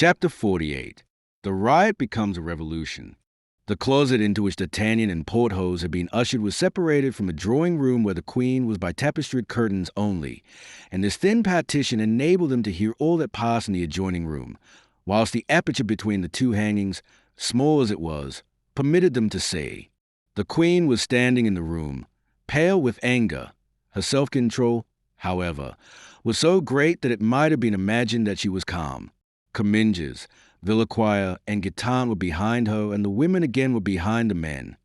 Chapter 48. The riot becomes a revolution. The closet into which D'Artagnan and Porthos had been ushered was separated from a drawing room where the queen was by tapestried curtains only, and this thin partition enabled them to hear all that passed in the adjoining room, whilst the aperture between the two hangings, small as it was, permitted them to see. The queen was standing in the room, pale with anger. Her self-control, however, was so great that it might have been imagined that she was calm. Comminges, Villequier, and Guitant were behind her, and the women again were behind the men.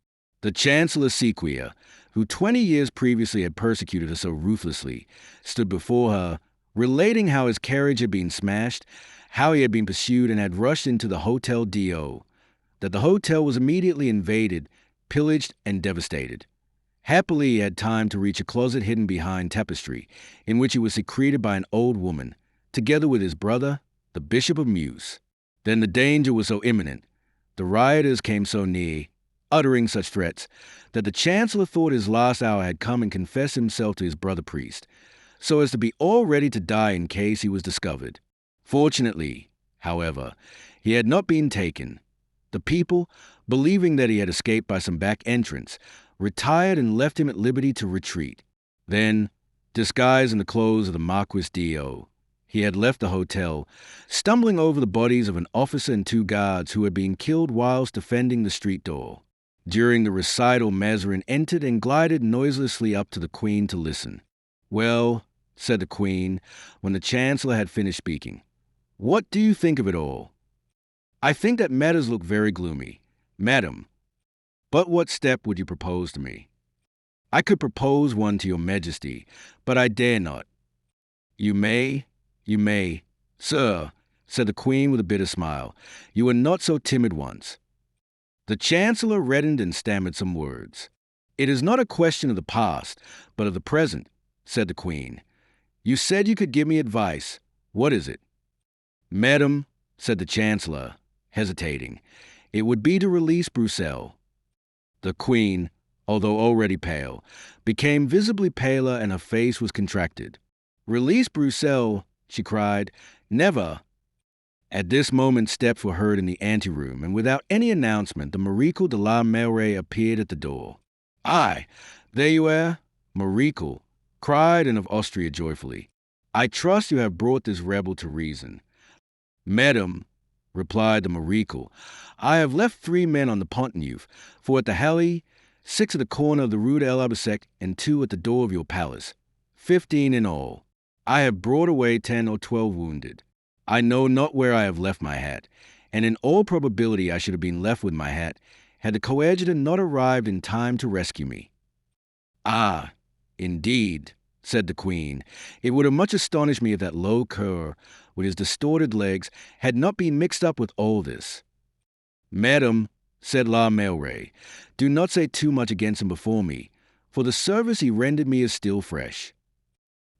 The Chancellor Sequier, who 20 years previously had persecuted her so ruthlessly, stood before her, relating how his carriage had been smashed, how he had been pursued and had rushed into the Hotel Dio, that the hotel was immediately invaded, pillaged, and devastated. Happily he had time to reach a closet hidden behind tapestry, in which he was secreted by an old woman, together with his brother, the Bishop of Meuse. Then the danger was so imminent, the rioters came so near, uttering such threats, that the Chancellor thought his last hour had come and confessed himself to his brother priest, so as to be all ready to die in case he was discovered. Fortunately, however, he had not been taken. The people, believing that he had escaped by some back entrance, retired and left him at liberty to retreat. Then, disguised in the clothes of the Marquis Dio, he had left the hotel, stumbling over the bodies of an officer and two guards who had been killed whilst defending the street door. During the recital, Mazarin entered and glided noiselessly up to the queen to listen. "Well," said the queen, when the Chancellor had finished speaking, "what do you think of it all?" "I think that matters look very gloomy, madam. But what step would you propose to me?" "I could propose one to your majesty, but I dare not." You may, sir," said the queen with a bitter smile. "You were not so timid once." The Chancellor reddened and stammered some words. "It is not a question of the past, but of the present," said the queen. "You said you could give me advice. What is it?" "Madam," said the Chancellor, hesitating, "it would be to release Broussel." The queen, although already pale, became visibly paler and her face was contracted. "Release Broussel," she cried. "Never." At this moment steps were heard in the anteroom, and without any announcement the Marechal de la Meilleraie appeared at the door. "Aye, there you are, Marechal," cried Anne of Austria joyfully. "I trust you have brought this rebel to reason." "Madam," replied the Marechal, "I have left 3 men on the Pont Neuf, 4 at the Halle, 6 at the corner of the Rue de l'Arbre-Sec, and 2 at the door of your palace. 15 in all. I have brought away 10 or 12 wounded. I know not where I have left my hat, and in all probability I should have been left with my hat, had the coadjutor not arrived in time to rescue me." "Ah, indeed," said the queen. "It would have much astonished me if that low cur, with his distorted legs, had not been mixed up with all this." "Madam," said La Meilleraie, "do not say too much against him before me, for the service he rendered me is still fresh."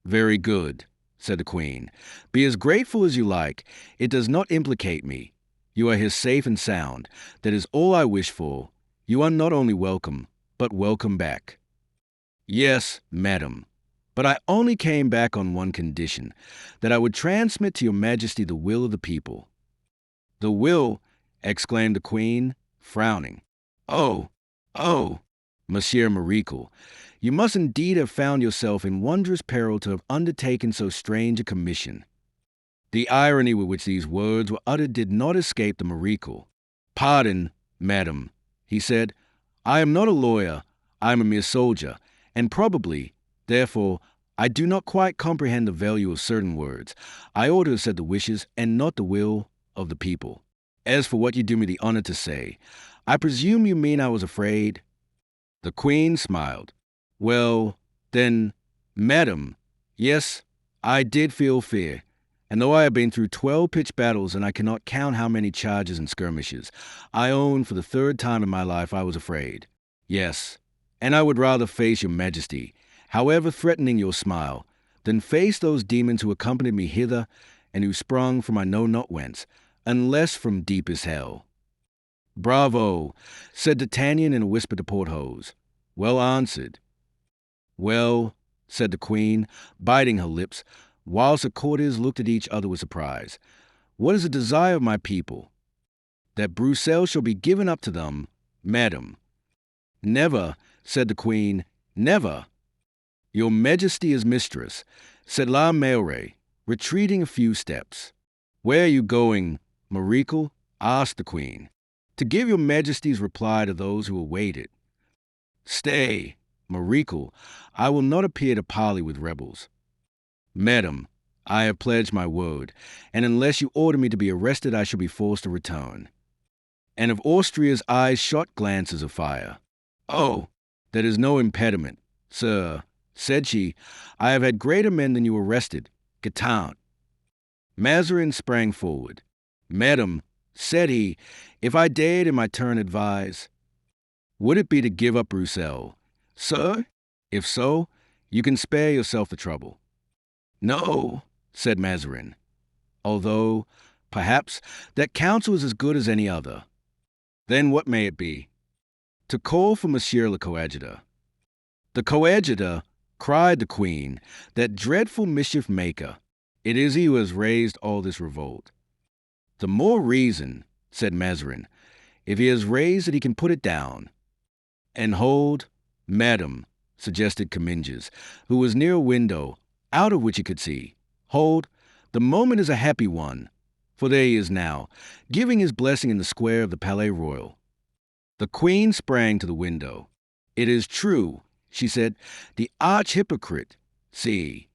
"Very good," said the queen. "Be as grateful as you like. It does not implicate me. You are here safe and sound. That is all I wish for. You are not only welcome, but welcome back." "Yes, madam, but I only came back on one condition, that I would transmit to your majesty the will of the people." "The will?" exclaimed the queen, frowning. Oh, Monsieur Marechal, you must indeed have found yourself in wondrous peril to have undertaken so strange a commission." The irony with which these words were uttered did not escape the Marechal. "Pardon, madam," he said. "I am not a lawyer. I am a mere soldier, and probably, therefore, I do not quite comprehend the value of certain words. I ought to have said the wishes and not the will of the people. As for what you do me the honor to say, I presume you mean I was afraid?" The queen smiled. "Well, then, madam, yes, I did feel fear, and though I have been through 12 pitched battles and I cannot count how many charges and skirmishes, I own for the 3rd time in my life I was afraid. Yes, and I would rather face your majesty, however threatening your smile, than face those demons who accompanied me hither and who sprung from I know not whence, unless from deepest hell." "Bravo," said D'Artagnan in a whisper to Porthos. "Well answered." "Well," said the queen, biting her lips, whilst the courtiers looked at each other with surprise. What is the desire of my people? That Bruxelles shall be given up to them, madam. Never, said the queen, never. Your Majesty is mistress, said La Meilleraye, retreating a few steps. Where are you going, Maricle? Asked the queen. To give your Majesty's reply to those who await it. Stay, Maricle, I will not appear to parley with rebels. Madam, I have pledged my word, and unless you order me to be arrested, I shall be forced to return. And of Austria's eyes shot glances of fire. Oh, that is no impediment, sir, said she. I have had greater men than you arrested. Get out. Mazarin sprang forward. Madam, said he, if I dared in my turn advise, would it be to give up Bruxelles? Sir, if so, you can spare yourself the trouble. No, said Mazarin, although, perhaps, that counsel is as good as any other. Then what may it be? To call for Monsieur le Coadjutor. The Coadjutor, cried the queen, that dreadful mischief maker. It is he who has raised all this revolt. The more reason, said Mazarin, if he has raised it, he can put it down. And hold, madam, suggested Comminges, who was near a window, out of which he could see. Hold, the moment is a happy one, for there he is now, giving his blessing in the square of the Palais Royal. The queen sprang to the window. It is true, she said, the arch-hypocrite. See.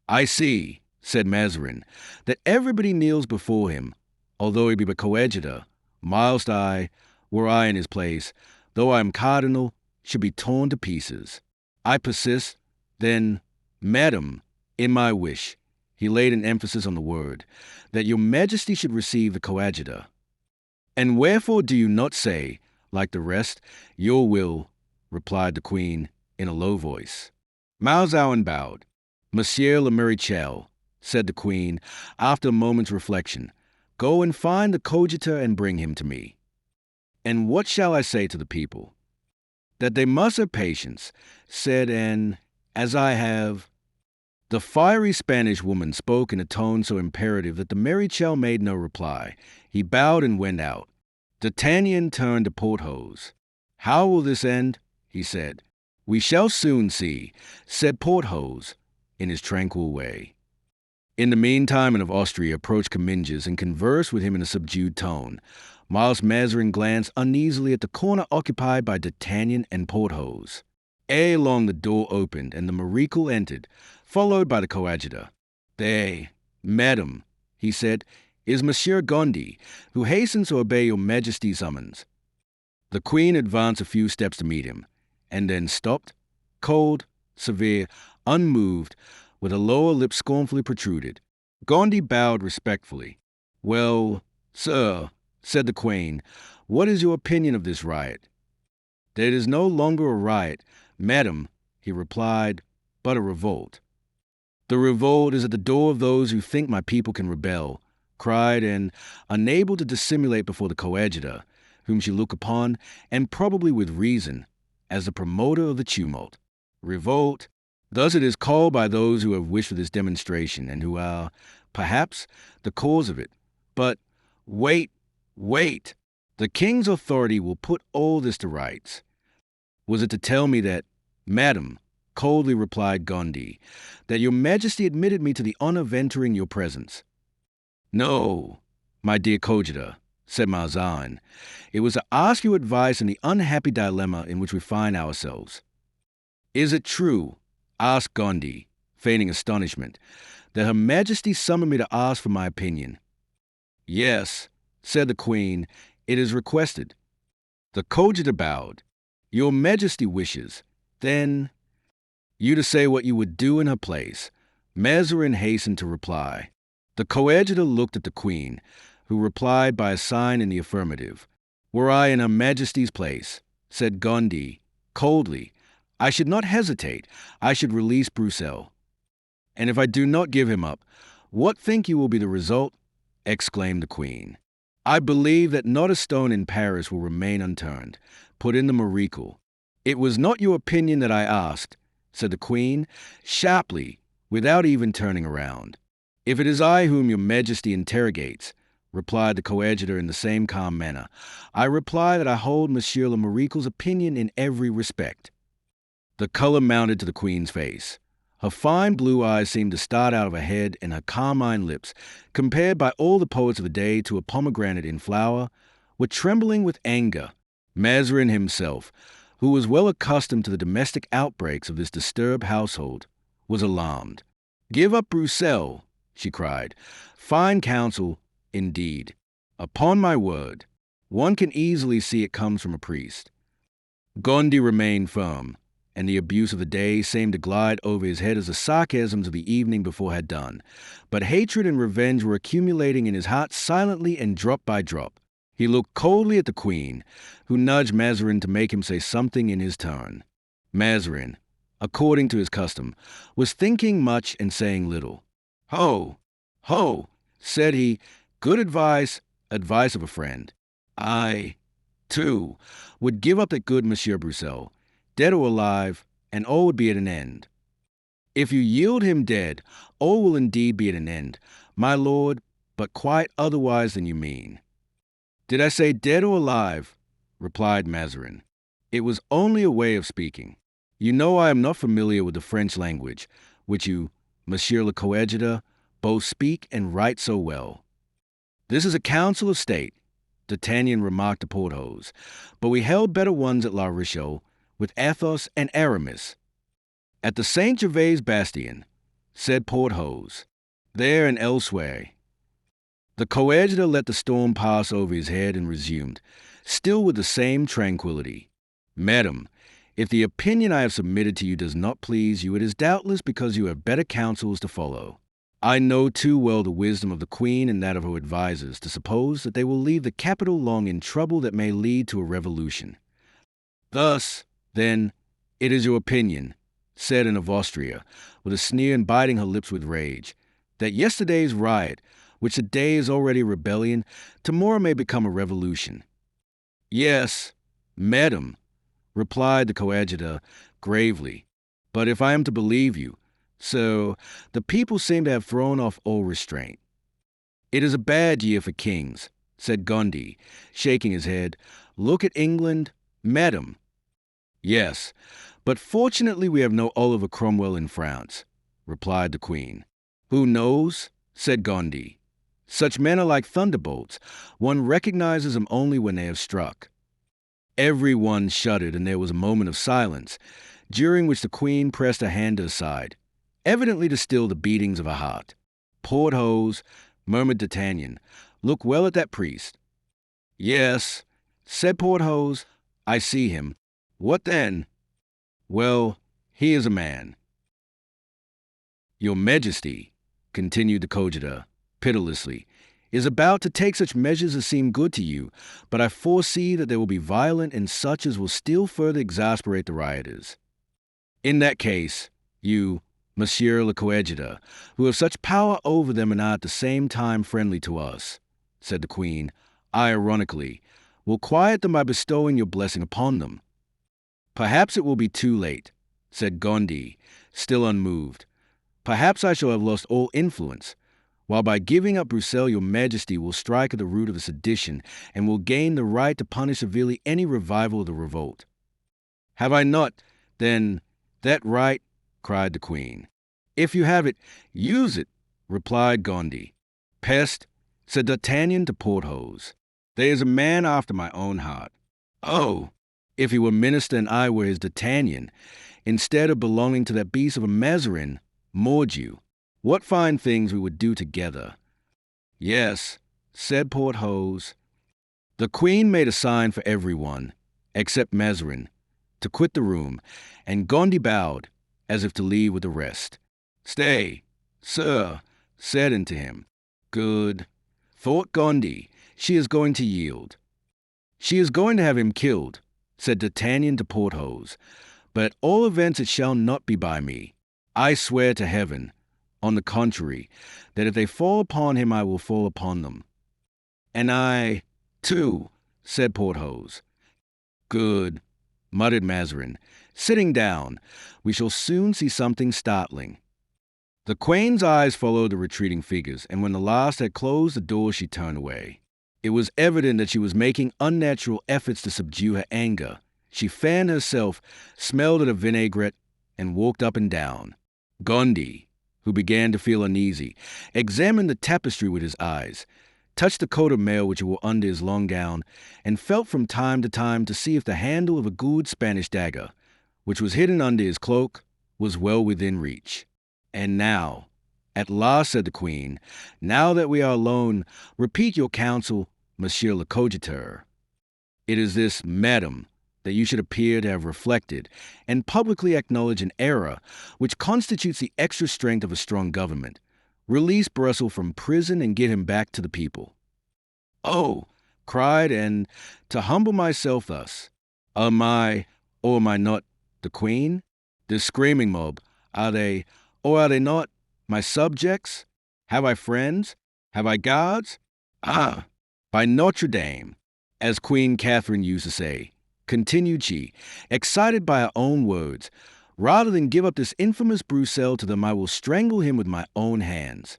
I see, said Mazarin, that everybody kneels before him, although he be but coadjutor, whilst I, were I in his place, though I am cardinal, should be torn to pieces. I persist, then, madam, in my wish, he laid an emphasis on the word, that your Majesty should receive the coadjutor. And wherefore do you not say, like the rest, your will, replied the queen, in a low voice. Mazarin bowed. Monsieur le Maréchal, said the queen, after a moment's reflection, go and find the coadjutor and bring him to me. And what shall I say to the people? That they must have patience, said, and, as I have... The fiery Spanish woman spoke in a tone so imperative that the Maréchal made no reply. He bowed and went out. D'Artagnan turned to Porthos. How will this end? He said. We shall soon see, said Porthos, in his tranquil way. In the meantime, and of Austria approached Comminges and conversed with him in a subdued tone, whilst Mazarin glanced uneasily at the corner occupied by D'Artagnan and Porthos. Ere long the door opened, and the Maricle entered, followed by the coadjutor. There, madam, he said, is Monsieur Gondy, who hastens to obey your Majesty's summons. The queen advanced a few steps to meet him, and then stopped, cold, severe, unmoved, with a lower lip scornfully protruded. Gondy bowed respectfully. Well, sir, said the queen, what is your opinion of this riot? That it is no longer a riot, madam, he replied, but a revolt. The revolt is at the door of those who think my people can rebel, cried, and, unable to dissimulate before the coadjutor, whom she looked upon, and probably with reason, as the promoter of the tumult. Revolt, thus it is called by those who have wished for this demonstration, and who are, perhaps, the cause of it. But, wait, the king's authority will put all this to rights. Was it to tell me that, madam, coldly replied Gondy, that your Majesty admitted me to the honor of entering your presence? No, my dear coadjutor, said Mazarin. It was to ask your advice in the unhappy dilemma in which we find ourselves. Is it true, asked Gondy, feigning astonishment, that Her Majesty summoned me to ask for my opinion? Yes, said the queen, it is requested. The coadjutor bowed. Your Majesty wishes, then, you to say what you would do in her place. Mazarin hastened to reply. The coadjutor looked at the queen, who replied by a sign in the affirmative. Were I in Her Majesty's place, said Gondy, coldly, I should not hesitate. I should release Bruxelles. And if I do not give him up, what think you will be the result? Exclaimed the queen. I believe that not a stone in Paris will remain unturned, put in the Maricle. It was not your opinion that I asked, said the queen, sharply, without even turning around. "If it is I whom your majesty interrogates," replied the coadjutor in the same calm manner, "I reply that I hold Monsieur le Marical's opinion in every respect." The color mounted to the queen's face. Her fine blue eyes seemed to start out of her head, and her carmine lips, compared by all the poets of the day to a pomegranate in flower, were trembling with anger. Mazarin himself, who was well accustomed to the domestic outbreaks of this disturbed household, was alarmed. "Give up Broussel," she cried. "Fine counsel, indeed. Upon my word, one can easily see it comes from a priest." Gondy remained firm, and the abuse of the day seemed to glide over his head as the sarcasms of the evening before had done. But hatred and revenge were accumulating in his heart silently and drop by drop. He looked coldly at the queen, who nudged Mazarin to make him say something in his turn. Mazarin, according to his custom, was thinking much and saying little. "Ho, ho," said he, "good advice, advice of a friend. I, too, would give up that good Monsieur Broussel, dead or alive, and all would be at an end." "If you yield him dead, all will indeed be at an end, my lord, but quite otherwise than you mean." "Did I say dead or alive?" replied Mazarin. "It was only a way of speaking. You know I am not familiar with the French language, which you, Monsieur le Coadjutor, both speak and write so well." "This is a council of state," D'Artagnan remarked to Porthos, "but we held better ones at La Rochelle, with Athos and Aramis." "At the Saint Gervais Bastion," said Porthos, "there and elsewhere." The coadjutor let the storm pass over his head and resumed, still with the same tranquillity. "Madam, if the opinion I have submitted to you does not please you, it is doubtless because you have better counsels to follow. I know too well the wisdom of the queen and that of her advisers to suppose that they will leave the capital long in trouble that may lead to a revolution. Thus, then, it is your opinion," said Anne of Austria, with a sneer and biting her lips with rage, "that yesterday's riot, which today is already a rebellion, tomorrow may become a revolution." "Yes, madam," replied the coadjutor gravely, "but if I am to believe you, so the people seem to have thrown off all restraint." "It is a bad year for kings," said Gondy, shaking his head. "Look at England, madam." "Yes, but fortunately we have no Oliver Cromwell in France," replied the queen. "Who knows?" said Gondy. "Such men are like thunderbolts. One recognizes them only when they have struck." Every one shuddered, and there was a moment of silence, during which the queen pressed her hand to her side, evidently to still the beatings of her heart. "Porthos," murmured D'Artagnan, "look well at that priest." "Yes," said Porthos, "I see him. What then?" "Well, he is a man." "Your Majesty," continued the coadjutor, pitilessly, "is about to take such measures as seem good to you, but I foresee that they will be violent and such as will still further exasperate the rioters. In that case, you, Monsieur le Coadjutor, who have such power over them and are at the same time friendly to us," said the queen, ironically, "will quiet them by bestowing your blessing upon them." "Perhaps it will be too late," said Gondy, still unmoved. "Perhaps I shall have lost all influence, while by giving up Broussel your Majesty will strike at the root of the sedition and will gain the right to punish severely any revival of the revolt." "Have I not, then, that right?" cried the queen. "If you have it, use it," replied Gondy. "Peste," said D'Artagnan to Porthos, "there is a man after my own heart. Oh, if he were minister and I were his D'Artagnan, instead of belonging to that beast of a Mazarin, Mordieu, what fine things we would do together." "Yes," said Porthos. The queen made a sign for everyone, except Mazarin, to quit the room, and Gondy bowed, as if to leave with the rest. "Stay, sir," said unto him. "Good," thought Gondy, "she is going to yield." "She is going to have him killed," said D'Artagnan to Porthos, "but at all events it shall not be by me. I swear to heaven, on the contrary, that if they fall upon him I will fall upon them." "And I, too," said Porthos. "Good," muttered Mazarin. "Sitting down, we shall soon see something startling." The queen's eyes followed the retreating figures, and when the last had closed the door, she turned away. It was evident that she was making unnatural efforts to subdue her anger. She fanned herself, smelled at a vinaigrette, and walked up and down. Gondy, who began to feel uneasy, examined the tapestry with his eyes, touched the coat of mail which he wore under his long gown, and felt from time to time to see if the handle of a good Spanish dagger, which was hidden under his cloak, was well within reach. "And now, at last," said the queen, "now that we are alone, repeat your counsel, Monsieur le Coadjuteur. It is this, madam, that you should appear to have reflected, and publicly acknowledge an error which constitutes the extra strength of a strong government. Release Brussels from prison and get him back to the people." "Oh," cried, "and to humble myself thus, am I, or am I not, the queen? This screaming mob, are they, or are they not, my subjects? Have I friends? Have I guards? Ah, by Notre Dame, as Queen Catherine used to say," continued she, excited by her own words, "rather than give up this infamous Broussel to them, I will strangle him with my own hands."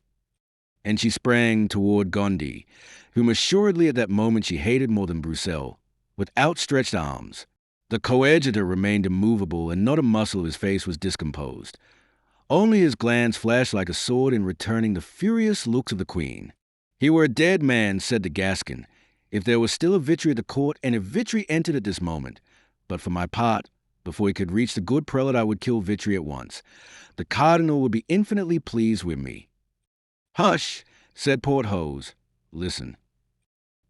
And she sprang toward Gondy, whom assuredly at that moment she hated more than Broussel, with outstretched arms. The coadjutor remained immovable, and not a muscle of his face was discomposed. Only his glance flashed like a sword in returning the furious looks of the queen. "He were a dead man," said the Gascon, "if there was still a Vitry at the court, and if Vitry entered at this moment. But for my part, before he could reach the good prelate, I would kill Vitry at once. The cardinal would be infinitely pleased with me." "Hush," said Porthos. "Listen."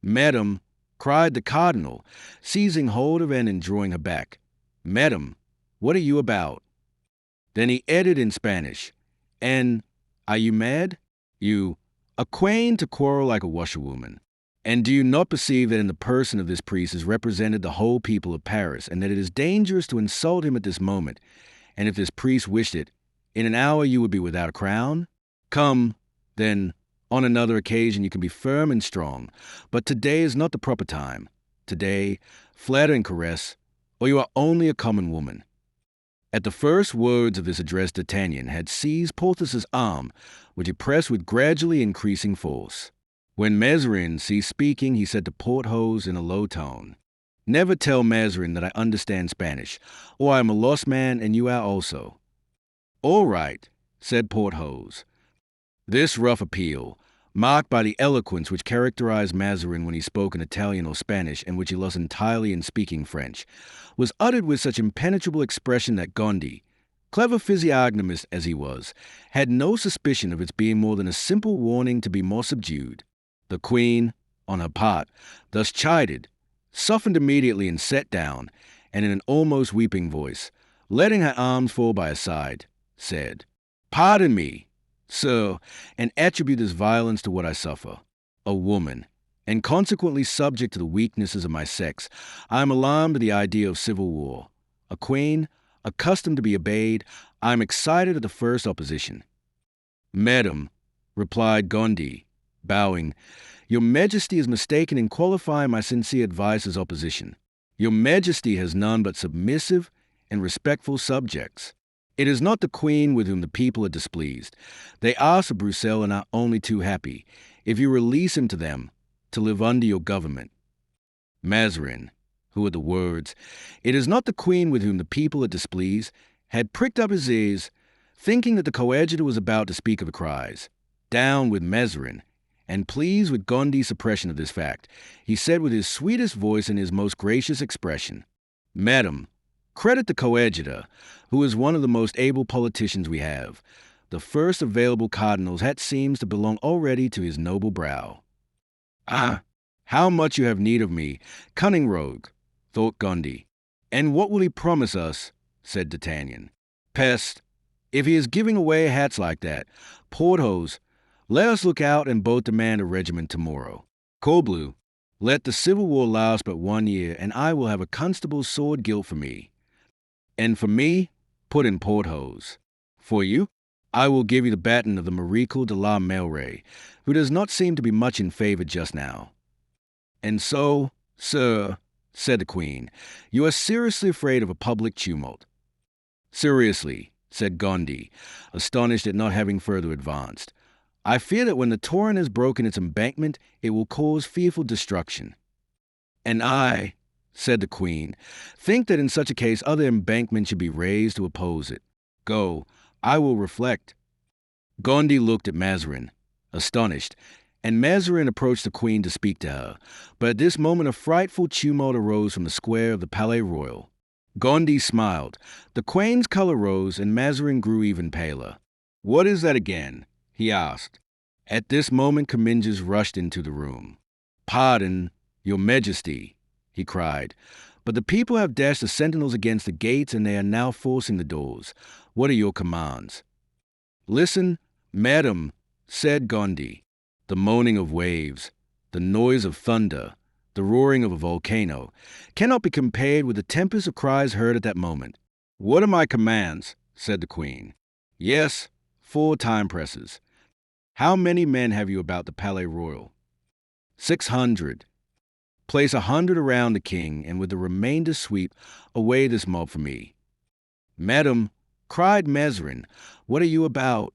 "Madam," cried the cardinal, seizing hold of Anne and drawing her back. "Madam, what are you about?" Then he added in Spanish, "And are you mad? You, a queen to quarrel like a washerwoman? And do you not perceive that in the person of this priest is represented the whole people of Paris, and that it is dangerous to insult him at this moment, and if this priest wished it, in an hour you would be without a crown? Come, then, on another occasion you can be firm and strong, but today is not the proper time. Today, flatter and caress, or you are only a common woman." At the first words of this address, D'Artagnan had seized Porthos's arm, which he pressed with gradually increasing force. When Mazarin ceased speaking, he said to Porthos in a low tone, "Never tell Mazarin that I understand Spanish, or I am a lost man and you are also." "All right," said Porthos. This rough appeal, marked by the eloquence which characterized Mazarin when he spoke in Italian or Spanish, and which he lost entirely in speaking French, was uttered with such impenetrable expression that Gondy, clever physiognomist as he was, had no suspicion of its being more than a simple warning to be more subdued. The queen, on her part, thus chided, softened immediately and sat down, and in an almost weeping voice, letting her arms fall by her side, said, "Pardon me, sir, and attribute this violence to what I suffer. A woman, and consequently subject to the weaknesses of my sex, I am alarmed at the idea of civil war. A queen, accustomed to be obeyed, I am excited at the first opposition." "Madam," replied Gondy, bowing, "your Majesty is mistaken in qualifying my sincere advice as opposition. Your Majesty has none but submissive and respectful subjects. It is not the queen with whom the people are displeased. They ask for Broussel and are only too happy, if you release him to them, to live under your government." Mazarin, who at the words, "It is not the queen with whom the people are displeased," had pricked up his ears, thinking that the coadjutor was about to speak of the cries, "Down with Mazarin," and pleased with Gondy's suppression of this fact, he said with his sweetest voice and his most gracious expression, "Madam, credit the coadjutor, who is one of the most able politicians we have. The first available cardinals hat seems to belong already to his noble brow." "Ah, how much you have need of me, cunning rogue," thought Gondy. "And what will he promise us?" said D'Artagnan. "Peste, if he is giving away hats like that. Porthos, let us look out and both demand a regiment tomorrow. Corbleu, let the civil war last but 1 year, and I will have a constable's sword gilt for me." "And for me," put in Porthos. "For you, I will give you the baton of the Marechal de la Meilleraie, who does not seem to be much in favor just now." "And so, sir," said the queen, "you are seriously afraid of a public tumult?" "Seriously," said Gondy, astonished at not having further advanced. "I fear that when the torrent has broken its embankment, it will cause fearful destruction." "And I," said the queen, "think that in such a case other embankments should be raised to oppose it. Go, I will reflect." Gondy looked at Mazarin, astonished, and Mazarin approached the queen to speak to her. But at this moment a frightful tumult arose from the square of the Palais Royal. Gondy smiled. The queen's color rose, and Mazarin grew even paler. "What is that again?" he asked. At this moment Comminges rushed into the room. "Pardon, your majesty," he cried, "but the people have dashed the sentinels against the gates, and they are now forcing the doors. What are your commands?" "Listen, madam," said Gondy. "The moaning of waves, the noise of thunder, the roaring of a volcano, cannot be compared with the tempest of cries heard at that moment." "What are my commands?" said the queen. "Yes, 4 time presses. How many men have you about the Palais Royal?" 600. "Place 100 around the king, and with the remainder sweep away this mob for me." "Madam," cried Mazarin, "what are you about?"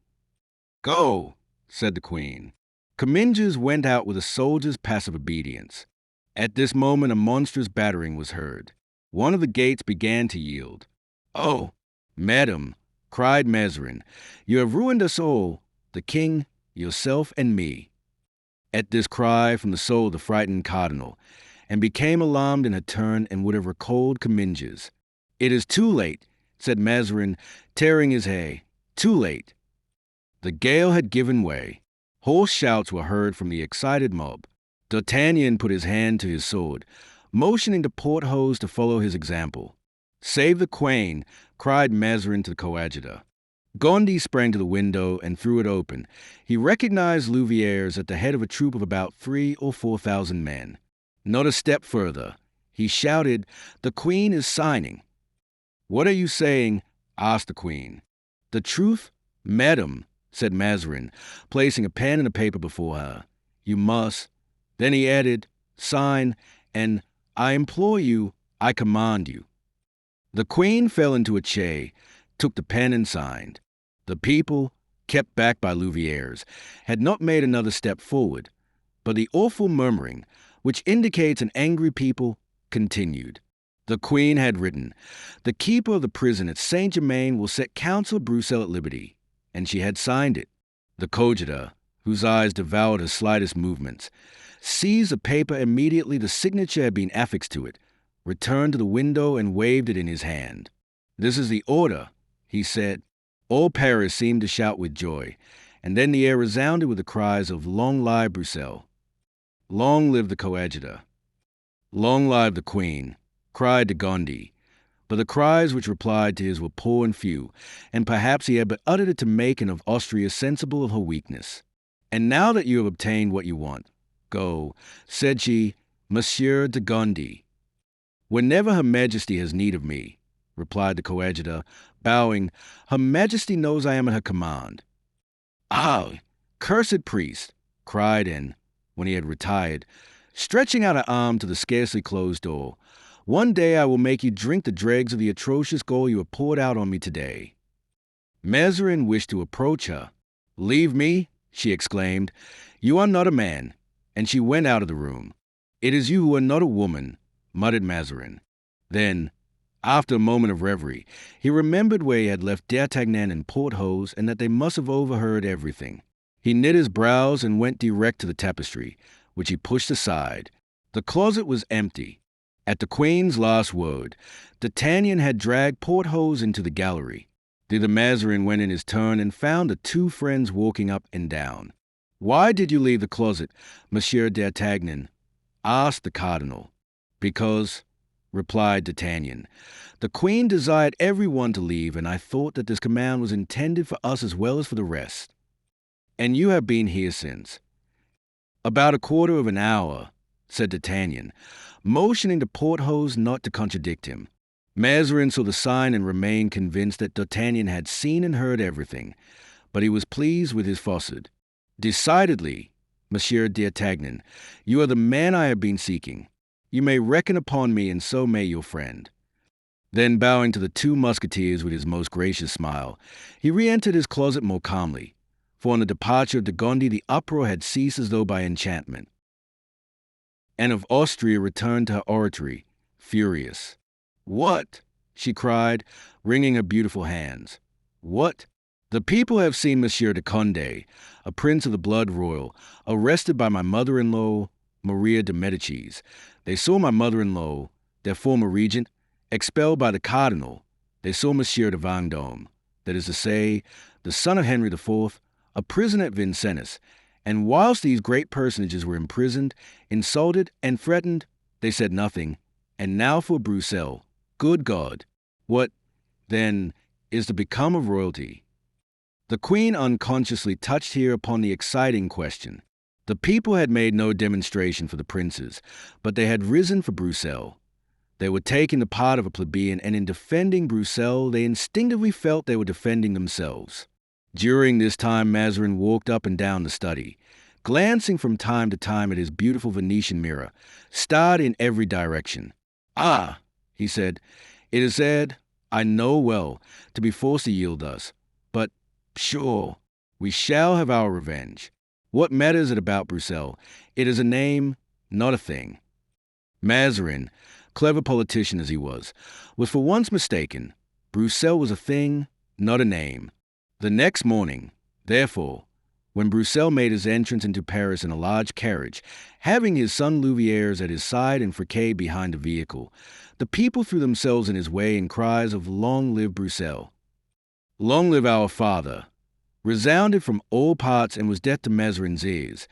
"Go," said the queen. Comminges went out with a soldier's passive obedience. At this moment a monstrous battering was heard. One of the gates began to yield. "Oh, madam," cried Mazarin, "you have ruined us all, the king, yourself, and me." At this cry from the soul of the frightened cardinal, and became alarmed in her turn and would have recalled Comminges. "It is too late," said Mazarin, tearing his hair. "Too late." The gale had given way. Hoarse shouts were heard from the excited mob. D'Artagnan put his hand to his sword, motioning to Porthos to follow his example. "Save the queen," cried Mazarin to the coadjutor. Gondy sprang to the window and threw it open. He recognized Louviers at the head of a troop of about 3,000 or 4,000 men. Not a step further. He shouted, "The queen is signing." "What are you saying?" asked the queen. "The truth, madam," said Mazarin, placing a pen and a paper before her. "You must." Then he added, "Sign, and I implore you, I command you." The queen fell into a chair, took the pen and signed. The people, kept back by Louviers, had not made another step forward, but the awful murmuring, which indicates an angry people, continued. The queen had written, "The keeper of the prison at Saint-Germain will set Councillor Broussel at liberty," and she had signed it. The coadjutor, whose eyes devoured her slightest movements, seized the paper immediately the signature had been affixed to it, returned to the window and waved it in his hand. "This is the order," he said. All Paris seemed to shout with joy, and then the air resounded with the cries of "Long live Broussel!" "Long live the coadjutor!" "Long live the queen!" cried de Gondy. But the cries which replied to his were poor and few, and perhaps he had but uttered it to make and of Austria sensible of her weakness. "And now that you have obtained what you want, go," said she, "Monsieur de Gondy." "Whenever Her Majesty has need of me," replied the coadjutor, bowing, "Her Majesty knows I am at her command." "Ah, cursed priest!" cried Anne, when he had retired, stretching out her arm to the scarcely closed door. "One day I will make you drink the dregs of the atrocious gall you have poured out on me today." Mazarin wished to approach her. "Leave me," she exclaimed. "You are not a man," and she went out of the room. "It is you who are not a woman," muttered Mazarin. Then, after a moment of reverie, he remembered where he had left D'Artagnan and Porthos, and that they must have overheard everything. He knit his brows and went direct to the tapestry, which he pushed aside. The closet was empty. At the queen's last word, D'Artagnan had dragged Porthos into the gallery. Thither Mazarin went in his turn and found the 2 friends walking up and down. "Why did you leave the closet, Monsieur D'Artagnan?" asked the cardinal. "Because," replied D'Artagnan, "the queen desired everyone to leave, and I thought that this command was intended for us as well as for the rest." "And you have been here since?" "About a quarter of an hour," said D'Artagnan, motioning to Porthos not to contradict him. Mazarin saw the sign and remained convinced that D'Artagnan had seen and heard everything, but he was pleased with his falsehood. "Decidedly, Monsieur D'Artagnan, you are the man I have been seeking. You may reckon upon me, and so may your friend." Then, bowing to the two musketeers with his most gracious smile, he re-entered his closet more calmly, for on the departure of de Gondi the uproar had ceased as though by enchantment. Anne of Austria returned to her oratory, furious. "What?" she cried, wringing her beautiful hands. "What? The people have seen Monsieur de Condé, a prince of the blood royal, arrested by my mother-in-law, Maria de Medicis. They saw my mother-in-law, their former regent, expelled by the cardinal. They saw Monsieur de Vendôme, that is to say, the son of Henry IV, a prisoner at Vincennes, and whilst these great personages were imprisoned, insulted, and threatened, they said nothing. And now for Bruxelles. Good God! What, then, is to become of royalty?" The Queen unconsciously touched here upon the exciting question. The people had made no demonstration for the princes, but they had risen for Bruxelles. They were taking the part of a plebeian, and in defending Bruxelles, they instinctively felt they were defending themselves. During this time, Mazarin walked up and down the study, glancing from time to time at his beautiful Venetian mirror, starred in every direction. "Ah," he said, "it is said, I know well, to be forced to yield thus. But, sure, we shall have our revenge. What matters it about Bruxelles? It is a name, not a thing." Mazarin, clever politician as he was for once mistaken. Bruxelles was a thing, not a name. The next morning, therefore, when Bruxelles made his entrance into Paris in a large carriage, having his son Louviers at his side and Friquet behind the vehicle, the people threw themselves in his way in cries of "Long live Bruxelles! Long live our father!" resounded from all parts and was death to Mazarin's ears,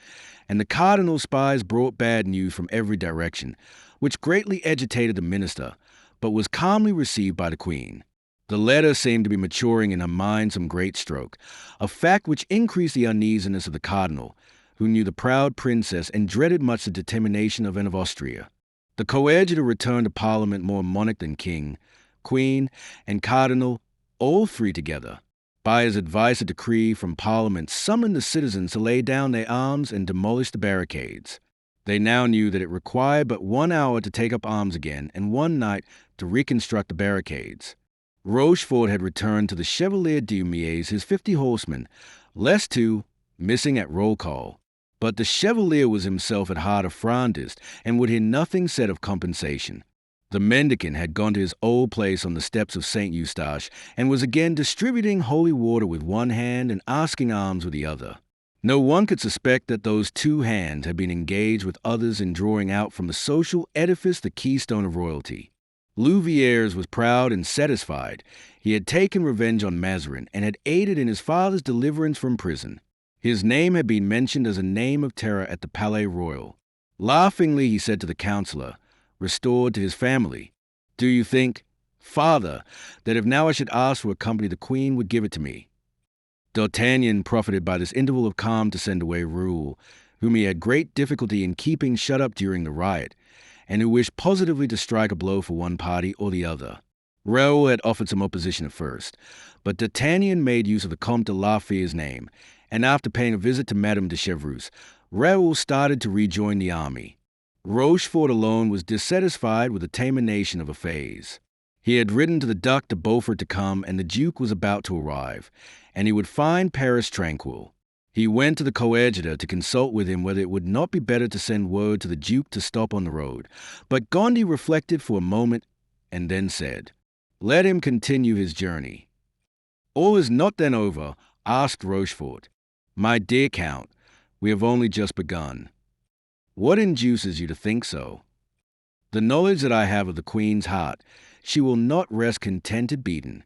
and the cardinal's spies brought bad news from every direction, which greatly agitated the minister, but was calmly received by the Queen. The letter seemed to be maturing in her mind some great stroke, a fact which increased the uneasiness of the cardinal, who knew the proud princess and dreaded much the determination of Anne of Austria. The coadjutor returned to Parliament more monarch than king, queen, and cardinal, all three together. By his advice, a decree from Parliament summoned the citizens to lay down their arms and demolish the barricades. They now knew that it required but 1 hour to take up arms again and 1 night to reconstruct the barricades. Rochefort had returned to the Chevalier d'Humiers his 50 horsemen, less 2, missing at roll call. But the Chevalier was himself at heart a Frondist and would hear nothing said of compensation. The mendicant had gone to his old place on the steps of St. Eustache and was again distributing holy water with one hand and asking alms with the other. No one could suspect that those two hands had been engaged with others in drawing out from the social edifice the keystone of royalty. Louviers was proud and satisfied. He had taken revenge on Mazarin and had aided in his father's deliverance from prison. His name had been mentioned as a name of terror at the Palais Royal. Laughingly, he said to the councillor, restored to his family, "Do you think, father, that if now I should ask for a company, the Queen would give it to me?" D'Artagnan profited by this interval of calm to send away Raoul, whom he had great difficulty in keeping shut up during the riot, and who wished positively to strike a blow for one party or the other. Raoul had offered some opposition at first, but D'Artagnan made use of the Comte de la Fere's name, and after paying a visit to Madame de Chevreuse, Raoul started to rejoin the army. Rochefort alone was dissatisfied with the termination of affairs. He had written to the Duc de Beaufort to come, and the Duke was about to arrive, and he would find Paris tranquil. He went to the coadjutor to consult with him whether it would not be better to send word to the Duke to stop on the road, but Gondi reflected for a moment and then said, "Let him continue his journey." "All is not then over?" asked Rochefort. "My dear Count, we have only just begun." "What induces you to think so?" "The knowledge that I have of the Queen's heart. She will not rest contented beaten."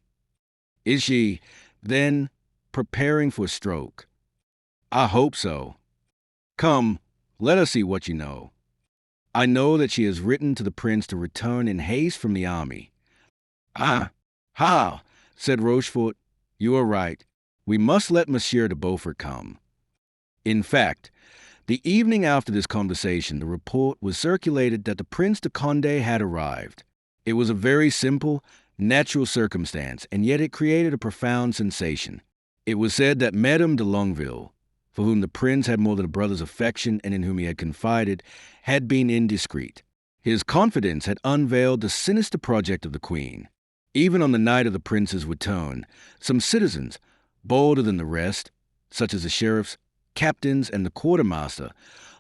"Is she, then, preparing for a stroke?" "I hope so." "Come, let us see what you know." "I know that she has written to the prince to return in haste from the army." "Ah, ha," said Rochefort. "You are right. We must let Monsieur de Beaufort come." In fact, the evening after this conversation, the report was circulated that the Prince de Condé had arrived. It was a very simple, natural circumstance, and yet it created a profound sensation. It was said that Madame de Longueville, for whom the prince had more than a brother's affection and in whom he had confided, had been indiscreet. His confidence had unveiled the sinister project of the Queen. Even on the night of the prince's return, some citizens, bolder than the rest, such as the sheriffs, captains, and the quartermaster,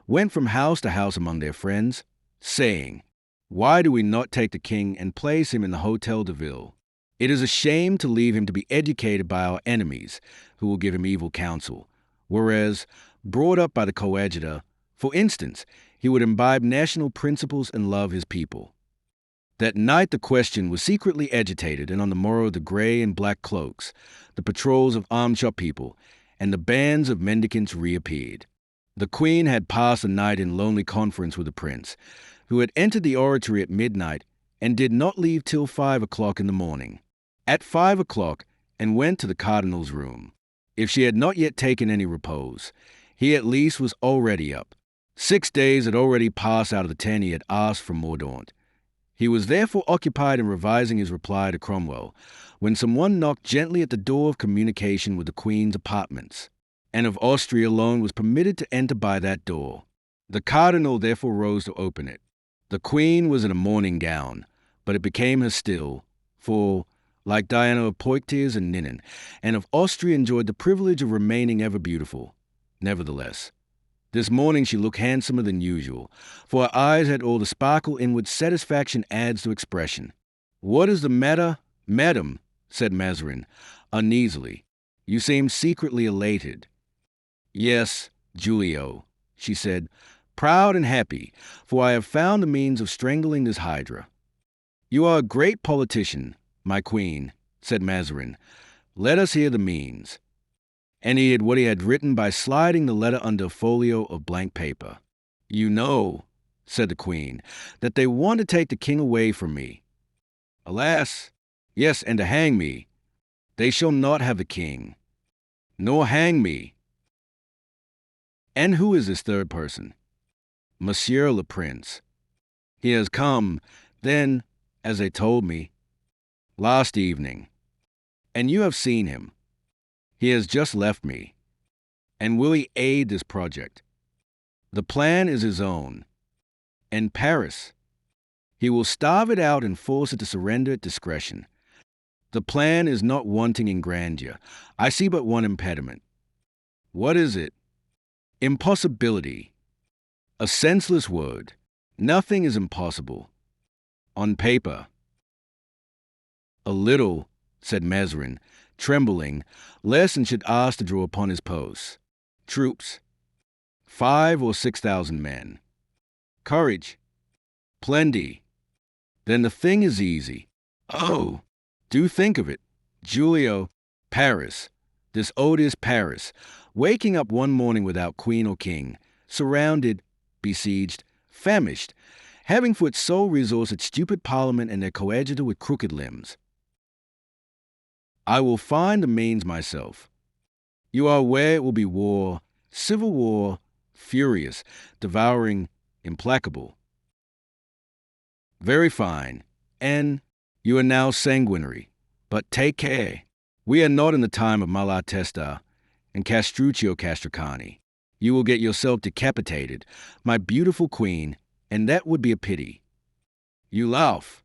went from house to house among their friends, saying, "Why do we not take the king and place him in the Hotel de Ville? It is a shame to leave him to be educated by our enemies, who will give him evil counsel, whereas, brought up by the coadjutor, for instance, he would imbibe national principles and love his people." That night the question was secretly agitated, and on the morrow the grey and black cloaks, the patrols of armed shop people, and the bands of mendicants reappeared. The queen had passed the night in lonely conference with the prince, who had entered the oratory at midnight and did not leave till 5 o'clock in the morning. At 5 o'clock, and went to the cardinal's room. If she had not yet taken any repose, he at least was already up. 6 days had already passed out of the 10 he had asked from Mordaunt. He was therefore occupied in revising his reply to Cromwell, when someone knocked gently at the door of communication with the Queen's apartments. Anne of Austria alone was permitted to enter by that door. The cardinal therefore rose to open it. The Queen was in a mourning gown, but it became her still, for, like Diana of Poitiers and Ninon, Anne of Austria enjoyed the privilege of remaining ever beautiful. Nevertheless, this morning she looked handsomer than usual, for her eyes had all the sparkle in which satisfaction adds to expression. "What is the matter, madam?" said Mazarin, uneasily. "You seem secretly elated." "Yes, Giulio," she said, "proud and happy, for I have found the means of strangling this hydra." "You are a great politician, my queen," said Mazarin. "Let us hear the means." And he did what he had written by sliding the letter under a folio of blank paper. "You know," said the queen, "that they want to take the king away from me." "Alas! Yes, and to hang me." "They shall not have the king." "Nor hang me." "And who is this third person?" "Monsieur le Prince. He has come, then, as they told me, last evening. And you have seen him. He has just left me. And will he aid this project? The plan is his own. And Paris, he will starve it out and force it to surrender at discretion. The plan is not wanting in grandeur. I see but one impediment. What is it? Impossibility. A senseless word. Nothing is impossible. On paper. "A little," said Mazarin, trembling, lest and should ask to draw upon his post. "Troops. 5,000 or 6,000 men. Courage. Plenty. Then the thing is easy. Oh, do think of it. Giulio, Paris, this odious Paris, waking up one morning without queen or king, surrounded, besieged, famished, having for its sole resource its stupid parliament and their coadjutor with crooked limbs. I will find the means myself. You are aware it will be war, civil war, furious, devouring, implacable. Very fine. And you are now sanguinary. But take care. We are not in the time of Malatesta and Castruccio Castracani. You will get yourself decapitated, my beautiful queen, and that would be a pity. You laugh.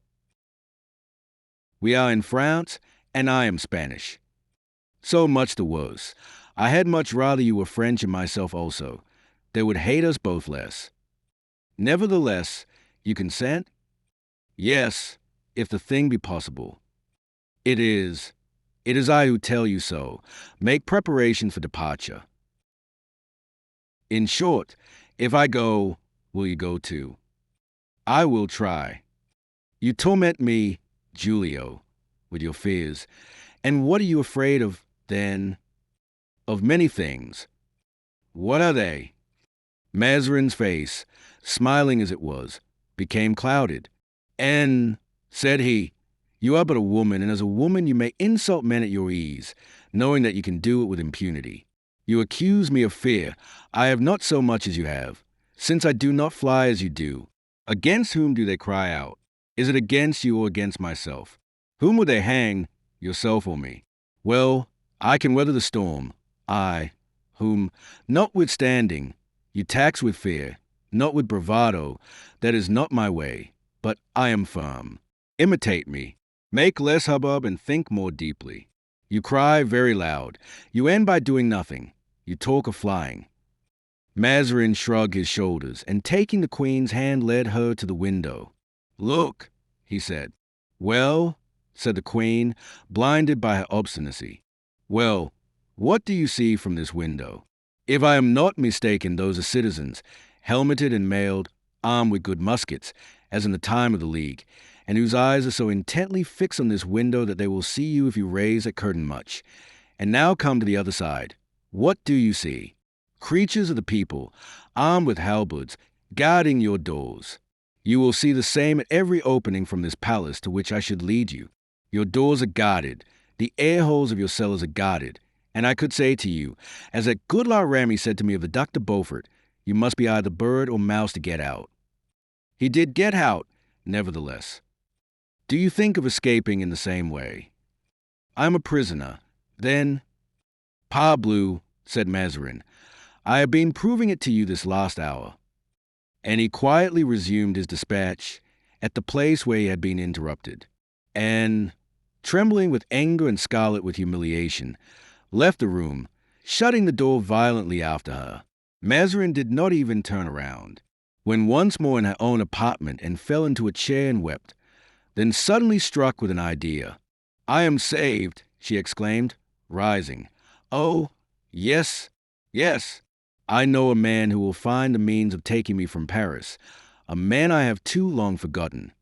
We are in France, and I am Spanish. So much the worse. I had much rather you were French and myself also. They would hate us both less. Nevertheless, you consent? Yes, if the thing be possible. It is I who tell you so. Make preparation for departure. In short, if I go, will you go too? I will try. You torment me, Giulio, with your fears. And what are you afraid of, then? Of many things. What are they? Mazarin's face, smiling as it was, became clouded. And, said he, you are but a woman, and as a woman you may insult men at your ease, knowing that you can do it with impunity. You accuse me of fear. I have not so much as you have, since I do not fly as you do. Against whom do they cry out? Is it against you or against myself? Whom would they hang, yourself or me? Well, I can weather the storm, I, whom, notwithstanding, you tax with fear, not with bravado. That is not my way, but I am firm. Imitate me. Make less hubbub and think more deeply. You cry very loud. You end by doing nothing. You talk of flying. Mazarin shrugged his shoulders, and taking the queen's hand led her to the window. Look, he said. Well, said the queen, blinded by her obstinacy. Well, what do you see from this window? If I am not mistaken, those are citizens, helmeted and mailed, armed with good muskets, as in the time of the League, and whose eyes are so intently fixed on this window that they will see you if you raise a curtain much. And now come to the other side. What do you see? Creatures of the people, armed with halberds, guarding your doors. You will see the same at every opening from this palace to which I should lead you. Your doors are guarded, the air holes of your cellars are guarded, and I could say to you, as that good Aramis said to me of the Duc de Beaufort, you must be either bird or mouse to get out. He did get out, nevertheless. Do you think of escaping in the same way? I am a prisoner. Then, parbleu, said Mazarin, I have been proving it to you this last hour. And he quietly resumed his dispatch at the place where he had been interrupted, and, trembling with anger and scarlet with humiliation, left the room, shutting the door violently after her. Mazarin did not even turn around. When once more in her own apartment and fell into a chair and wept, then suddenly struck with an idea. I am saved, she exclaimed, rising. Oh, yes, yes. I know a man who will find the means of taking me from Paris, a man I have too long forgotten.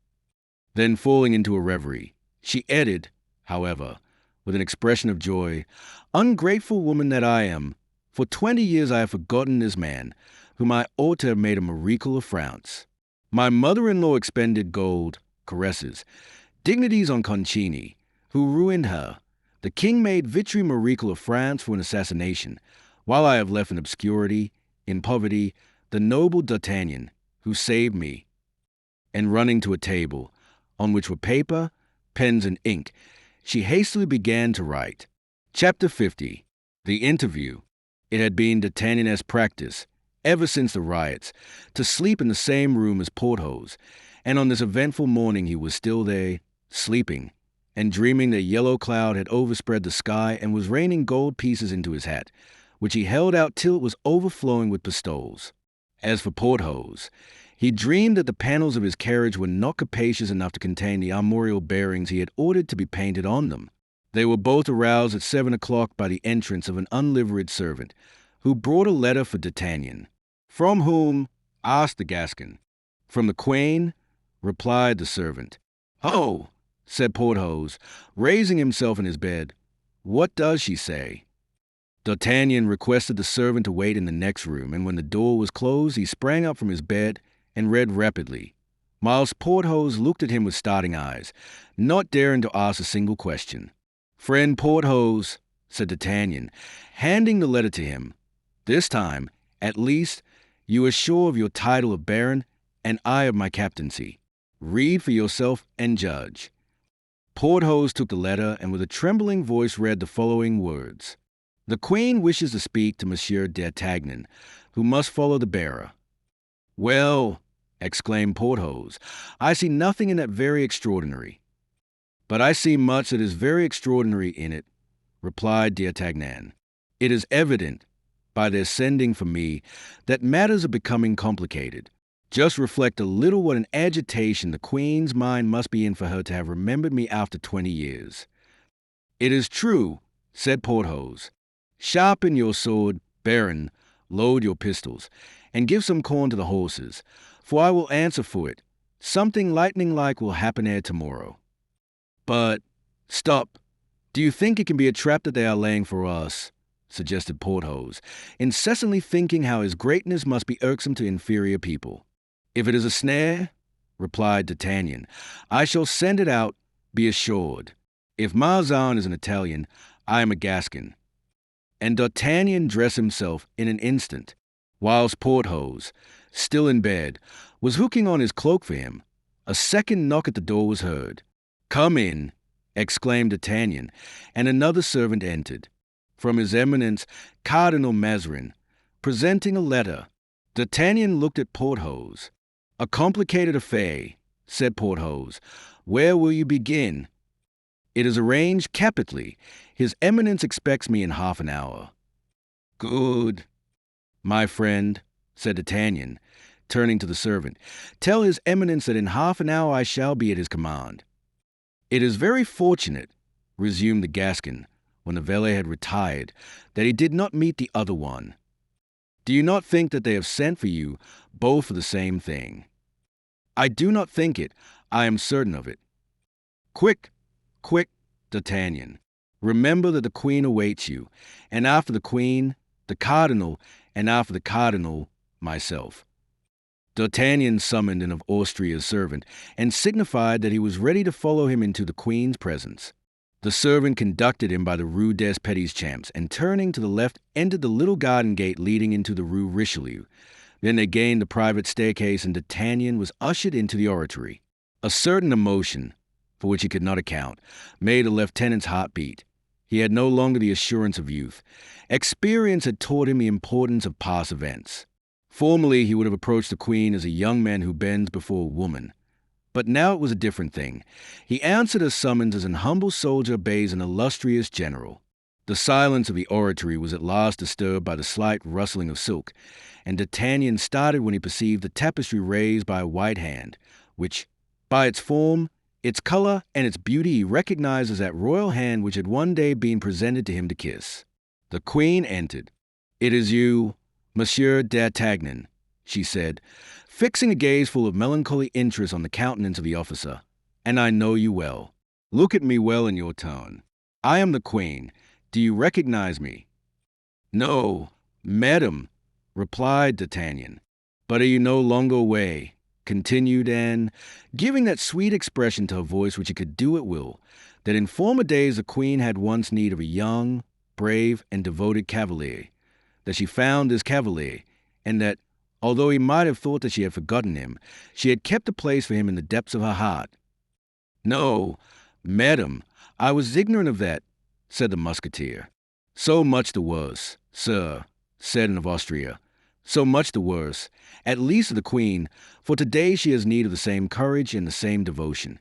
Then falling into a reverie, she added, however, with an expression of joy, ungrateful woman that I am, for 20 years I have forgotten this man, whom I ought to have made a miracle of France. My mother-in-law expended gold, caresses, dignities on Concini, who ruined her. The king made Vitry miracle of France for an assassination, while I have left in obscurity, in poverty, the noble D'Artagnan, who saved me. And running to a table, on which were paper, pens, and ink, she hastily began to write. Chapter 50. The Interview. It had been D'Artagnan's practice, ever since the riots, to sleep in the same room as Porthos, and on this eventful morning he was still there, sleeping, and dreaming that yellow cloud had overspread the sky and was raining gold pieces into his hat, which he held out till it was overflowing with pistoles. As for Porthos, he dreamed that the panels of his carriage were not capacious enough to contain the armorial bearings he had ordered to be painted on them. They were both aroused at 7 o'clock by the entrance of an unliveried servant, who brought a letter for D'Artagnan. From whom? Asked the Gascon. From the Queen, replied the servant. Oh, said Porthos, raising himself in his bed. What does she say? D'Artagnan requested the servant to wait in the next room, and when the door was closed, he sprang up from his bed and read rapidly, whilst Porthos looked at him with starting eyes, not daring to ask a single question. Friend Porthos, said D'Artagnan, handing the letter to him, this time, at least, you are sure of your title of baron, and I of my captaincy. Read for yourself and judge. Porthos took the letter and with a trembling voice read the following words. The Queen wishes to speak to Monsieur D'Artagnan, who must follow the bearer. Well, exclaimed Porthos, I see nothing in that very extraordinary. But I see much that is very extraordinary in it, replied D'Artagnan. It is evident, by their sending for me, that matters are becoming complicated. Just reflect a little what an agitation the Queen's mind must be in for her to have remembered me after 20 years. It is true, said Porthos. Sharpen your sword, baron, load your pistols, and give some corn to the horses, for I will answer for it. Something lightning-like will happen ere tomorrow. But, stop, do you think it can be a trap that they are laying for us? Suggested Porthos, incessantly thinking how his greatness must be irksome to inferior people. If it is a snare, replied D'Artagnan, I shall send it out, be assured. If Mazarin is an Italian, I am a Gascon. And D'Artagnan dressed himself in an instant, whilst Porthos, still in bed, was hooking on his cloak for him. A second knock at the door was heard. Come in, exclaimed D'Artagnan, and another servant entered. From his eminence, Cardinal Mazarin, presenting a letter. D'Artagnan looked at Porthos. A complicated affair, said Porthos. Where will you begin? It is arranged capitally. His Eminence expects me in half an hour." "Good, my friend," said D'Artagnan, turning to the servant. "Tell His Eminence that in half an hour I shall be at his command." "It is very fortunate," resumed the Gascon, when the valet had retired, "that he did not meet the other one. Do you not think that they have sent for you both for the same thing?" "I do not think it. I am certain of it." "Quick, quick, D'Artagnan. Remember that the Queen awaits you, and after the Queen, the Cardinal, and after the Cardinal, myself." D'Artagnan summoned an of Austria's servant, and signified that he was ready to follow him into the Queen's presence. The servant conducted him by the Rue des Petits Champs, and turning to the left, entered the little garden gate leading into the Rue Richelieu. Then they gained the private staircase, and D'Artagnan was ushered into the oratory. A certain emotion, for which he could not account, made the lieutenant's heart beat. He had no longer the assurance of youth. Experience had taught him the importance of past events. Formerly, he would have approached the Queen as a young man who bends before a woman. But now it was a different thing. He answered a summons as an humble soldier obeys an illustrious general. The silence of the oratory was at last disturbed by the slight rustling of silk, and D'Artagnan started when he perceived the tapestry raised by a white hand, which, by its form, its color, and its beauty, he recognized as that royal hand which had one day been presented to him to kiss. The Queen entered. "It is you, Monsieur d'Artagnan," she said, fixing a gaze full of melancholy interest on the countenance of the officer. "And I know you well. Look at me well in your tone. I am the Queen. Do you recognize me?" "No, madam," replied D'Artagnan. "But are you no longer away?" continued Anne, giving that sweet expression to her voice which it could do at will, that in former days the Queen had once need of a young, brave, and devoted cavalier, that she found this cavalier, and that, although he might have thought that she had forgotten him, she had kept a place for him in the depths of her heart. "No, madam, I was ignorant of that," said the Musketeer. "So much the worse, sir," said Anne of Austria. "So much the worse, at least of the Queen, for today she has need of the same courage and the same devotion."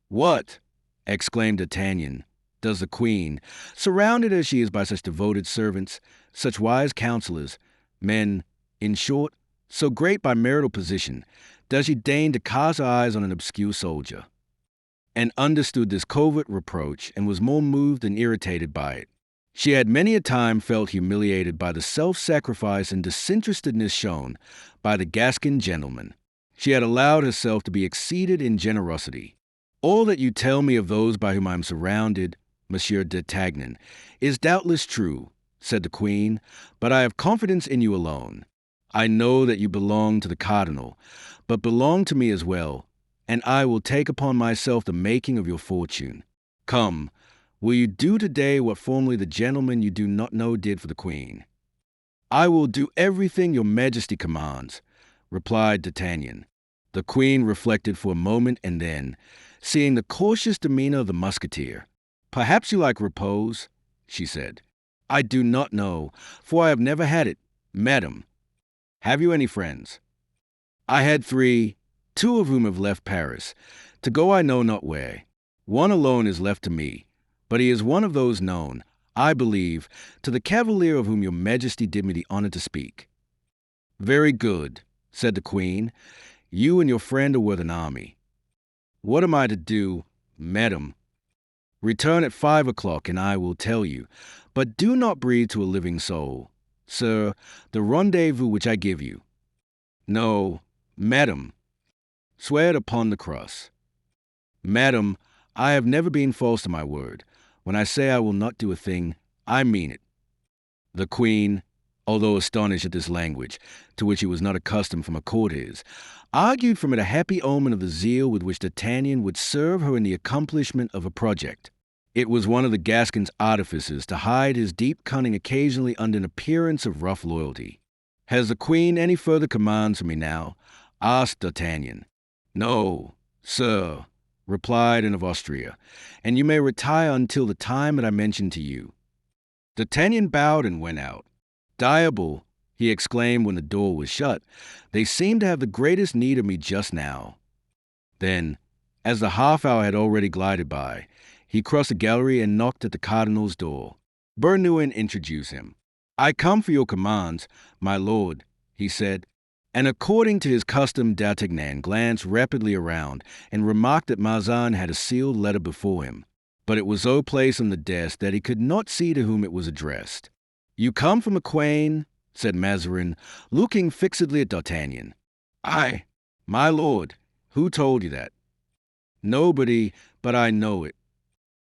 "What?" exclaimed D'Artagnan. "Does the Queen, surrounded as she is by such devoted servants, such wise counselors, men, in short, so great by marital position, does she deign to cast her eyes on an obscure soldier?" And understood this covert reproach, and was more moved than irritated by it. She had many a time felt humiliated by the self-sacrifice and disinterestedness shown by the Gascon gentleman. She had allowed herself to be exceeded in generosity. "All that you tell me of those by whom I am surrounded, Monsieur d'Artagnan, is doubtless true," said the Queen, "but I have confidence in you alone. I know that you belong to the Cardinal, but belong to me as well, and I will take upon myself the making of your fortune. Come, will you do today what formerly the gentleman you do not know did for the Queen?" "I will do everything your Majesty commands," replied D'Artagnan. The Queen reflected for a moment, and then, seeing the cautious demeanor of the Musketeer, "Perhaps you like repose," she said. "I do not know, for I have never had it, madam. Have you any friends?" "I had 3, 2 of whom have left Paris, to go I know not where. One alone is left to me, but he is one of those known, I believe, to the cavalier of whom your Majesty did me the honor to speak." "Very good," said the Queen. "You and your friend are worth an army. What am I to do, madam?" "Return at 5 o'clock, and I will tell you. But do not breathe to a living soul, sir, the rendezvous which I give you." "No, madam." "Swear it upon the cross." "Madam, I have never been false to my word. When I say I will not do a thing, I mean it." The Queen, although astonished at this language, to which he was not accustomed from her courtiers, argued from it a happy omen of the zeal with which D'Artagnan would serve her in the accomplishment of a project. It was one of the Gascon's artifices to hide his deep cunning occasionally under an appearance of rough loyalty. "Has the Queen any further commands for me now?" asked D'Artagnan. "No, sir," replied Anne of Austria, "and you may retire until the time that I mentioned to you." D'Artagnan bowed and went out. "Diable," he exclaimed when the door was shut, "they seem to have the greatest need of me just now." Then, as the half-hour had already glided by, He crossed the gallery and knocked at the cardinal's door. Bernuin introduced him. "I come for your commands, my lord," he said, and according to his custom, D'Artagnan glanced rapidly around and remarked that Mazarin had a sealed letter before him, but it was so placed on the desk that he could not see to whom it was addressed. "You come from Maquain?" said Mazarin, looking fixedly at D'Artagnan. "Aye, my lord. Who told you that?" "Nobody, but I know it."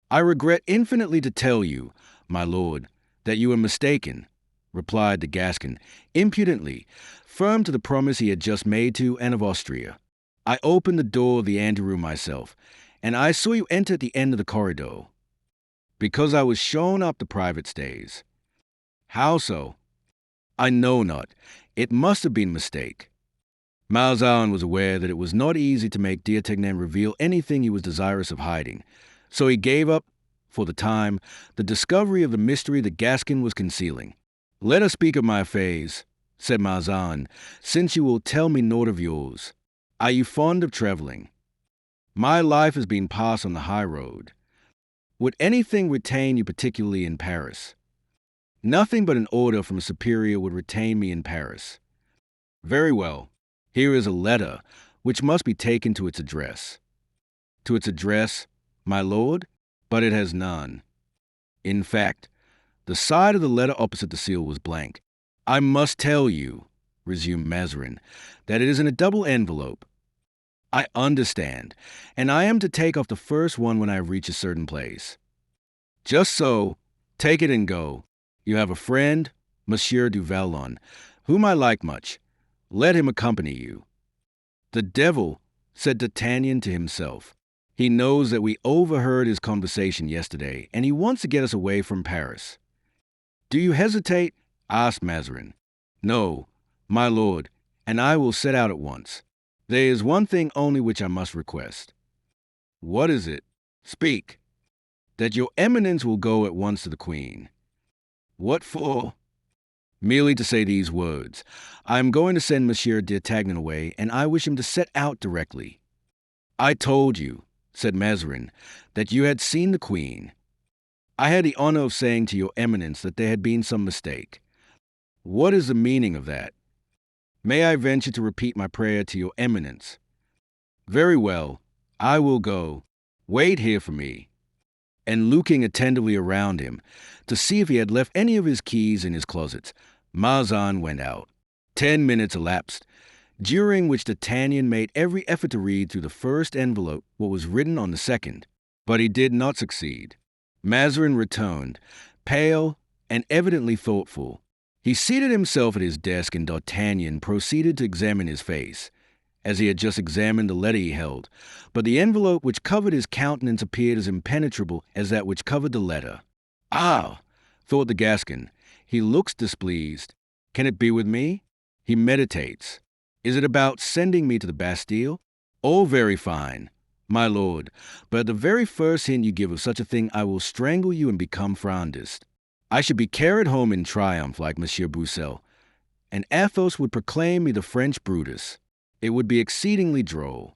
"I regret infinitely to tell you, my lord, that you were mistaken," replied the Gascon, impudently, firm to the promise he had just made to Anne of Austria. "I opened the door of the anteroom myself, and I saw you enter at the end of the corridor, because I was shown up the private stays." "How so?" "I know not. It must have been a mistake." Mazarin was aware that it was not easy to make D'Artagnan reveal anything he was desirous of hiding, so he gave up, for the time, the discovery of the mystery the Gascon was concealing. "Let us speak of my affairs," said Mazarin, "since you will tell me naught of yours. Are you fond of traveling?" "My life has been passed on the high road." "Would anything retain you particularly in Paris?" "Nothing but an order from a superior would retain me in Paris." "Very well. Here is a letter, which must be taken to its address." "To its address, my lord? But it has none." In fact, the side of the letter opposite the seal was blank. "I must tell you," resumed Mazarin, "that it is in a double envelope." "I understand, and I am to take off the first one when I reach a certain place." "Just so. Take it and go. You have a friend, Monsieur du Vallon, whom I like much. Let him accompany you." "The devil," said D'Artagnan to himself. "He knows that we overheard his conversation yesterday, and he wants to get us away from Paris." "Do you hesitate?" asked Mazarin. "No, my lord, and I will set out at once. There is one thing only which I must request." "What is it? Speak." "That your eminence will go at once to the queen." "What for?" "Merely to say these words. I am going to send Monsieur D'Artagnan away, and I wish him to set out directly." "I told you," said Mazarin, "that you had seen the queen." "I had the honor of saying to your eminence that there had been some mistake." "What is the meaning of that?" "May I venture to repeat my prayer to your eminence?" "Very well, I will go. Wait here for me." And looking attentively around him to see if he had left any of his keys in his closets, Mazarin went out. 10 minutes elapsed, during which D'Artagnan made every effort to read through the first envelope what was written on the second, but he did not succeed. Mazarin returned, pale and evidently thoughtful. He seated himself at his desk, and D'Artagnan proceeded to examine his face, as he had just examined the letter he held, but the envelope which covered his countenance appeared as impenetrable as that which covered the letter. "Ah!" thought the Gascon, "he looks displeased. Can it be with me? He meditates. Is it about sending me to the Bastille? All very fine, my lord, but at the very first hint you give of such a thing, I will strangle you and become Frondist. I should be carried home in triumph like Monsieur Broussel, and Athos would proclaim me the French Brutus. It would be exceedingly droll."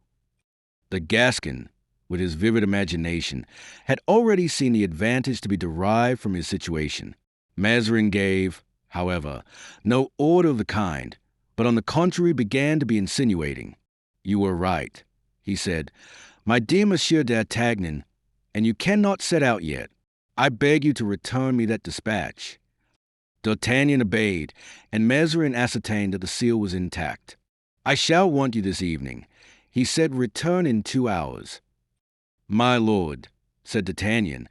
The Gascon, with his vivid imagination, had already seen the advantage to be derived from his situation. Mazarin gave, however, no order of the kind, but on the contrary began to be insinuating. "You were right," he said, "my dear Monsieur D'Artagnan, and you cannot set out yet. I beg you to return me that dispatch." D'Artagnan obeyed, and Mazarin ascertained that the seal was intact. "I shall want you this evening," he said. "Return in 2 hours." "My lord," said D'Artagnan,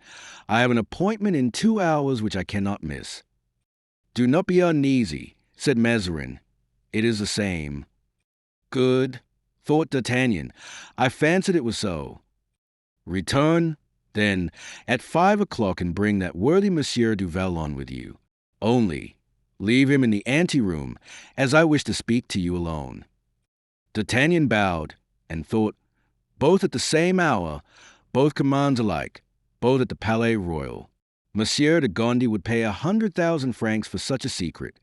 "I have an appointment in 2 hours which I cannot miss." "Do not be uneasy," said Mazarin. "It is the same." "Good," thought D'Artagnan. "I fancied it was so." "Return, then, at 5 o'clock and bring that worthy Monsieur du Vallon with you. Only, leave him in the anteroom, as I wish to speak to you alone." D'Artagnan bowed, and thought, both at the same hour, both commands alike, both at the Palais Royal. Monsieur de Gondi would pay 100,000 francs for such a secret.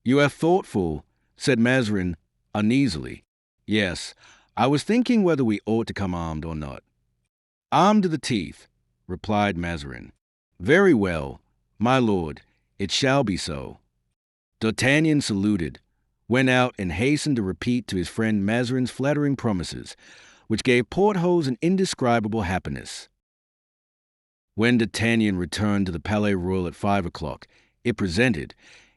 "You are thoughtful," said Mazarin, uneasily. "Yes, I was thinking whether we ought to come armed or not." "Armed to the teeth," replied Mazarin. Very well, my lord, it shall be so. D'Artagnan saluted, went out, and hastened to repeat to his friend Mazarin's flattering promises, which gave Porthos an indescribable happiness. When D'Artagnan returned to the Palais Royal at 5 o'clock, it presented,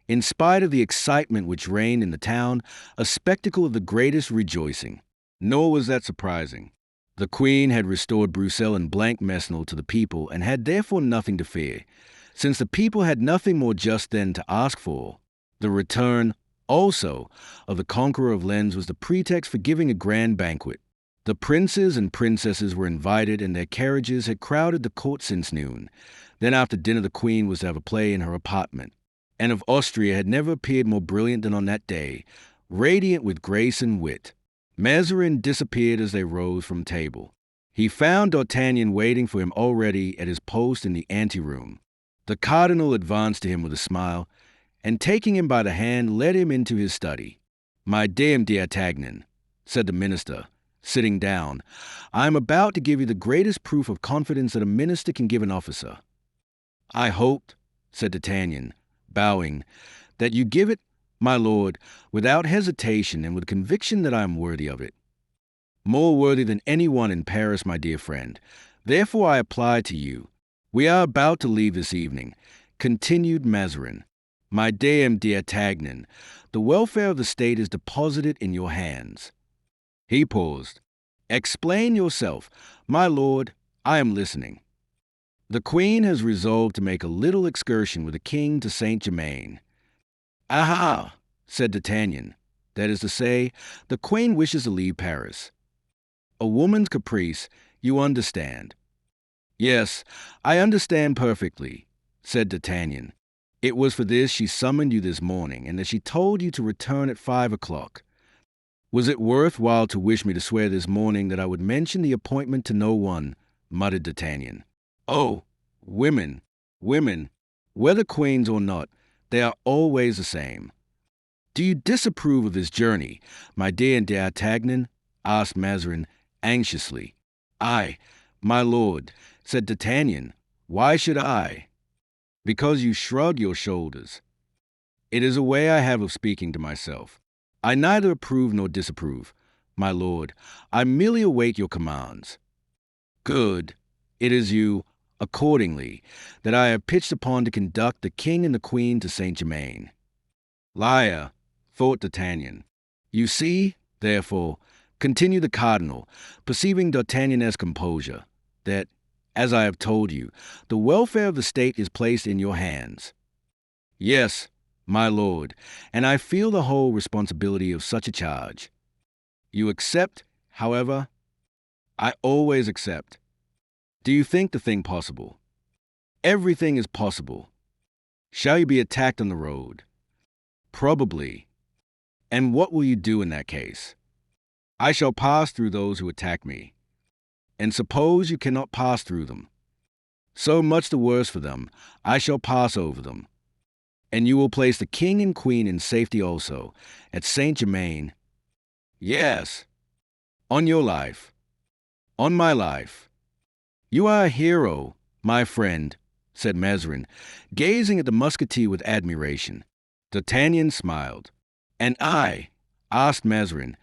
in spite of the excitement which reigned in the town, a spectacle of the greatest rejoicing. Nor was that surprising. The Queen had restored Bruxelles and Blancmesnil to the people and had therefore nothing to fear, since the people had nothing more just then to ask for. The return, also, of the conqueror of Lens was the pretext for giving a grand banquet. The princes and princesses were invited, and their carriages had crowded the court since noon. Then after dinner the Queen was to have a play in her apartment. Anne of Austria had never appeared more brilliant than on that day, radiant with grace and wit. Mazarin disappeared as they rose from table. He found D'Artagnan waiting for him already at his post in the anteroom. The cardinal advanced to him with a smile, and taking him by the hand, led him into his study. "My dear D'Artagnan," said the minister, sitting down, "I am about to give you the greatest proof of confidence that a minister can give an officer." "I hoped," said D'Artagnan, bowing, "that you give it, my lord, without hesitation and with conviction that I am worthy of it." "More worthy than any one in Paris, my dear friend. Therefore I apply to you. We are about to leave this evening," continued Mazarin. "My dear D'Artagnan, the welfare of the state is deposited in your hands." He paused. "Explain yourself, my lord. I am listening." "The Queen has resolved to make a little excursion with the king to Saint-Germain." "Aha!" said D'Artagnan. "That is to say, the Queen wishes to leave Paris." "A woman's caprice, you understand." "Yes, I understand perfectly," said D'Artagnan. "It was for this she summoned you this morning, and that she told you to return at 5 o'clock. Was it worth while to wish me to swear this morning that I would mention the appointment to no one?" muttered D'Artagnan. "Oh, women, whether queens or not, they are always the same." "Do you disapprove of this journey, my dear D'Artagnan?" asked Mazarin anxiously. "I, my lord," said D'Artagnan. "Why should I?" "Because you shrug your shoulders." "It is a way I have of speaking to myself. I neither approve nor disapprove, my lord. I merely await your commands." "Good. It is you, accordingly, that I have pitched upon to conduct the king and the queen to Saint-Germain." "Liar," thought D'Artagnan. "You see, therefore," continued the cardinal, perceiving D'Artagnan's composure, "that, as I have told you, the welfare of the state is placed in your hands." "Yes, my lord, and I feel the whole responsibility of such a charge." "You accept, however?" "I always accept." "Do you think the thing possible?" "Everything is possible." "Shall you be attacked on the road?" "Probably." "And what will you do in that case?" "I shall pass through those who attack me." "And suppose you cannot pass through them?" "So much the worse for them. I shall pass over them." "And you will place the king and queen in safety also, at Saint-Germain?" "Yes." "On your life?" "On my life." "You are a hero, my friend," said Mazarin, gazing at the musketeer with admiration. D'Artagnan smiled. "And I?" asked Mazarin,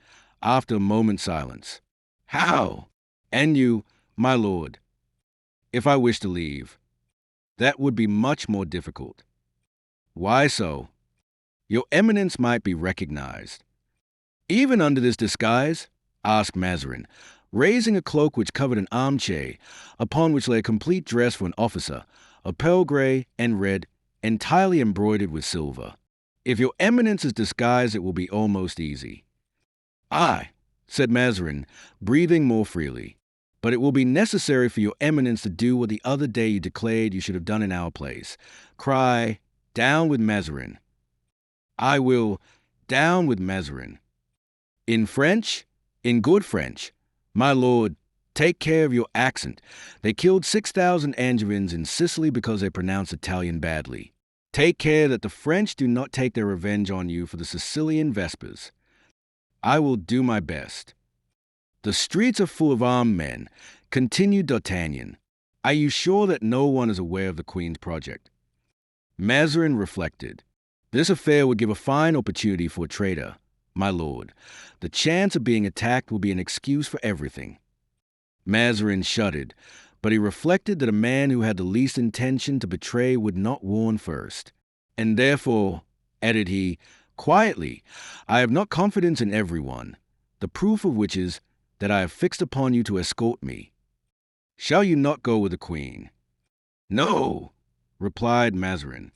after a moment's silence. "How?" "And you, my lord?" "If I wish to leave." "That would be much more difficult." "Why so?" "Your eminence might be recognized." "Even under this disguise?" asked Mazarin, raising a cloak which covered an armchair, upon which lay a complete dress for an officer, of pearl gray and red, entirely embroidered with silver. "If your eminence is disguised, it will be almost easy." "Aye," said Mazarin, breathing more freely. "But it will be necessary for your eminence to do what the other day you declared you should have done in our place. Cry, 'Down with Mazarin.'" "I will, 'Down with Mazarin.'" "In French?" "In good French." "My lord, take care of your accent. They killed 6,000 Angevins in Sicily because they pronounce Italian badly. Take care that the French do not take their revenge on you for the Sicilian Vespers." "I will do my best." "The streets are full of armed men," continued D'Artagnan. Are you sure that no one is aware of the Queen's project? Mazarin reflected. This affair would give a fine opportunity for a traitor, my lord. The chance of being attacked will be an excuse for everything. Mazarin shuddered, but he reflected that a man who had the least intention to betray would not warn first. And therefore, added he, quietly, I have not confidence in everyone, the proof of which is that I have fixed upon you to escort me. Shall you not go with the Queen? No, replied Mazarin.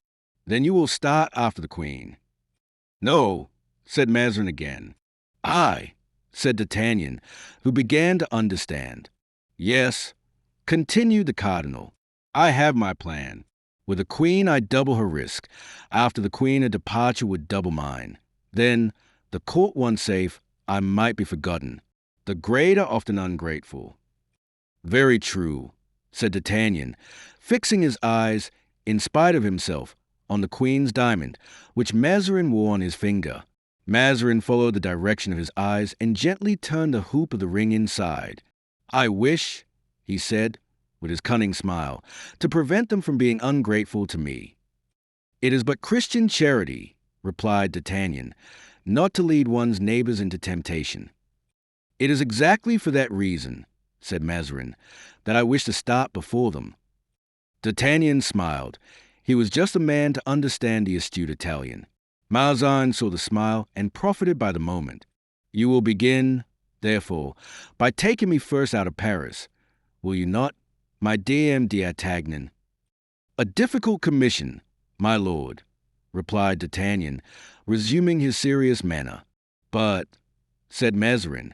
Then you will start after the Queen. No, said Mazarin again. I, said D'Artagnan, who began to understand. Yes, continued the cardinal. I have my plan. With the Queen, I double her risk. After the Queen, a departure would double mine. Then, the court once safe, I might be forgotten. The great are often ungrateful. Very true, said D'Artagnan, fixing his eyes, in spite of himself, on the Queen's diamond, which Mazarin wore on his finger. Mazarin followed the direction of his eyes and gently turned the hoop of the ring inside. I wish, he said, with his cunning smile, to prevent them from being ungrateful to me. It is but Christian charity, replied D'Artagnan, not to lead one's neighbors into temptation. It is exactly for that reason, said Mazarin, that I wish to start before them. D'Artagnan smiled. He was just the man to understand the astute Italian. Mazarin saw the smile and profited by the moment. You will begin, therefore, by taking me first out of Paris, will you not, my dear D'Artagnan? A difficult commission, my lord, replied D'Artagnan, resuming his serious manner. But, said Mazarin,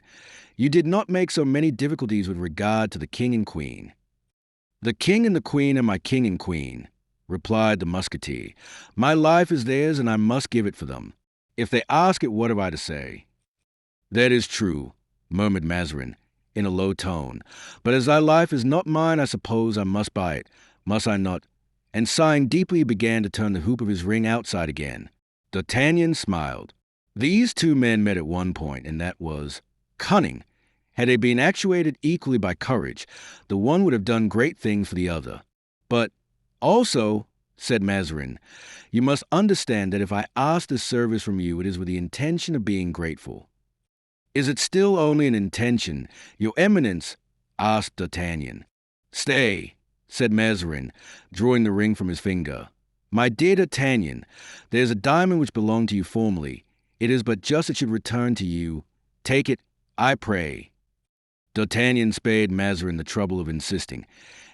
you did not make so many difficulties with regard to the king and queen. The king and the queen are my king and queen, replied the musketeer. My life is theirs, and I must give it for them. If they ask it, what have I to say? That is true, murmured Mazarin, in a low tone. But as thy life is not mine, I suppose I must buy it, must I not? And sighing deeply, he began to turn the hoop of his ring outside again. D'Artagnan smiled. These two men met at one point, and that was cunning. Had they been actuated equally by courage, the one would have done great things for the other. But also, said Mazarin, you must understand that if I ask this service from you, it is with the intention of being grateful. Is it still only an intention, your eminence? Asked D'Artagnan. Stay, said Mazarin, drawing the ring from his finger. My dear D'Artagnan, there is a diamond which belonged to you formerly. It is but just it should return to you. Take it, I pray. D'Artagnan spared Mazarin the trouble of insisting,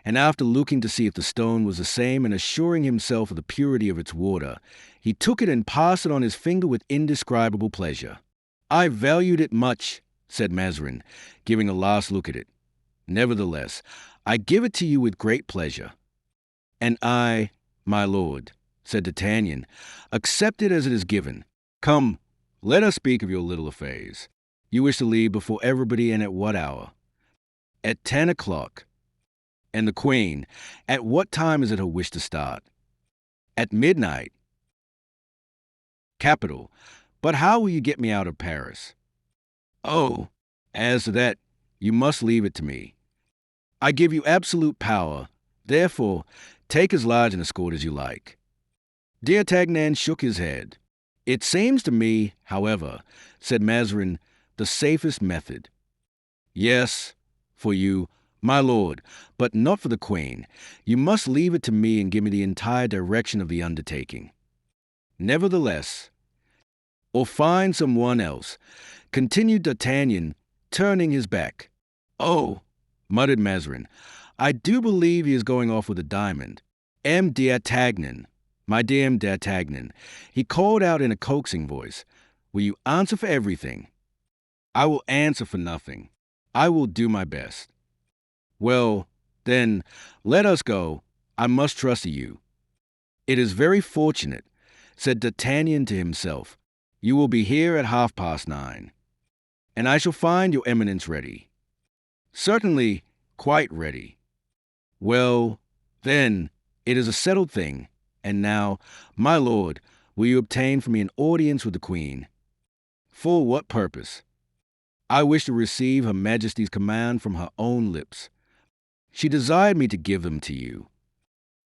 and after looking to see if the stone was the same and assuring himself of the purity of its water, he took it and passed it on his finger with indescribable pleasure. I valued it much, said Mazarin, giving a last look at it. Nevertheless, I give it to you with great pleasure. And I, my lord, said D'Artagnan, accept it as it is given. Come, let us speak of your little affairs. You wish to leave before everybody, and at what hour? At 10 o'clock. And the Queen, at what time is it her wish to start? At midnight. Capital. But how will you get me out of Paris? Oh, as to that, you must leave it to me. I give you absolute power. Therefore, take as large an escort as you like. D'Artagnan shook his head. It seems to me, however, said Mazarin, the safest method. Yes, for you, my lord, but not for the Queen. You must leave it to me and give me the entire direction of the undertaking. Nevertheless, or find someone else, continued D'Artagnan, turning his back. Oh, muttered Mazarin, I do believe he is going off with a diamond. D'Artagnan, my dear D'Artagnan, he called out in a coaxing voice, will you answer for everything? I will answer for nothing. I will do my best. Well, then, let us go. I must trust to you. It is very fortunate, said D'Artagnan to himself. You will be here at 9:30, and I shall find your eminence ready. Certainly, quite ready. Well, then, it is a settled thing. And now, my lord, will you obtain for me an audience with the Queen? For what purpose? I wish to receive Her Majesty's command from her own lips. She desired me to give them to you.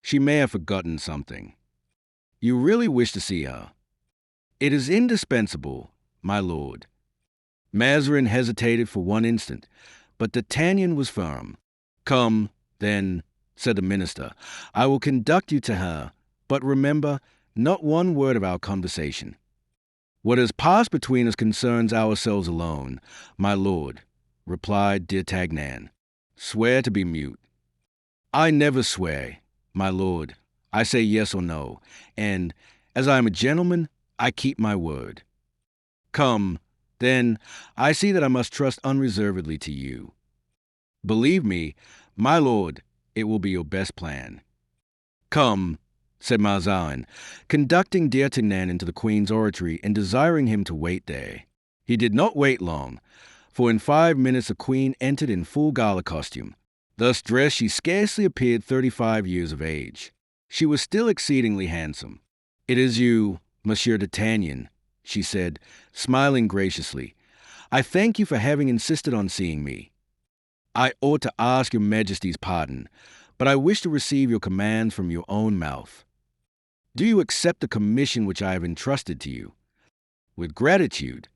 She may have forgotten something. You really wish to see her? It is indispensable, my lord. Mazarin hesitated for one instant, but D'Artagnan was firm. Come, then, said the minister, I will conduct you to her, but remember, not one word of our conversation. What has passed between us concerns ourselves alone, my lord, replied D'Artagnan. Swear to be mute. I never swear, my lord. I say yes or no, and, as I am a gentleman, I keep my word. Come, then, I see that I must trust unreservedly to you. Believe me, my lord, it will be your best plan. Come, said Mazarin, conducting D'Artagnan into the Queen's oratory and desiring him to wait there. He did not wait long, for in 5 minutes the Queen entered in full gala costume. Thus dressed, she scarcely appeared 35 years of age. She was still exceedingly handsome. It is you, Monsieur D'Artagnan, she said, smiling graciously. I thank you for having insisted on seeing me. I ought to ask your Majesty's pardon, but I wish to receive your commands from your own mouth. Do you accept the commission which I have entrusted to you? With gratitude.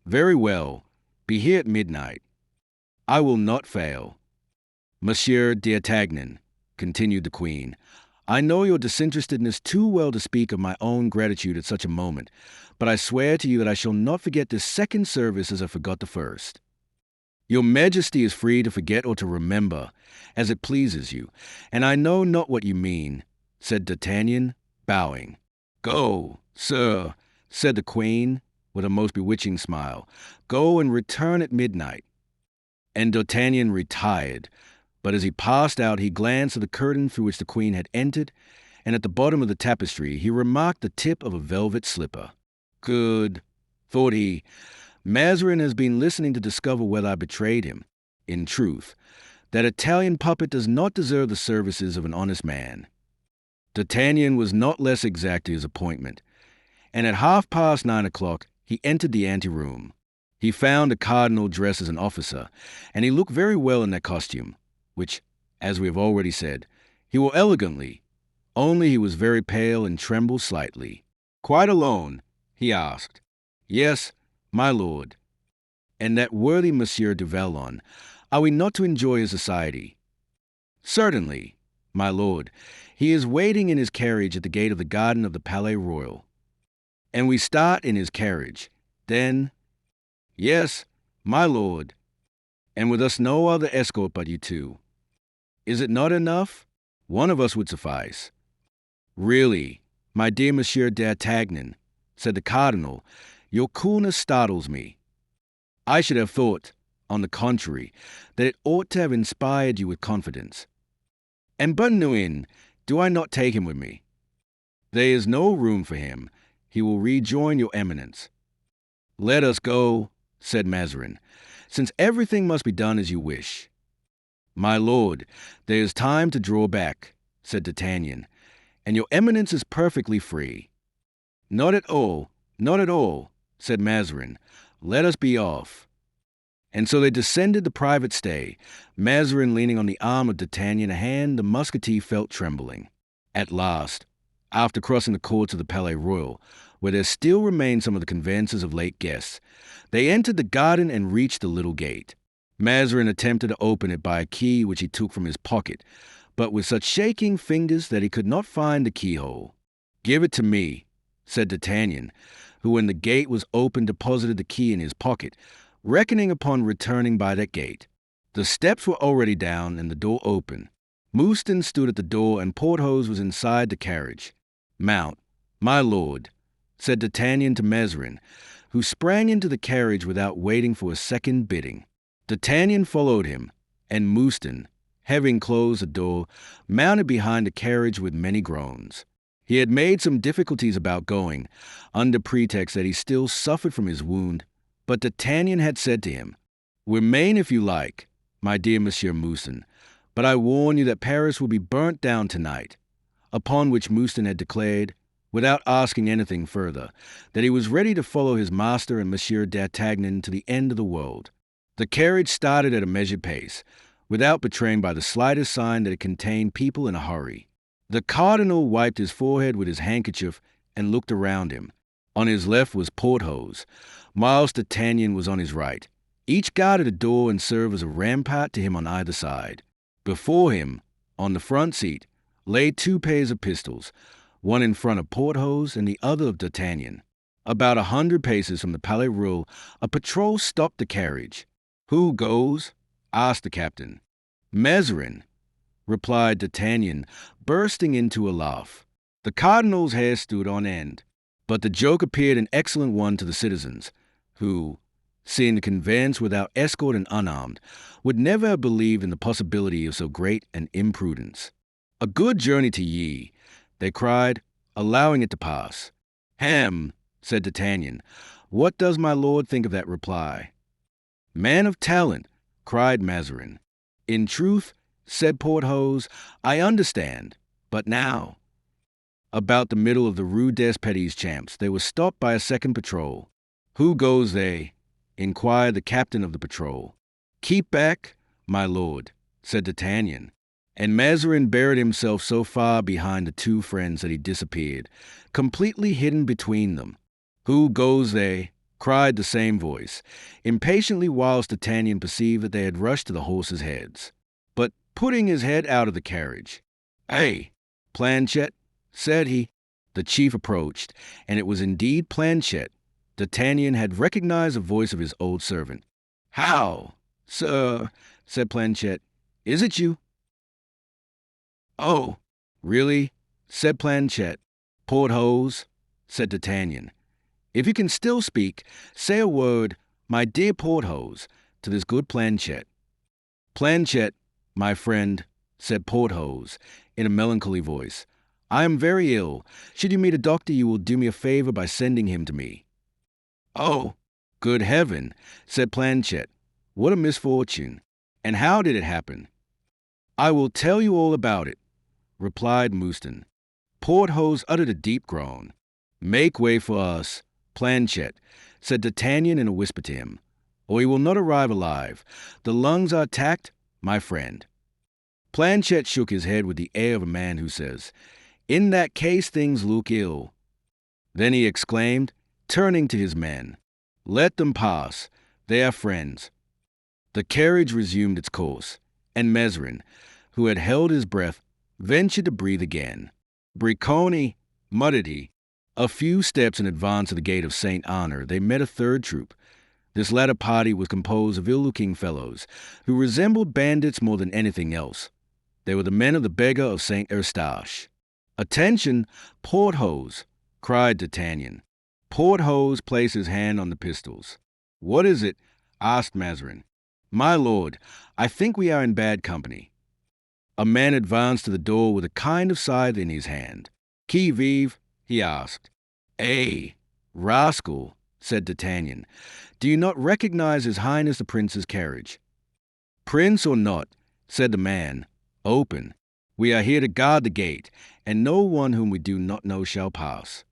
Very well. Be here at midnight. I will not fail. Monsieur D'Artagnan, continued the Queen, I know your disinterestedness too well to speak of my own gratitude at such a moment, but I swear to you that I shall not forget this second service as I forgot the first. Your Majesty is free to forget or to remember, as it pleases you, and I know not what you mean, said D'Artagnan, bowing. Go, sir, said the Queen, with a most bewitching smile. Go and return at midnight. And D'Artagnan retired, but as he passed out he glanced at the curtain through which the Queen had entered, and at the bottom of the tapestry he remarked the tip of a velvet slipper. Good, thought he, Mazarin has been listening to discover whether I betrayed him. In truth, that Italian puppet does not deserve the services of an honest man. D'Artagnan was not less exact to his appointment, and at 9:30 o'clock he entered the anteroom. He found the cardinal dressed as an officer, and he looked very well in that costume, which, as we have already said, he wore elegantly, only he was very pale and trembled slightly. Quite alone? He asked. Yes, my lord. And that worthy Monsieur de Vallon, are we not to enjoy his society? Certainly, my lord. He is waiting in his carriage at the gate of the garden of the Palais Royal. And we start in his carriage. Then, yes, my lord, and with us no other escort but you two. Is it not enough? One of us would suffice. Really, my dear Monsieur D'Artagnan, said the cardinal, your coolness startles me. I should have thought, on the contrary, that it ought to have inspired you with confidence. And Bernouin, do I not take him with me? There is no room for him. He will rejoin your eminence. Let us go, said Mazarin, since everything must be done as you wish. My lord, there is time to draw back, said D'Artagnan, and your eminence is perfectly free. Not at all, said Mazarin. Let us be off. And so they descended the private stay, Mazarin leaning on the arm of D'Artagnan, a hand the musketeer felt trembling. At last, after crossing the courts of the Palais Royal, where there still remained some of the conveyances of late guests, they entered the garden and reached the little gate. Mazarin attempted to open it by a key which he took from his pocket, but with such shaking fingers that he could not find the keyhole. Give it to me, said D'Artagnan, who when the gate was opened deposited the key in his pocket, reckoning upon returning by that gate. The steps were already down and the door open. Mouston stood at the door and Porthos was inside the carriage. Mount, my lord, said D'Artagnan to Mazarin, who sprang into the carriage without waiting for a second bidding. D'Artagnan followed him, and Mouston, having closed the door, mounted behind the carriage with many groans. He had made some difficulties about going, under pretext that he still suffered from his wound, but D'Artagnan had said to him, Remain if you like, my dear Monsieur Mouston, but I warn you that Paris will be burnt down tonight. Upon which Mouston had declared, without asking anything further, that he was ready to follow his master and Monsieur D'Artagnan to the end of the world. The carriage started at a measured pace, without betraying by the slightest sign that it contained people in a hurry. The cardinal wiped his forehead with his handkerchief and looked around him. On his left was Porthos. Miles D'Artagnan was on his right. Each guarded a door and served as a rampart to him on either side. Before him, on the front seat, lay 2 pairs of pistols, one in front of Porthos and the other of D'Artagnan. About 100 paces from the Palais Royal, a patrol stopped the carriage. "Who goes?" asked the captain. "Mazarin," replied D'Artagnan, bursting into a laugh. The cardinal's hair stood on end, but the joke appeared an excellent one to the citizens, who, seeing the conveyance without escort and unarmed, would never have believed in the possibility of so great an imprudence. "A good journey to ye," they cried, allowing it to pass. "Ham," said D'Artagnan, "what does my lord think of that reply?" "Man of talent," cried Mazarin. "In truth," said Porthos, "I understand. But now—" About the middle of the Rue des Petits Champs, they were stopped by a second patrol. "Who goes they?" inquired the captain of the patrol. "Keep back, my lord," said D'Artagnan. And Mazarin buried himself so far behind the 2 friends that he disappeared, completely hidden between them. "Who goes they?" cried the same voice, impatiently, whilst D'Artagnan perceived that they had rushed to the horses' heads. But putting his head out of the carriage, "Hey, Planchet," said he. The chief approached, and it was indeed Planchet. D'Artagnan had recognized the voice of his old servant. "How, sir," said Planchet, "is it you?" "Oh, really?" said Planchet. "Porthos," said D'Artagnan, "if you can still speak, say a word, my dear Porthos, to this good Planchet." "Planchet, my friend," said Porthos, in a melancholy voice, "I am very ill. Should you meet a doctor, you will do me a favor by sending him to me." "Oh, good heaven," said Planchet, "what a misfortune! And how did it happen?" "I will tell you all about it," replied Mouston. Porthos uttered a deep groan. "Make way for us, Planchet," said D'Artagnan in a whisper to him, "or he will not arrive alive. The lungs are attacked, my friend." Planchet shook his head with the air of a man who says, "In that case things look ill." Then he exclaimed, turning to his men, "Let them pass. They are friends." The carriage resumed its course, and Mazarin, who had held his breath, ventured to breathe again. "Bricconi," muttered he. A few steps in advance of the gate of St. Honor, they met a third troop. This latter party was composed of ill-looking fellows, who resembled bandits more than anything else. They were the men of the beggar of St. Eustache. "Attention, Porthos!" cried D'Artagnan. Porthos placed his hand on the pistols. "What is it?" asked Mazarin. "My lord, I think we are in bad company." A man advanced to the door with a kind of scythe in his hand. "Qui vive?" he asked. "Eh, rascal," said D'Artagnan, "do you not recognize His Highness the Prince's carriage?" "Prince or not," said the man, "open. We are here to guard the gate, and no one whom we do not know shall pass."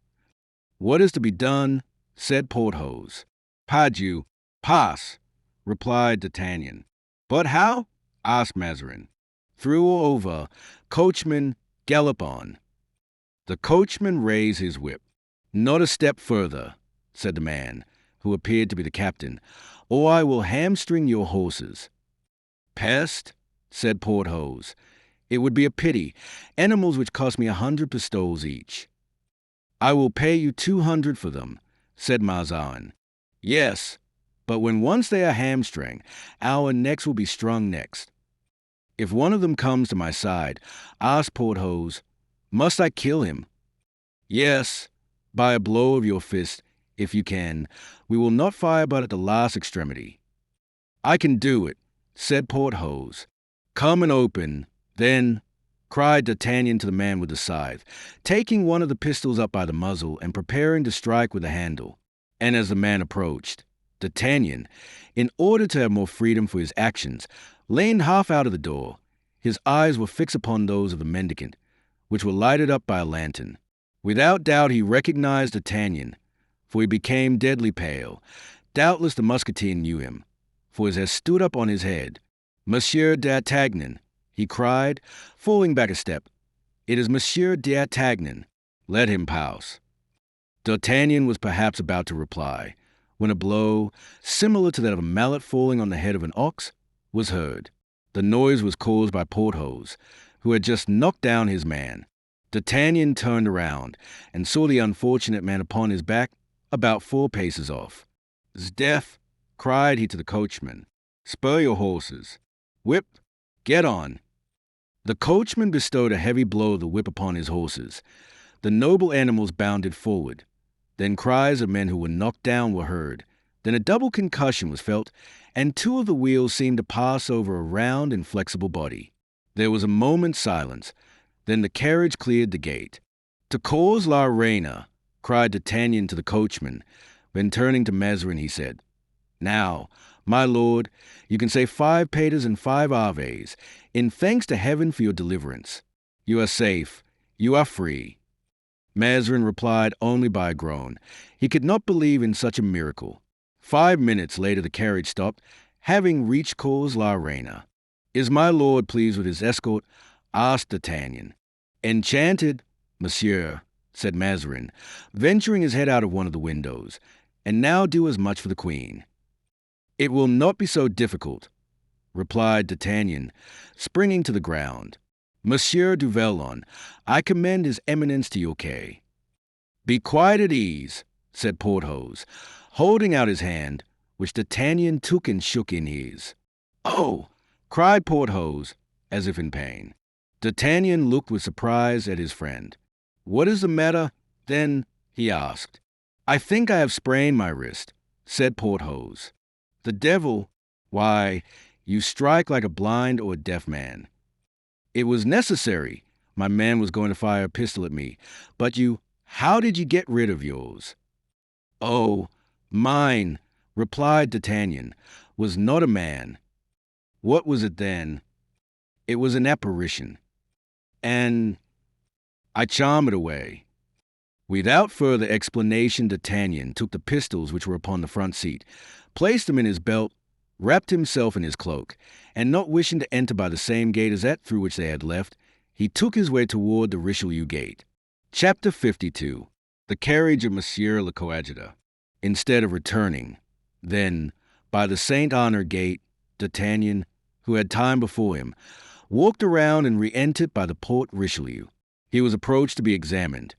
"What is to be done?" said Porthos. "Pardieu, pass," replied D'Artagnan. "But how?" asked Mazarin. "Through or over. Coachman, gallop on." The coachman raised his whip. "Not a step further," said the man, who appeared to be the captain, "or I will hamstring your horses." "Peste," said Porthos. "It would be a pity. Animals which cost me 100 pistoles each." "I will pay you 200 for them," said Mazarin. "Yes, but when once they are hamstrung, our necks will be strung next." "If one of them comes to my side," asked Porthos, "must I kill him?" "Yes, by a blow of your fist, if you can. We will not fire but at the last extremity." "I can do it," said Porthos. "Come and open, then," cried D'Artagnan to the man with the scythe, taking one of the pistols up by the muzzle and preparing to strike with the handle. And as the man approached, D'Artagnan, in order to have more freedom for his actions, leaned half out of the door. His eyes were fixed upon those of the mendicant, which were lighted up by a lantern. Without doubt he recognized D'Artagnan, for he became deadly pale. Doubtless the Musketeer knew him, for his hair stood up on his head. "Monsieur d'Artagnan," he cried, falling back a step. "It is Monsieur d'Artagnan. Let him pass." D'Artagnan was perhaps about to reply, when a blow, similar to that of a mallet falling on the head of an ox, was heard. The noise was caused by Porthos, who had just knocked down his man. D'Artagnan turned around and saw the unfortunate man upon his back, about 4 paces off. "'Sdeath!" cried he to the coachman. "Spur your horses. Whip, get on." The coachman bestowed a heavy blow of the whip upon his horses. The noble animals bounded forward. Then cries of men who were knocked down were heard. Then a double concussion was felt, and 2 of the wheels seemed to pass over a round and flexible body. There was a moment's silence. Then the carriage cleared the gate. "To cause la reina," cried D'Artagnan to the coachman. Then turning to Mazarin, he said, "Now, my lord, you can say 5 paters and 5 aves, in thanks to heaven for your deliverance. You are safe. You are free." Mazarin replied only by a groan. He could not believe in such a miracle. 5 minutes later the carriage stopped, having reached Cause la Reina. "Is my lord pleased with his escort?" asked D'Artagnan. "Enchanted, monsieur," said Mazarin, venturing his head out of one of the windows. "And now do as much for the queen." "It will not be so difficult," replied D'Artagnan, springing to the ground. "Monsieur du Vallon, I commend his eminence to your care." "Be quite at ease," said Porthos, holding out his hand, which D'Artagnan took and shook in his. "Oh!" cried Porthos, as if in pain. D'Artagnan looked with surprise at his friend. "What is the matter, then?" he asked. "I think I have sprained my wrist," said Porthos. "The devil! Why, you strike like a blind or a deaf man." "It was necessary. My man was going to fire a pistol at me. But how did you get rid of yours?" "Oh, mine," replied D'Artagnan, "was not a man." "What was it then?" "It was an apparition. And I charm it away." Without further explanation, D'Artagnan took the pistols which were upon the front seat, placed them in his belt, wrapped himself in his cloak, and not wishing to enter by the same gate as that through which they had left, he took his way toward the Richelieu gate. Chapter 52. The carriage of Monsieur le Coadjutor. Instead of returning, then, by the Saint-Honor gate, D'Artagnan, who had time before him, walked around and re-entered by the Porte Richelieu. He was approached to be examined,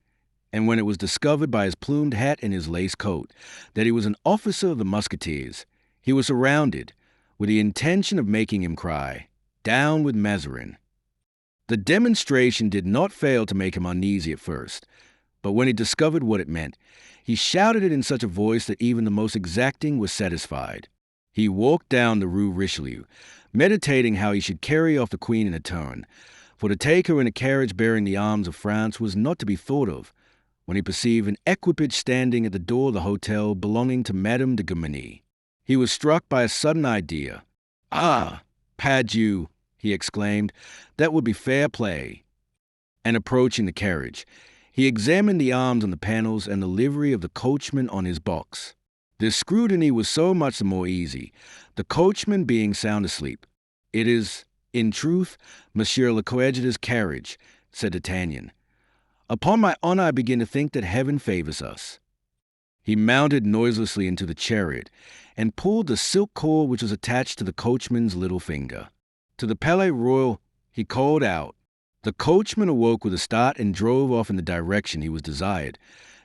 and when it was discovered by his plumed hat and his lace coat that he was an officer of the Musketeers, he was surrounded, with the intention of making him cry, "Down with Mazarin." The demonstration did not fail to make him uneasy at first, but when he discovered what it meant, he shouted it in such a voice that even the most exacting was satisfied. He walked down the Rue Richelieu, meditating how he should carry off the queen in a turn, for to take her in a carriage bearing the arms of France was not to be thought of, when he perceived an equipage standing at the door of the hotel belonging to Madame de Guermantes. He was struck by a sudden idea. "Ah, pardieu," he exclaimed, "that would be fair play." And approaching the carriage, he examined the arms on the panels and the livery of the coachman on his box. This scrutiny was so much the more easy, the coachman being sound asleep. "It is, in truth, Monsieur le Coadjutor's carriage," said D'Artagnan. "Upon my honor, I begin to think that heaven favors us." He mounted noiselessly into the chariot and pulled the silk cord which was attached to the coachman's little finger. To the Palais Royal he called out. The coachman awoke with a start and drove off in the direction he was desired,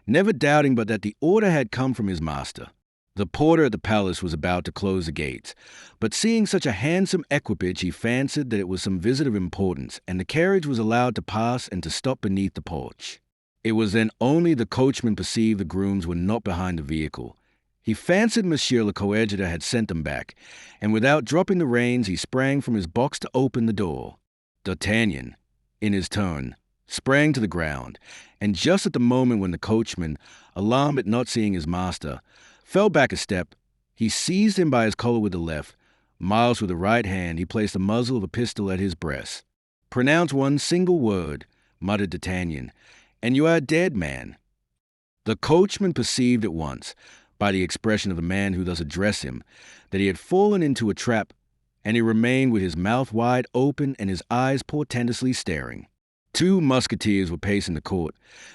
never doubting but that the order had come from his master. The porter at the palace was about to close the gates, but seeing such a handsome equipage, he fancied that it was some visit of importance, and the carriage was allowed to pass and to stop beneath the porch. It was then only the coachman perceived the grooms were not behind the vehicle. He fancied Monsieur le Coadjutor had sent them back, and without dropping the reins, he sprang from his box to open the door. D'Artagnan, in his turn, sprang to the ground, and just at the moment when the coachman, alarmed at not seeing his master, fell back a step, he seized him by his collar with the left. Miles with the right hand, he placed the muzzle of a pistol at his breast. "Pronounce one single word," muttered D'Artagnan, "and you are a dead man." The coachman perceived at once, by the expression of the man who thus addressed him, that he had fallen into a trap, and he remained with his mouth wide open and his eyes portentously staring. 2 musketeers were pacing the court,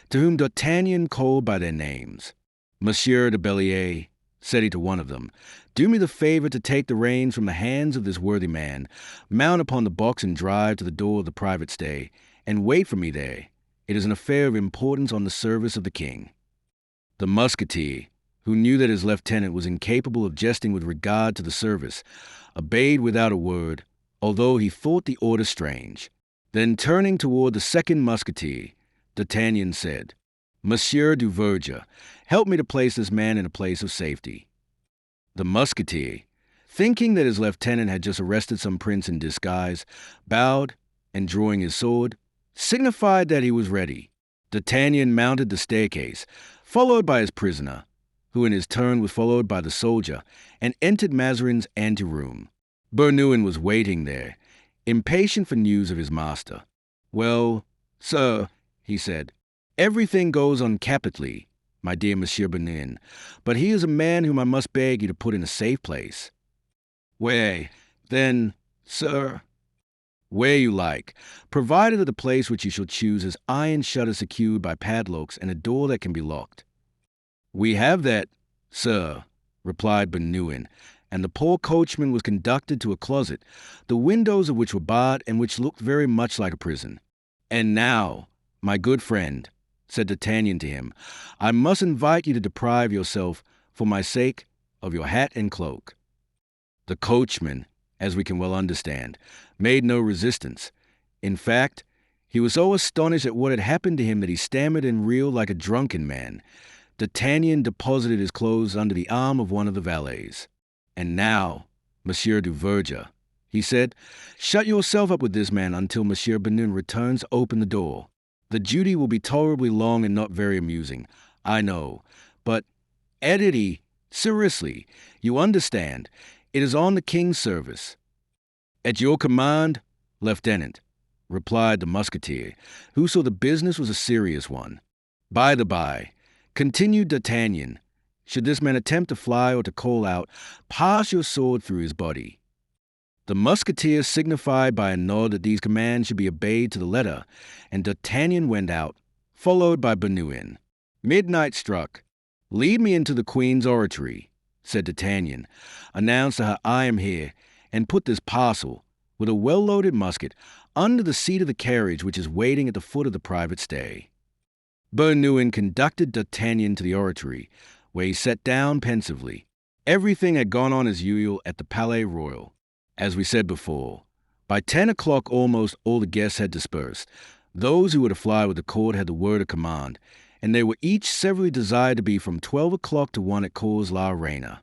to whom D'Artagnan called by their names. "Monsieur de Bellier," said he to one of them, "do me the favor to take the reins from the hands of this worthy man, mount upon the box and drive to the door of the private stay, and wait for me there. It is an affair of importance on the service of the king." The musketeer, who knew that his lieutenant was incapable of jesting with regard to the service, obeyed without a word, although he thought the order strange. Then turning toward the second musketeer, D'Artagnan said, "Monsieur du Verger, help me to place this man in a place of safety." The musketeer, thinking that his lieutenant had just arrested some prince in disguise, bowed, and drawing his sword, signified that he was ready. D'Artagnan mounted the staircase, followed by his prisoner, who in his turn was followed by the soldier, and entered Mazarin's anteroom. Bernouin was waiting there, impatient for news of his master. "Well, sir," he said, "everything goes on capitally, my dear Monsieur Bernouin, but he is a man whom I must beg you to put in a safe place." "Where, then, sir?" "Where you like, provided that the place which you shall choose has iron shutters secured by padlocks and a door that can be locked." "We have that, sir," replied Bernouin, and the poor coachman was conducted to a closet, the windows of which were barred and which looked very much like a prison. "And now, my good friend," said D'Artagnan to him, "I must invite you to deprive yourself, for my sake, of your hat and cloak." The coachman, as we can well understand, made no resistance. In fact, he was so astonished at what had happened to him that he stammered and reeled like a drunken man. D'Artagnan deposited his clothes under the arm of one of the valets. "And now, Monsieur du Verger," he said, "shut yourself up with this man until Monsieur Bernouin returns to open the door. The duty will be tolerably long and not very amusing, I know, but," added he, seriously, "you understand, it is on the king's service." "At your command, lieutenant," replied the musketeer, who saw the business was a serious one. "By the by," continued D'Artagnan, "should this man attempt to fly or to call out, pass your sword through his body." The musketeer signified by a nod that these commands should be obeyed to the letter, and D'Artagnan went out, followed by Bernouin. Midnight struck. "Lead me into the queen's oratory," said D'Artagnan. "Announce to her I am here, and put this parcel, with a well-loaded musket, under the seat of the carriage which is waiting at the foot of the private stay." Bernouin conducted D'Artagnan to the oratory, where he sat down pensively. Everything had gone on as usual at the Palais Royal. As we said before, by 10 o'clock almost all the guests had dispersed. Those who were to fly with the court had the word of command, and they were each severally desired to be from 12 o'clock to 1 at Cours la Reine.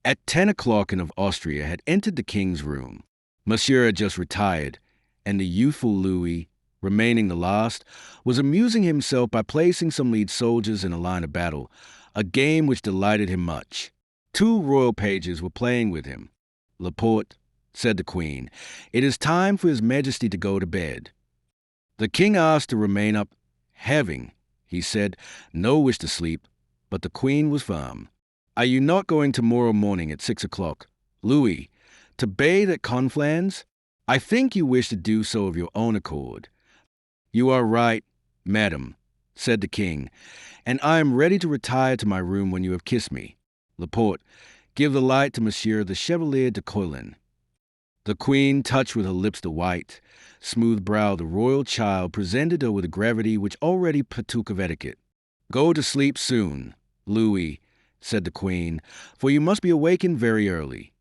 At 10 o'clock, and of Austria had entered the king's room. Monsieur had just retired, and the youthful Louis, remaining the last, was amusing himself by placing some lead soldiers in a line of battle, a game which delighted him much. 2 royal pages were playing with him. "Laporte," said the queen, "it is time for His Majesty to go to bed." The king asked to remain up, having, he said, no wish to sleep, but the queen was firm. "Are you not going tomorrow morning at 6 o'clock, Louis, to bathe at Conflans? I think you wish to do so of your own accord." "You are right, madam," said the king, "and I am ready to retire to my room when you have kissed me. Laporte, give the light to Monsieur the Chevalier de Coislin." The queen, touched with her lips the white, smooth brow of the royal child, presented her with a gravity which already partook of etiquette. "Go to sleep soon, Louis," said the queen, "for you must be awakened very early."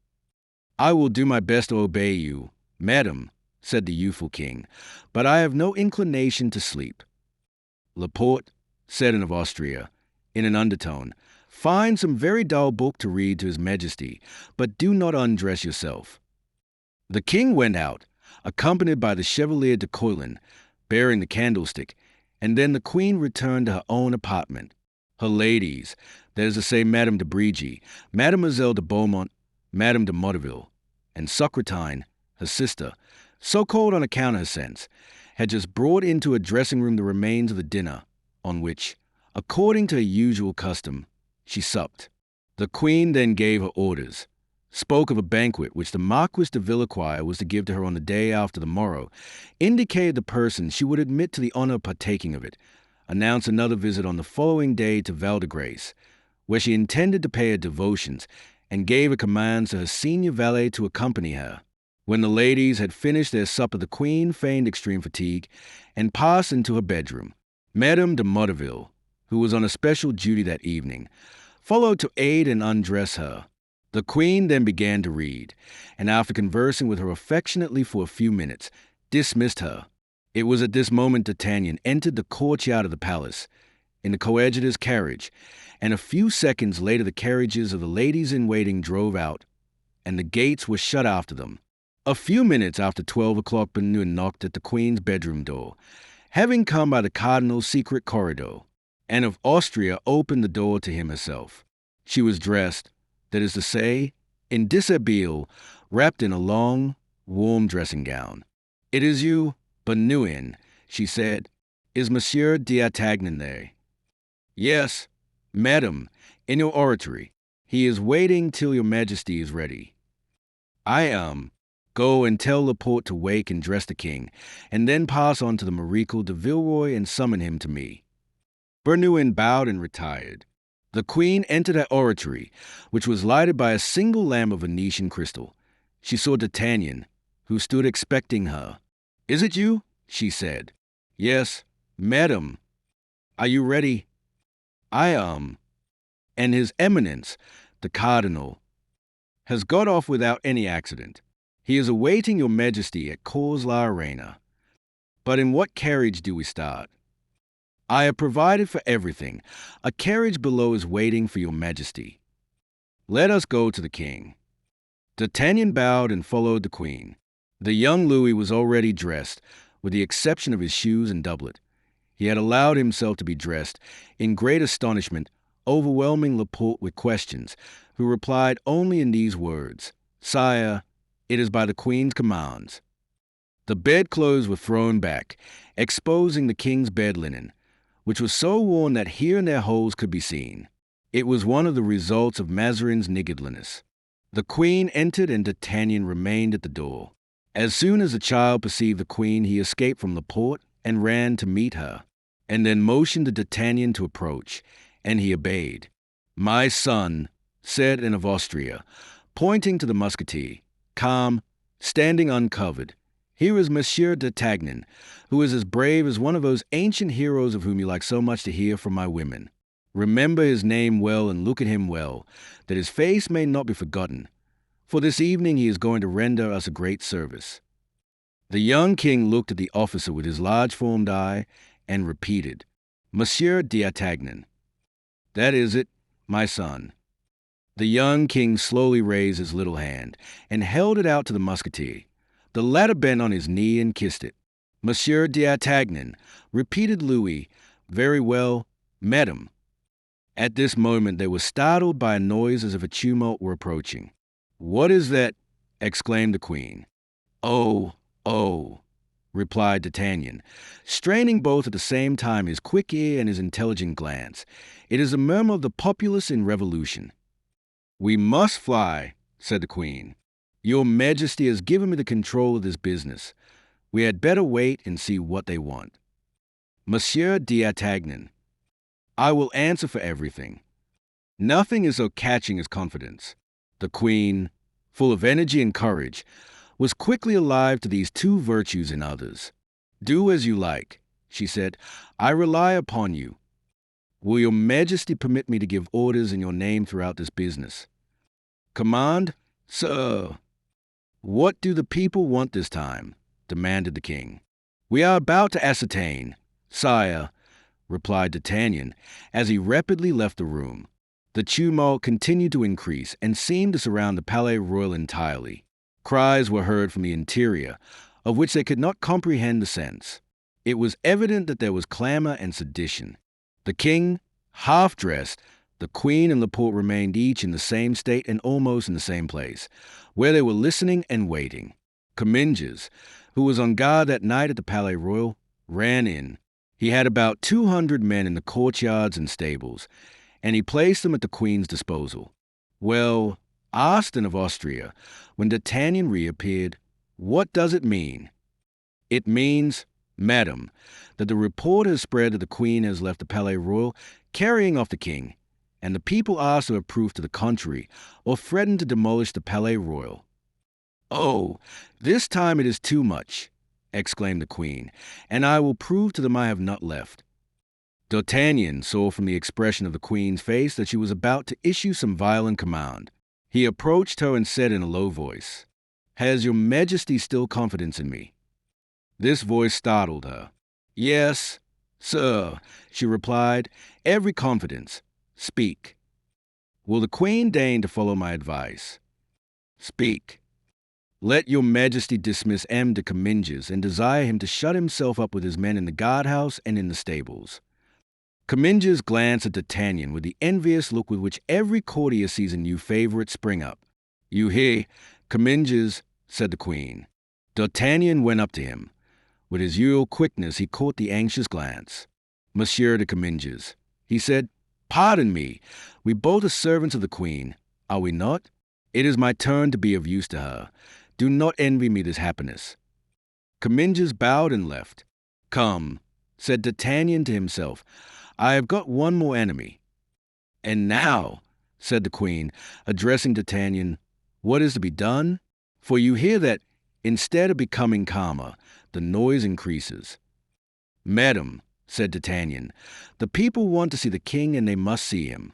"I will do my best to obey you, madam," said the youthful king, "but I have no inclination to sleep." Laporte, said Anne of Austria, in an undertone, "find some very dull book to read to His Majesty, but do not undress yourself." The king went out, accompanied by the Chevalier de Coislin, bearing the candlestick, and then the queen returned to her own apartment. Her ladies, that is to say Madame de Brigi, Mademoiselle de Beaumont, Madame de Motteville, and Socratine, her sister, so called on account of her sense, had just brought into her dressing-room the remains of the dinner, on which, according to her usual custom, she supped. The queen then gave her orders. spoke of a banquet which the Marquis de Villequire was to give to her on the day after the morrow, indicated the person she would admit to the honor of partaking of it, announced another visit on the following day to Val-de-Grace, where she intended to pay her devotions, and gave a command to her senior valet to accompany her. When the ladies had finished their supper, the queen feigned extreme fatigue and passed into her bedroom. Madame de Motteville, who was on a special duty that evening, followed to aid and undress her. The queen then began to read, and after conversing with her affectionately for a few minutes, dismissed her. It was at this moment D'Artagnan entered the courtyard of the palace, in the coadjutor's carriage, and a few seconds later the carriages of the ladies-in-waiting drove out, and the gates were shut after them. A few minutes after 12 o'clock, Bernouin knocked at the queen's bedroom door, having come by the cardinal's secret corridor. Anne of Austria opened the door to him herself. She was dressed, that is to say, in dishabille, wrapped in a long, warm dressing gown. "It is you, Bernouin," she said. "Is Monsieur D'Artagnan there?" "Yes, madam, in your oratory. He is waiting till your majesty is ready." "I am. Go and tell Laporte to wake and dress the king, and then pass on to the Marechal de Villeroy and summon him to me." Bernouin bowed and retired. The queen entered her oratory, which was lighted by a single lamp of Venetian crystal. She saw D'Artagnan, who stood expecting her. "Is it you?" she said. "Yes, madam." "Are you ready?" "I am." "And His Eminence, the Cardinal, has got off without any accident. He is awaiting your majesty at Cours la Reine. But in what carriage do we start?" "I have provided for everything. A carriage below is waiting for your majesty." "Let us go to the king." D'Artagnan bowed and followed the queen. The young Louis was already dressed, with the exception of his shoes and doublet. He had allowed himself to be dressed, in great astonishment, overwhelming Laporte with questions, who replied only in these words: "Sire, it is by the queen's commands." The bedclothes were thrown back, exposing the king's bed linen, which was so worn that here and there holes could be seen. It was one of the results of Mazarin's niggardliness. The queen entered and D'Artagnan remained at the door. As soon as the child perceived the queen, he escaped from Laporte and ran to meet her, and then motioned to D'Artagnan to approach, and he obeyed. "My son," said Anne of Austria, pointing to the musketeer, calm, standing uncovered, "here is Monsieur D'Artagnan, who is as brave as one of those ancient heroes of whom you like so much to hear from my women. Remember his name well and look at him well, that his face may not be forgotten, for this evening he is going to render us a great service." The young king looked at the officer with his large-formed eye and repeated, "Monsieur D'Artagnan." "That is it, my son." The young king slowly raised his little hand and held it out to the musketeer. The latter bent on his knee and kissed it. "Monsieur D'Artagnan," repeated Louis. "Very well, madam." At this moment they were startled by a noise as if a tumult were approaching. "What is that?" exclaimed the queen. "Oh, oh," replied D'Artagnan, straining both at the same time his quick ear and his intelligent glance. "It is a murmur of the populace in revolution." "We must fly," said the queen. "Your majesty has given me the control of this business. We had better wait and see what they want." "Monsieur D'Artagnan, I will answer for everything." Nothing is so catching as confidence. The queen, full of energy and courage, was quickly alive to these two virtues in others. "Do as you like," she said. "I rely upon you. Will your majesty permit me to give orders in your name throughout this business?" "Command, sir." "What do the people want this time?" demanded the king. "We are about to ascertain, sire," replied D'Artagnan, as he rapidly left the room. The tumult continued to increase and seemed to surround the Palais Royal entirely. Cries were heard from the interior, of which they could not comprehend the sense. It was evident that there was clamor and sedition. The king, half-dressed, the queen and Laporte remained each in the same state and almost in the same place, where they were listening and waiting. Comminges, who was on guard that night at the Palais Royal, ran in. He had about 200 men in the courtyards and stables, and he placed them at the queen's disposal. "Well, Asked of Austria, when D'Artagnan reappeared, "What does it mean?" "It means, madam, that the report has spread that the Queen has left the Palais Royal carrying off the King, and the people asked to have proof to the contrary, or threatened to demolish the Palais Royal." "Oh, this time it is too much," exclaimed the Queen, "and I will prove to them I have not left." D'Artagnan saw from the expression of the Queen's face that she was about to issue some violent command. He approached her and said in a low voice, "Has your Majesty still confidence in me?" This voice startled her. "Yes, sir," she replied, "every confidence. Speak." "Will the Queen deign to follow my advice?" "Speak." "Let your Majesty dismiss M. de Comminges and desire him to shut himself up with his men in the guardhouse and in the stables." Comminges glanced at D'Artagnan with the envious look with which every courtier sees a new favorite spring up. "You hear, Comminges," said the Queen. D'Artagnan went up to him. With his usual quickness, he caught the anxious glance. "Monsieur de Comminges," he said, "pardon me. We both are servants of the Queen, are we not? It is my turn to be of use to her. Do not envy me this happiness." Comminges bowed and left. "Come," said D'Artagnan to himself, "I have got one more enemy." "And now," said the Queen, addressing D'Artagnan, "what is to be done? For you hear that, instead of becoming calmer, the noise increases." "Madam," said D'Artagnan, "the people want to see the King, and they must see him."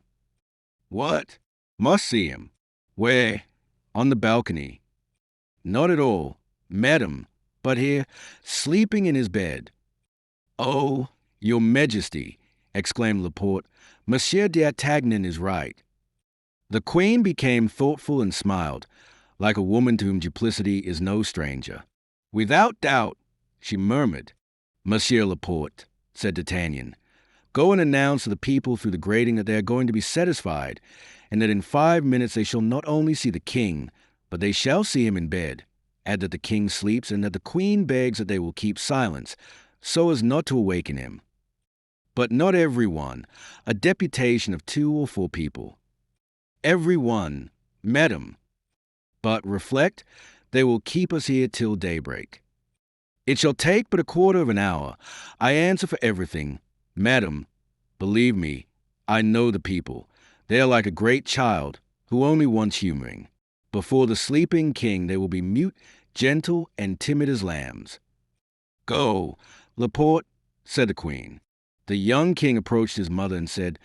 "What? Must see him? Where?" "On the balcony." "Not at all, madam, but here, sleeping in his bed." "Oh, your Majesty," exclaimed Laporte, "Monsieur d'Artagnan is right." The Queen became thoughtful and smiled, like a woman to whom duplicity is no stranger. "Without doubt," she murmured. "Monsieur Laporte," said D'Artagnan, "go and announce to the people through the grating that they are going to be satisfied, and that in 5 minutes they shall not only see the King, but they shall see him in bed. Add that the King sleeps, and that the Queen begs that they will keep silence, so as not to awaken him. But not every one, a deputation of 2 or 4 people. Every one, madam. But reflect, they will keep us here till daybreak. It shall take but a quarter of an hour. I answer for everything. Madam, believe me, I know the people. They are like a great child, who only wants humoring. Before the sleeping King they will be mute, gentle, and timid as lambs." "Go, Laporte," said the Queen. The young King approached his mother and said,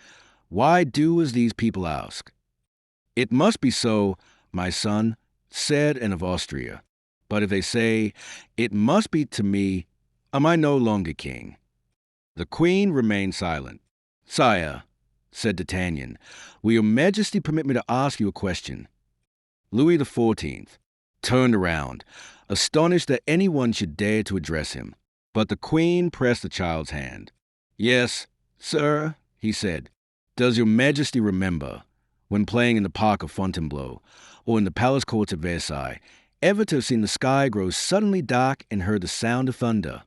"Why do as these people ask?" "It must be so, my son," said Anne of Austria. "But if they say, it must be to me, am I no longer king?" The Queen remained silent. "Sire," said D'Artagnan, "will your Majesty permit me to ask you a question?" Louis XIV turned around, astonished that anyone should dare to address him. But the Queen pressed the child's hand. "Yes, sir," he said. "Does your Majesty remember, when playing in the park of Fontainebleau, or in the palace courts at Versailles, ever to have seen the sky grow suddenly dark and heard the sound of thunder?"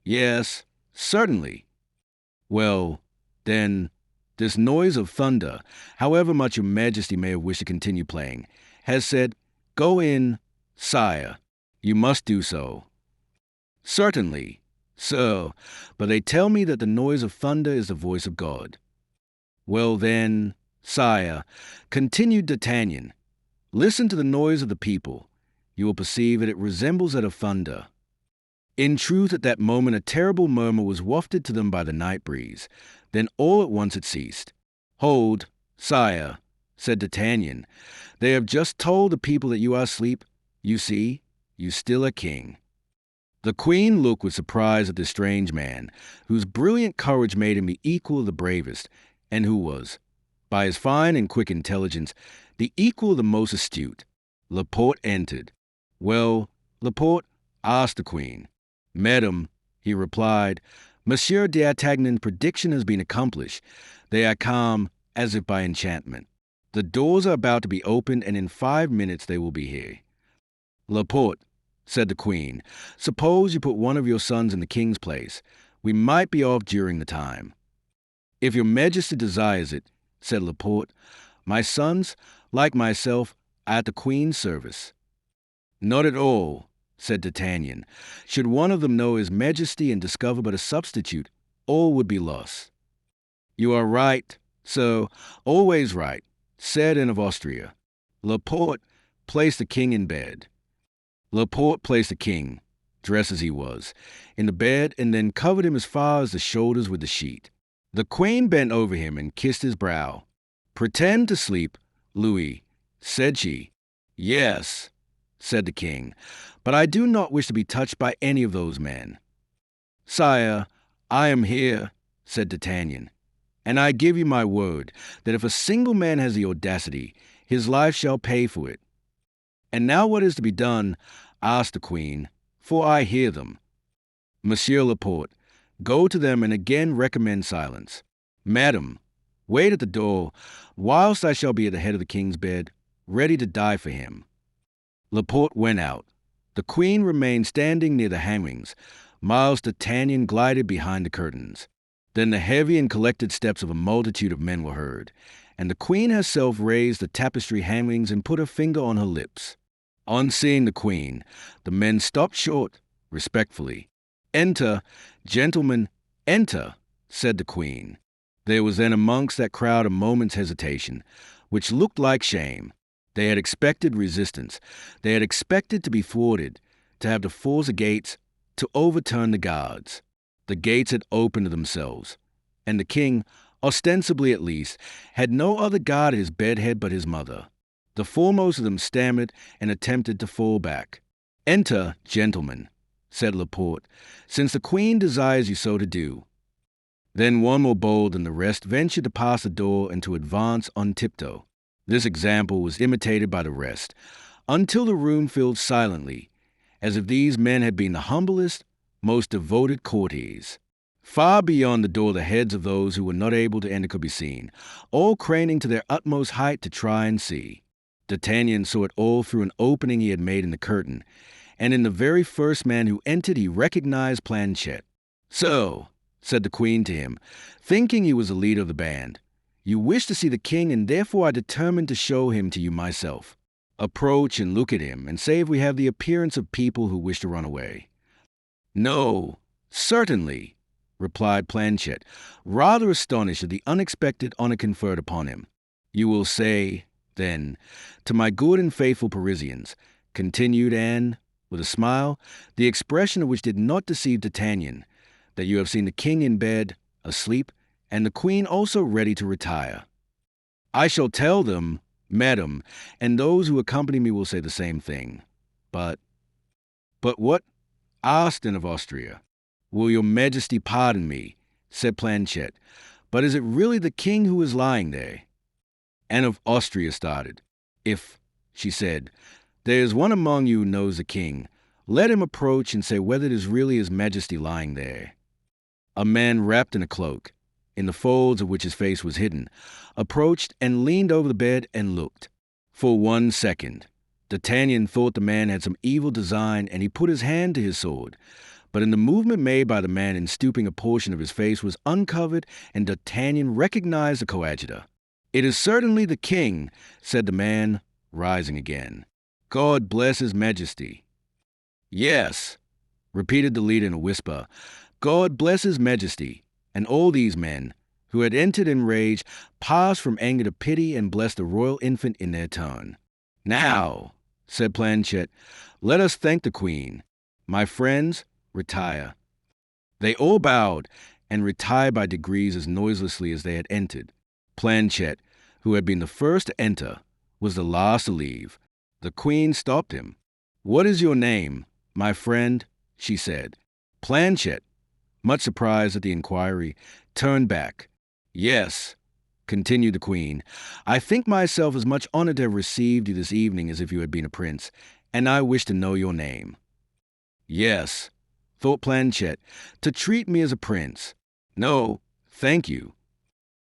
"Yes, certainly." "Well, then, this noise of thunder, however much your Majesty may have wished to continue playing, has said, 'Go in, sire. You must do so.'" "Certainly, sir, but they tell me that the noise of thunder is the voice of God." "Well then, sire," continued D'Artagnan, "listen to the noise of the people. You will perceive that it resembles that of thunder." In truth, at that moment a terrible murmur was wafted to them by the night breeze. Then all at once it ceased. "Hold, sire," said D'Artagnan. "They have just told the people that you are asleep. You see, you still are king." The Queen looked with surprise at this strange man, whose brilliant courage made him the equal of the bravest, and who was, by his fine and quick intelligence, the equal of the most astute. Laporte entered. "Well, Laporte?" asked the Queen. "Madam," he replied, "Monsieur d'Artagnan's prediction has been accomplished. They are calm, as if by enchantment. The doors are about to be opened, and in 5 minutes they will be here." "Laporte," said the Queen, "suppose you put one of your sons in the King's place. We might be off during the time." "If your Majesty desires it," said Laporte. "My sons, like myself, at the Queen's service. Not at all, said D'Artagnan. Should one of them know his majesty and discover but a substitute, all would be lost. You are right, so always right, said Anne of Austria. Laporte placed the king in bed. Laporte placed the king, dressed as he was, in the bed and then covered him as far as the shoulders with the sheet. The queen bent over him and kissed his brow. Pretend to sleep, Louis, said she. Yes, said the king, but I do not wish to be touched by any of those men. Sire, I am here, said D'Artagnan, and I give you my word that if a single man has the audacity, his life shall pay for it. And now what is to be done? Asked the queen, for I hear them. Monsieur Laporte, go to them and again recommend silence. Madam, wait at the door, whilst I shall be at the head of the king's bed, ready to die for him. Laporte went out. The queen remained standing near the hangings. Miles D'Artagnan glided behind the curtains. Then the heavy and collected steps of a multitude of men were heard, and the queen herself raised the tapestry hangings and put her finger on her lips. On seeing the queen, the men stopped short, respectfully. Enter, gentlemen, enter, said the queen. There was then amongst that crowd a moment's hesitation, which looked like shame. They had expected resistance. They had expected to be thwarted, to have to force the gates, to overturn the guards. The gates had opened of themselves, and the king, ostensibly at least, had no other guard at his bedhead but his mother. The foremost of them stammered and attempted to fall back. Enter, gentlemen, said Laporte, since the queen desires you so to do. Then one more bold than the rest ventured to pass the door and to advance on tiptoe. This example was imitated by the rest, until the room filled silently, as if these men had been the humblest, most devoted courtiers. Far beyond the door the heads of those who were not able to enter could be seen, all craning to their utmost height to try and see. D'Artagnan saw it all through an opening he had made in the curtain, and in the very first man who entered he recognized Planchet. So, said the queen to him, thinking he was the leader of the band, you wish to see the king, and therefore I determined to show him to you myself. Approach and look at him, and say if we have the appearance of people who wish to run away. No, certainly, replied Planchet, rather astonished at the unexpected honor conferred upon him. You will say, then, to my good and faithful Parisians, continued Anne, with a smile, the expression of which did not deceive D'Artagnan, that you have seen the king in bed, asleep, and the queen also ready to retire. I shall tell them, madam, and those who accompany me will say the same thing. But what? Asked Anne of Austria. Will your majesty pardon me, said Planchet, but is it really the king who is lying there? Anne of Austria started. If, she said, there is one among you who knows the king, let him approach and say whether it is really his majesty lying there. A man wrapped in a cloak, in the folds of which his face was hidden, approached and leaned over the bed and looked. For 1 second, D'Artagnan thought the man had some evil design, and he put his hand to his sword. But in the movement made by the man in stooping, a portion of his face was uncovered, and D'Artagnan recognized the coadjutor. It is certainly the king, said the man, rising again. God bless his majesty. Yes, repeated the leader in a whisper. God bless his majesty. And all these men, who had entered in rage, passed from anger to pity and blessed the royal infant in their turn. Now, said Planchet, let us thank the queen. My friends, retire. They all bowed and retired by degrees as noiselessly as they had entered. Planchet, who had been the first to enter, was the last to leave. The queen stopped him. What is your name, my friend? She said. Planchet, much surprised at the inquiry, turned back. Yes, continued the queen, I think myself as much honored to have received you this evening as if you had been a prince, and I wish to know your name. Yes, thought Planchet, to treat me as a prince. No, thank you.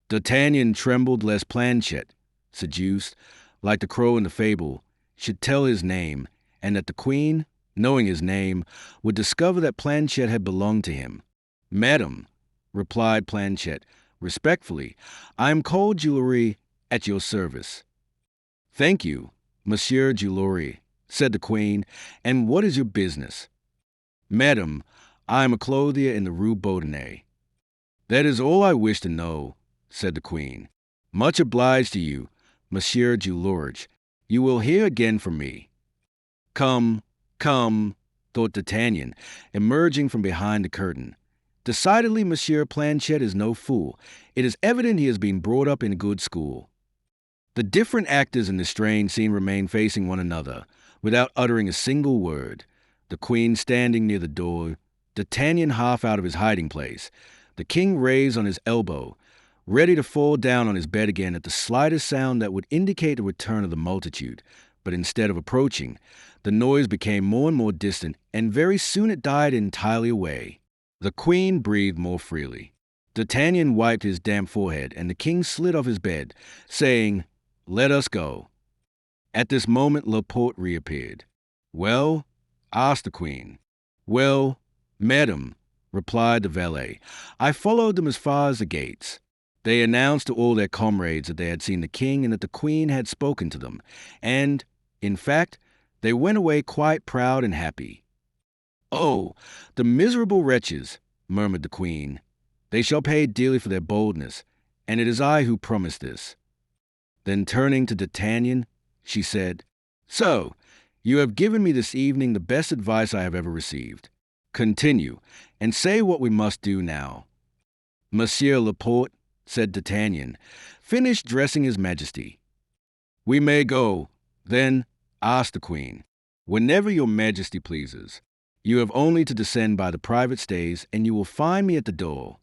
D'Artagnan trembled lest Planchet, seduced, like the crow in the fable, should tell his name, and that the queen, knowing his name, would discover that Planchet had belonged to him. Madam, replied Planchet, respectfully, I am called Jewelry at your service. "Thank you, Monsieur Julori," said the queen, "and what is your business?" "Madam, I am a clothier in the Rue Baudelaire." "That is all I wish to know," said the queen. "Much obliged to you, Monsieur Julorge. You will hear again from me." "Come, come," thought D'Artagnan, emerging from behind the curtain. "Decidedly, Monsieur Planchet is no fool. It is evident he has been brought up in a good school." The different actors in the strange scene remained facing one another, without uttering a single word. The queen standing near the door, D'Artagnan half out of his hiding place, the king raised on his elbow, ready to fall down on his bed again at the slightest sound that would indicate the return of the multitude. But instead of approaching, the noise became more and more distant, and very soon it died entirely away. The queen breathed more freely. D'Artagnan wiped his damp forehead, and the king slid off his bed, saying, "Let us go." At this moment, Laporte reappeared. "Well?" asked the queen. "Well, madam," replied the valet, "I followed them as far as the gates. They announced to all their comrades that they had seen the king and that the queen had spoken to them, and, in fact, they went away quite proud and happy." "Oh, the miserable wretches," murmured the queen. "They shall pay dearly for their boldness, and it is I who promised this." Then turning to D'Artagnan, she said, "So, you have given me this evening the best advice I have ever received. Continue, and say what we must do now." "Monsieur Laporte," said D'Artagnan, "finish dressing his majesty." "We may go, then?" asked the queen. "Whenever your majesty pleases. You have only to descend by the private stays, and you will find me at the door."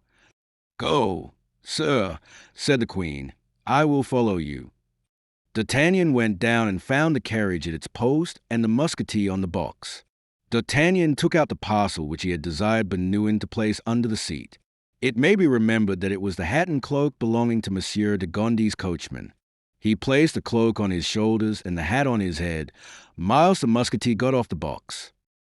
"Go, sir," said the queen. "I will follow you." D'Artagnan went down and found the carriage at its post and the musketeer on the box. D'Artagnan took out the parcel which he had desired Bernouin to place under the seat. It may be remembered that it was the hat and cloak belonging to Monsieur de Gondy's coachman. He placed the cloak on his shoulders and the hat on his head. Miles the musketeer got off the box.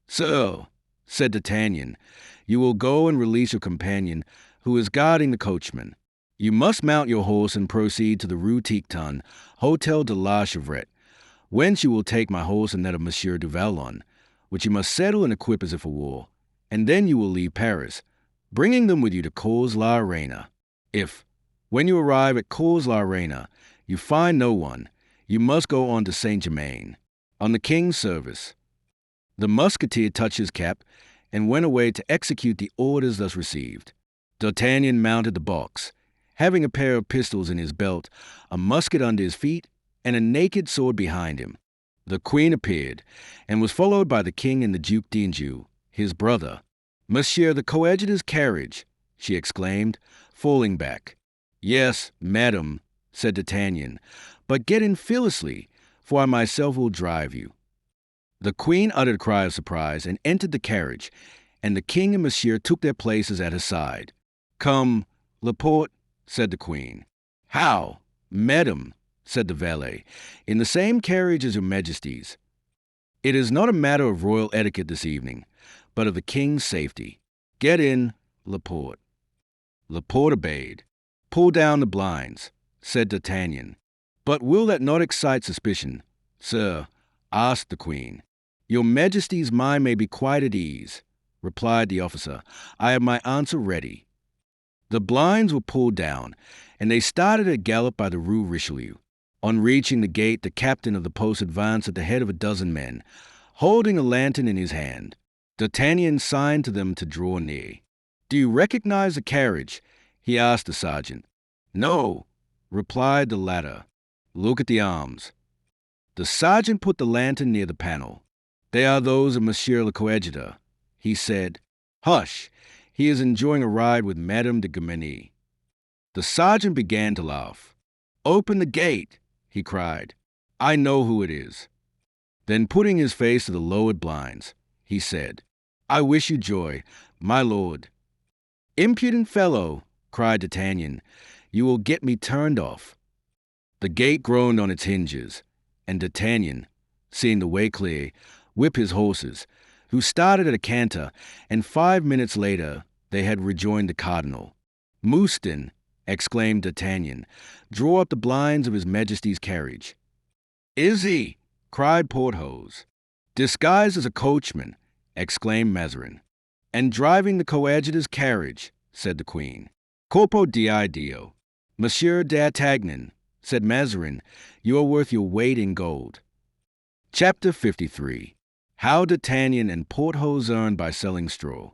"Sir," said D'Artagnan, "you will go and release your companion, who is guarding the coachman. You must mount your horse and proceed to the Rue Tiquetonne, Hotel de la Chevrette, whence you will take my horse and that of Monsieur du Vallon, which you must saddle and equip as if for war, and then you will leave Paris, bringing them with you to Cours la Reine. If, when you arrive at Cours la Reine, you find no one, you must go on to Saint-Germain, on the king's service." The musketeer touched his cap and went away to execute the orders thus received. D'Artagnan mounted the box, having a pair of pistols in his belt, a musket under his feet, and a naked sword behind him. The queen appeared, and was followed by the king and the Duc d'Anjou, his brother. "Monsieur the coadjutor's carriage," she exclaimed, falling back. "Yes, madam," said D'Artagnan, "but get in fearlessly, for I myself will drive you." The queen uttered a cry of surprise and entered the carriage, and the king and Monsieur took their places at her side. "Come, Laporte," said the queen. "How, madam?" said the valet. "In the same carriage as your majesty's." "It is not a matter of royal etiquette this evening, but of the king's safety. Get in, Laporte." Laporte obeyed. "Pull down the blinds," said D'Artagnan. "But will that not excite suspicion, sir?" asked the queen. "Your majesty's mind may be quite at ease," replied the officer. "I have my answer ready." The blinds were pulled down, and they started at a gallop by the Rue Richelieu. On reaching the gate, the captain of the post advanced at the head of a dozen men, holding a lantern in his hand. D'Artagnan signed to them to draw near. "Do you recognize the carriage?" he asked the sergeant. "No," replied the latter. "Look at the arms." The sergeant put the lantern near the panel. "They are those of Monsieur le Coadjutor," he said. "Hush! He is enjoying a ride with Madame de Guermantes." The sergeant began to laugh. "Open the gate," he cried. "I know who it is." Then putting his face to the lowered blinds, he said, "I wish you joy, my lord." "Impudent fellow," cried D'Artagnan, "you will get me turned off." The gate groaned on its hinges, and D'Artagnan, seeing the way clear, whipped his horses, who started at a canter, and 5 minutes later they had rejoined the cardinal. "Mouston," exclaimed D'Artagnan, "draw up the blinds of his majesty's carriage." "Is he?" cried Porthos. "Disguised as a coachman," exclaimed Mazarin. "And driving the coadjutor's carriage," said the queen. "Corpo Dio, Monsieur d'Artagnan," said Mazarin, "you are worth your weight in gold." Chapter 53. How D'Artagnan and Porthos earned by selling straw.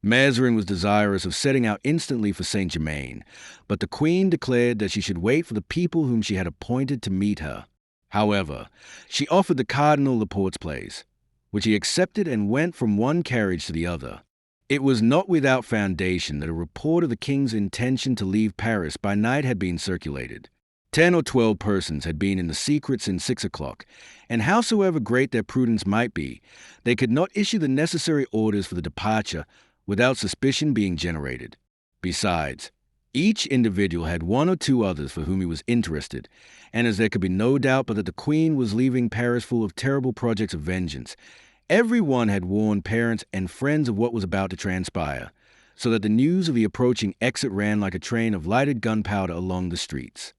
Mazarin was desirous of setting out instantly for Saint-Germain, but the queen declared that she should wait for the people whom she had appointed to meet her. However, she offered the Cardinal Laporte's place, which he accepted and went from one carriage to the other. It was not without foundation that a report of the king's intention to leave Paris by night had been circulated. 10 or 12 persons had been in the secret since 6 o'clock, and howsoever great their prudence might be, they could not issue the necessary orders for the departure without suspicion being generated. Besides, each individual had one or two others for whom he was interested, and as there could be no doubt but that the queen was leaving Paris full of terrible projects of vengeance, every one had warned parents and friends of what was about to transpire, so that the news of the approaching exit ran like a train of lighted gunpowder along the streets.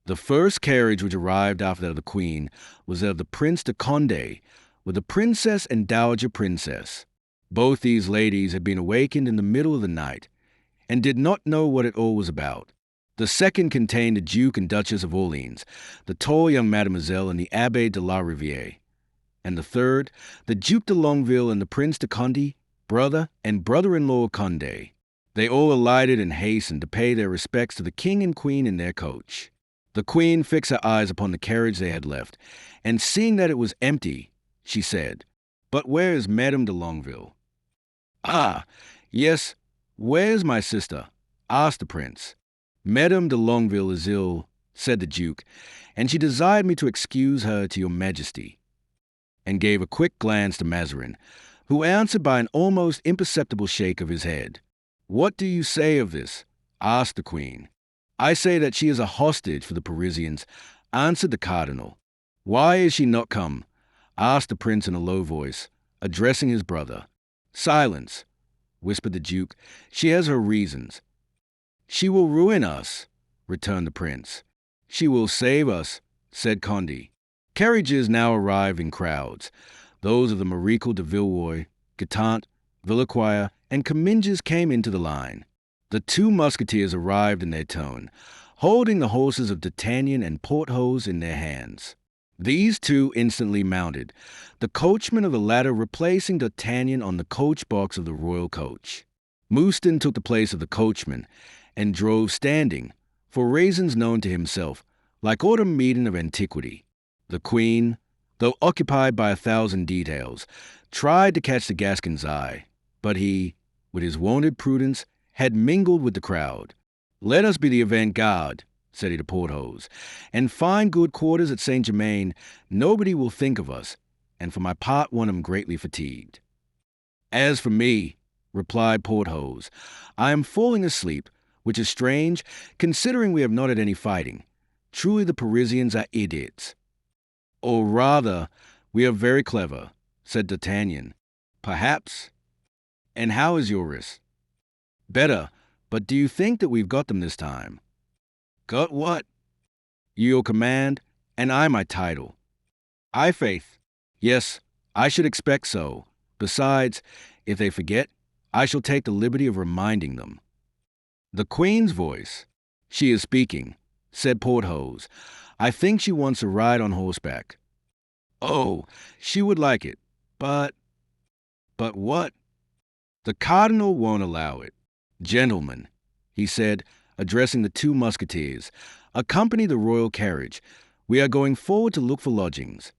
The first carriage which arrived after that of the queen was that of the Prince de Condé, with the princess and dowager princess. Both these ladies had been awakened in the middle of the night, and did not know what it all was about. The second contained the Duke and Duchess of Orleans, the tall young Mademoiselle and the Abbé de la Rivière. And the third, the Duke de Longueville and the Prince de Condé, brother and brother-in-law of Condé. They all alighted and hastened to pay their respects to the king and queen in their coach. The queen fixed her eyes upon the carriage they had left, and seeing that it was empty, she said, "But where is Madame de Longueville?" "Ah, yes, where's my sister?" asked the prince. "Madame de Longueville is ill," said the duke, "and she desired me to excuse her to your majesty," and gave a quick glance to Mazarin, who answered by an almost imperceptible shake of his head. "What do you say of this?" asked the queen. "I say that she is a hostage for the Parisians," answered the cardinal. "Why is she not come?" asked the prince in a low voice, addressing his brother. "Silence," whispered the duke. "She has her reasons." "She will ruin us," returned the prince. "She will save us," said Condé. Carriages now arrived in crowds. Those of the Maréchal de Villeroy, Guitant, Villequier, and Comminges came into the line. The 2 musketeers arrived in their turn, holding the horses of D'Artagnan and Porthos in their hands. These 2 instantly mounted, the coachman of the latter replacing D'Artagnan on the coach box of the royal coach. Mouston took the place of the coachman, and drove standing, for reasons known to himself, like autumn maiden of antiquity. The queen, though occupied by 1,000 details, tried to catch the Gascon's eye, but he, with his wonted prudence, had mingled with the crowd. "Let us be the avant-garde," said he to Porthos, "and find good quarters at Saint-Germain. Nobody will think of us, and for my part one am greatly fatigued." "As for me," replied Porthos, "I am falling asleep, which is strange, considering we have not had any fighting. Truly the Parisians are idiots." "Or rather, we are very clever," said D'Artagnan. "Perhaps. And how is your wrist?" "Better, but do you think that we've got them this time?" "Got what?" "You your command, and I my title." "I faith. Yes, I should expect so. Besides, if they forget, I shall take the liberty of reminding them." "The queen's voice. She is speaking," said Porthos. "I think she wants a ride on horseback." "Oh, she would like it, but—" "But what?" "The cardinal won't allow it. Gentlemen," he said, addressing the 2 musketeers, "accompany the royal carriage. We are going forward to look for lodgings."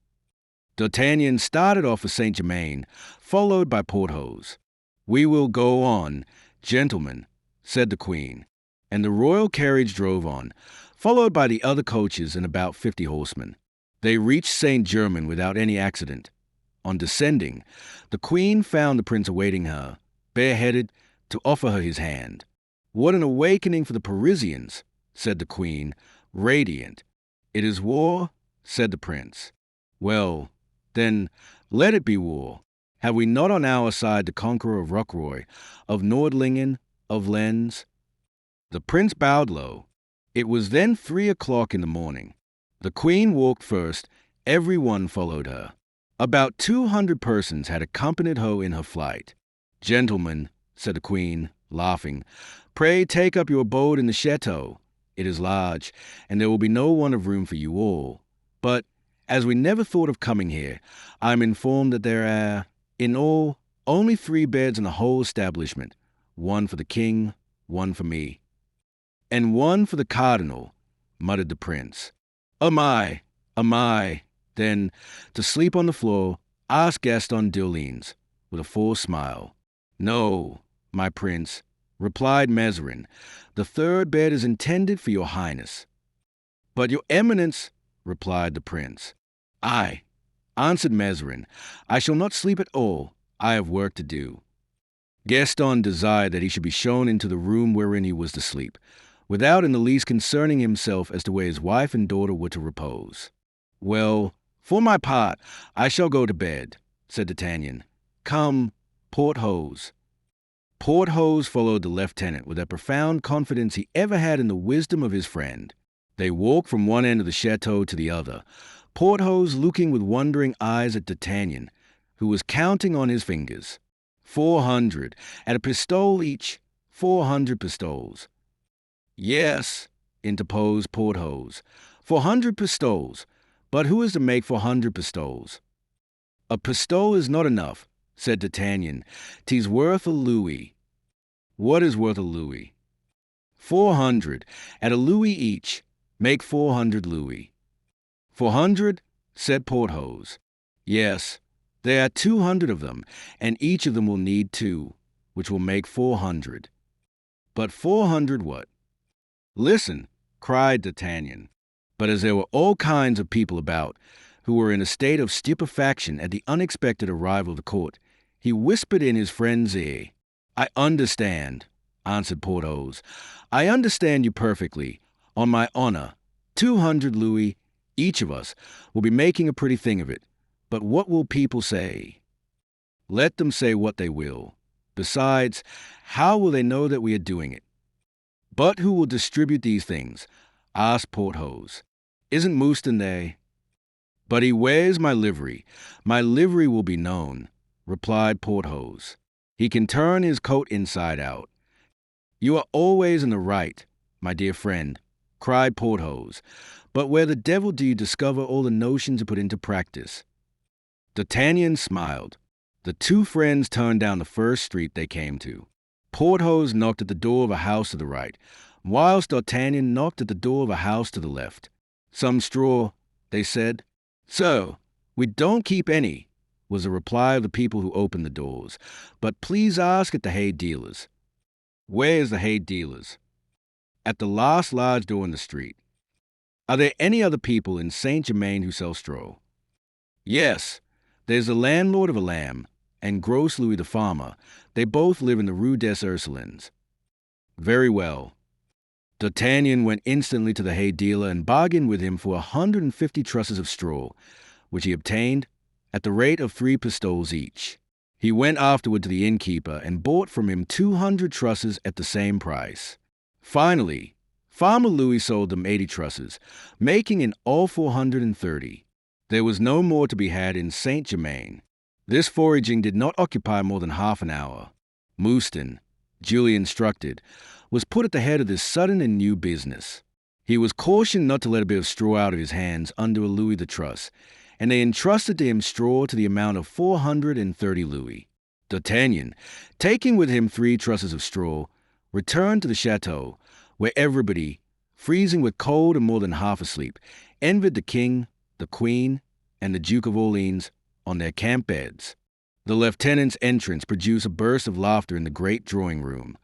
D'Artagnan started off for Saint-Germain, followed by Porthos. "We will go on, gentlemen," said the queen, and the royal carriage drove on, followed by the other coaches and about 50 horsemen. They reached Saint-Germain without any accident. On descending, the queen found the prince awaiting her, bareheaded, to offer her his hand. "What an awakening for the Parisians," said the queen, radiant. "It is war," said the prince. "Well, then, let it be war. Have we not on our side the conqueror of Rocroi, of Nordlingen, of Lens?" The prince bowed low. It was then 3 o'clock in the morning. The queen walked first, Everyone followed her. About 200 persons had accompanied her in her flight. "Gentlemen," said the queen, laughing, "pray take up your abode in the chateau. It is large, and there will be no want of room for you all. But, as we never thought of coming here, I am informed that there are, in all, only 3 beds in the whole establishment, 1 for the king, 1 for me." "And 1 for the cardinal," muttered the prince. Am I? Then, to sleep on the floor, asked Gaston d'Orleans, with a forced smile. "No, my prince," replied Mazarin. "The 3rd bed is intended for your highness." "But your eminence," replied the prince. "I," answered Mazarin, "I shall not sleep at all. I have work to do." Gaston desired that he should be shown into the room wherein he was to sleep, without in the least concerning himself as to where his wife and daughter were to repose. "Well, for my part, I shall go to bed," said D'Artagnan. "Come, Porthos." Porthos followed the lieutenant with that profound confidence he ever had in the wisdom of his friend. They walked from one end of the chateau to the other, Porthos looking with wondering eyes at D'Artagnan, who was counting on his fingers. 400, at a pistole each, 400 pistoles. "Yes," interposed Porthos, 400 pistoles. But who is to make 400 pistoles? "A pistole is not enough," said D'Artagnan. "'Tis worth a louis." "What is worth a louis?" 400, at a louis each, make 400 louis. 400, said Porthos. "Yes, there are 200 of them, and each of them will need 2, which will make 400. But 400 what?" "Listen," cried D'Artagnan. But as there were all kinds of people about, who were in a state of stupefaction at the unexpected arrival of the court, he whispered in his friend's ear. "I understand," answered Porthos. "I understand you perfectly. On my honor, 200 louis, each of us, will be making a pretty thing of it. But what will people say?" "Let them say what they will. Besides, how will they know that we are doing it?" "But who will distribute these things?" asked Porthos. "Isn't Mouston there?" "But he wears my livery. My livery will be known," replied Porthos. "He can turn his coat inside out." "You are always in the right, my dear friend," cried Porthos. "But where the devil do you discover all the notions you put into practice?" D'Artagnan smiled. The 2 friends turned down the first street they came to. Porthos knocked at the door of a house to the right, whilst D'Artagnan knocked at the door of a house to the left. "Some straw," they said. "So, we don't keep any," was the reply of the people who opened the doors. "But please ask at the hay dealer's." "Where is the hay dealer's?" "At the last large door in the street." "Are there any other people in Saint-Germain who sell straw?" "Yes, there's the landlord of a lamb, and Gros Louis the farmer. They both live in the Rue des Ursulines." "Very well." D'Artagnan went instantly to the hay dealer and bargained with him for 150 trusses of straw, which he obtained at the rate of 3 pistoles each. He went afterward to the innkeeper and bought from him 200 trusses at the same price. Finally, Farmer Louis sold them 80 trusses, making in all 430. There was no more to be had in Saint-Germain. This foraging did not occupy more than half an hour. Mouston, duly instructed, was put at the head of this sudden and new business. He was cautioned not to let a bit of straw out of his hands under a louis the truss, and they entrusted to him straw to the amount of 430 louis. D'Artagnan, taking with him 3 trusses of straw, returned to the chateau, where everybody, freezing with cold and more than half asleep, envied the king, the queen, and the Duke of Orleans on their camp beds. The lieutenant's entrance produced a burst of laughter in the great drawing-room,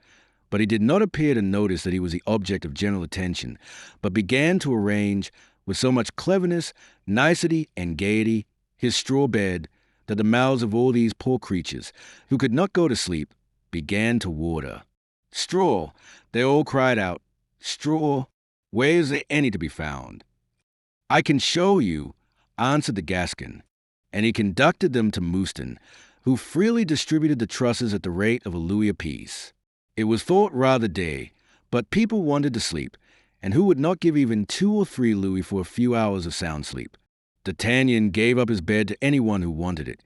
but he did not appear to notice that he was the object of general attention, but began to arrange, with so much cleverness, nicety, and gaiety, his straw bed, that the mouths of all these poor creatures, who could not go to sleep, began to water. "Straw!" they all cried out. "Straw! Where is there any to be found?" "I can show you," answered the Gascon, and he conducted them to Mouston, who freely distributed the trusses at the rate of a louis apiece. It was thought rather day, but people wanted to sleep, and who would not give even 2 or 3 louis for a few hours of sound sleep? D'Artagnan gave up his bed to anyone who wanted it,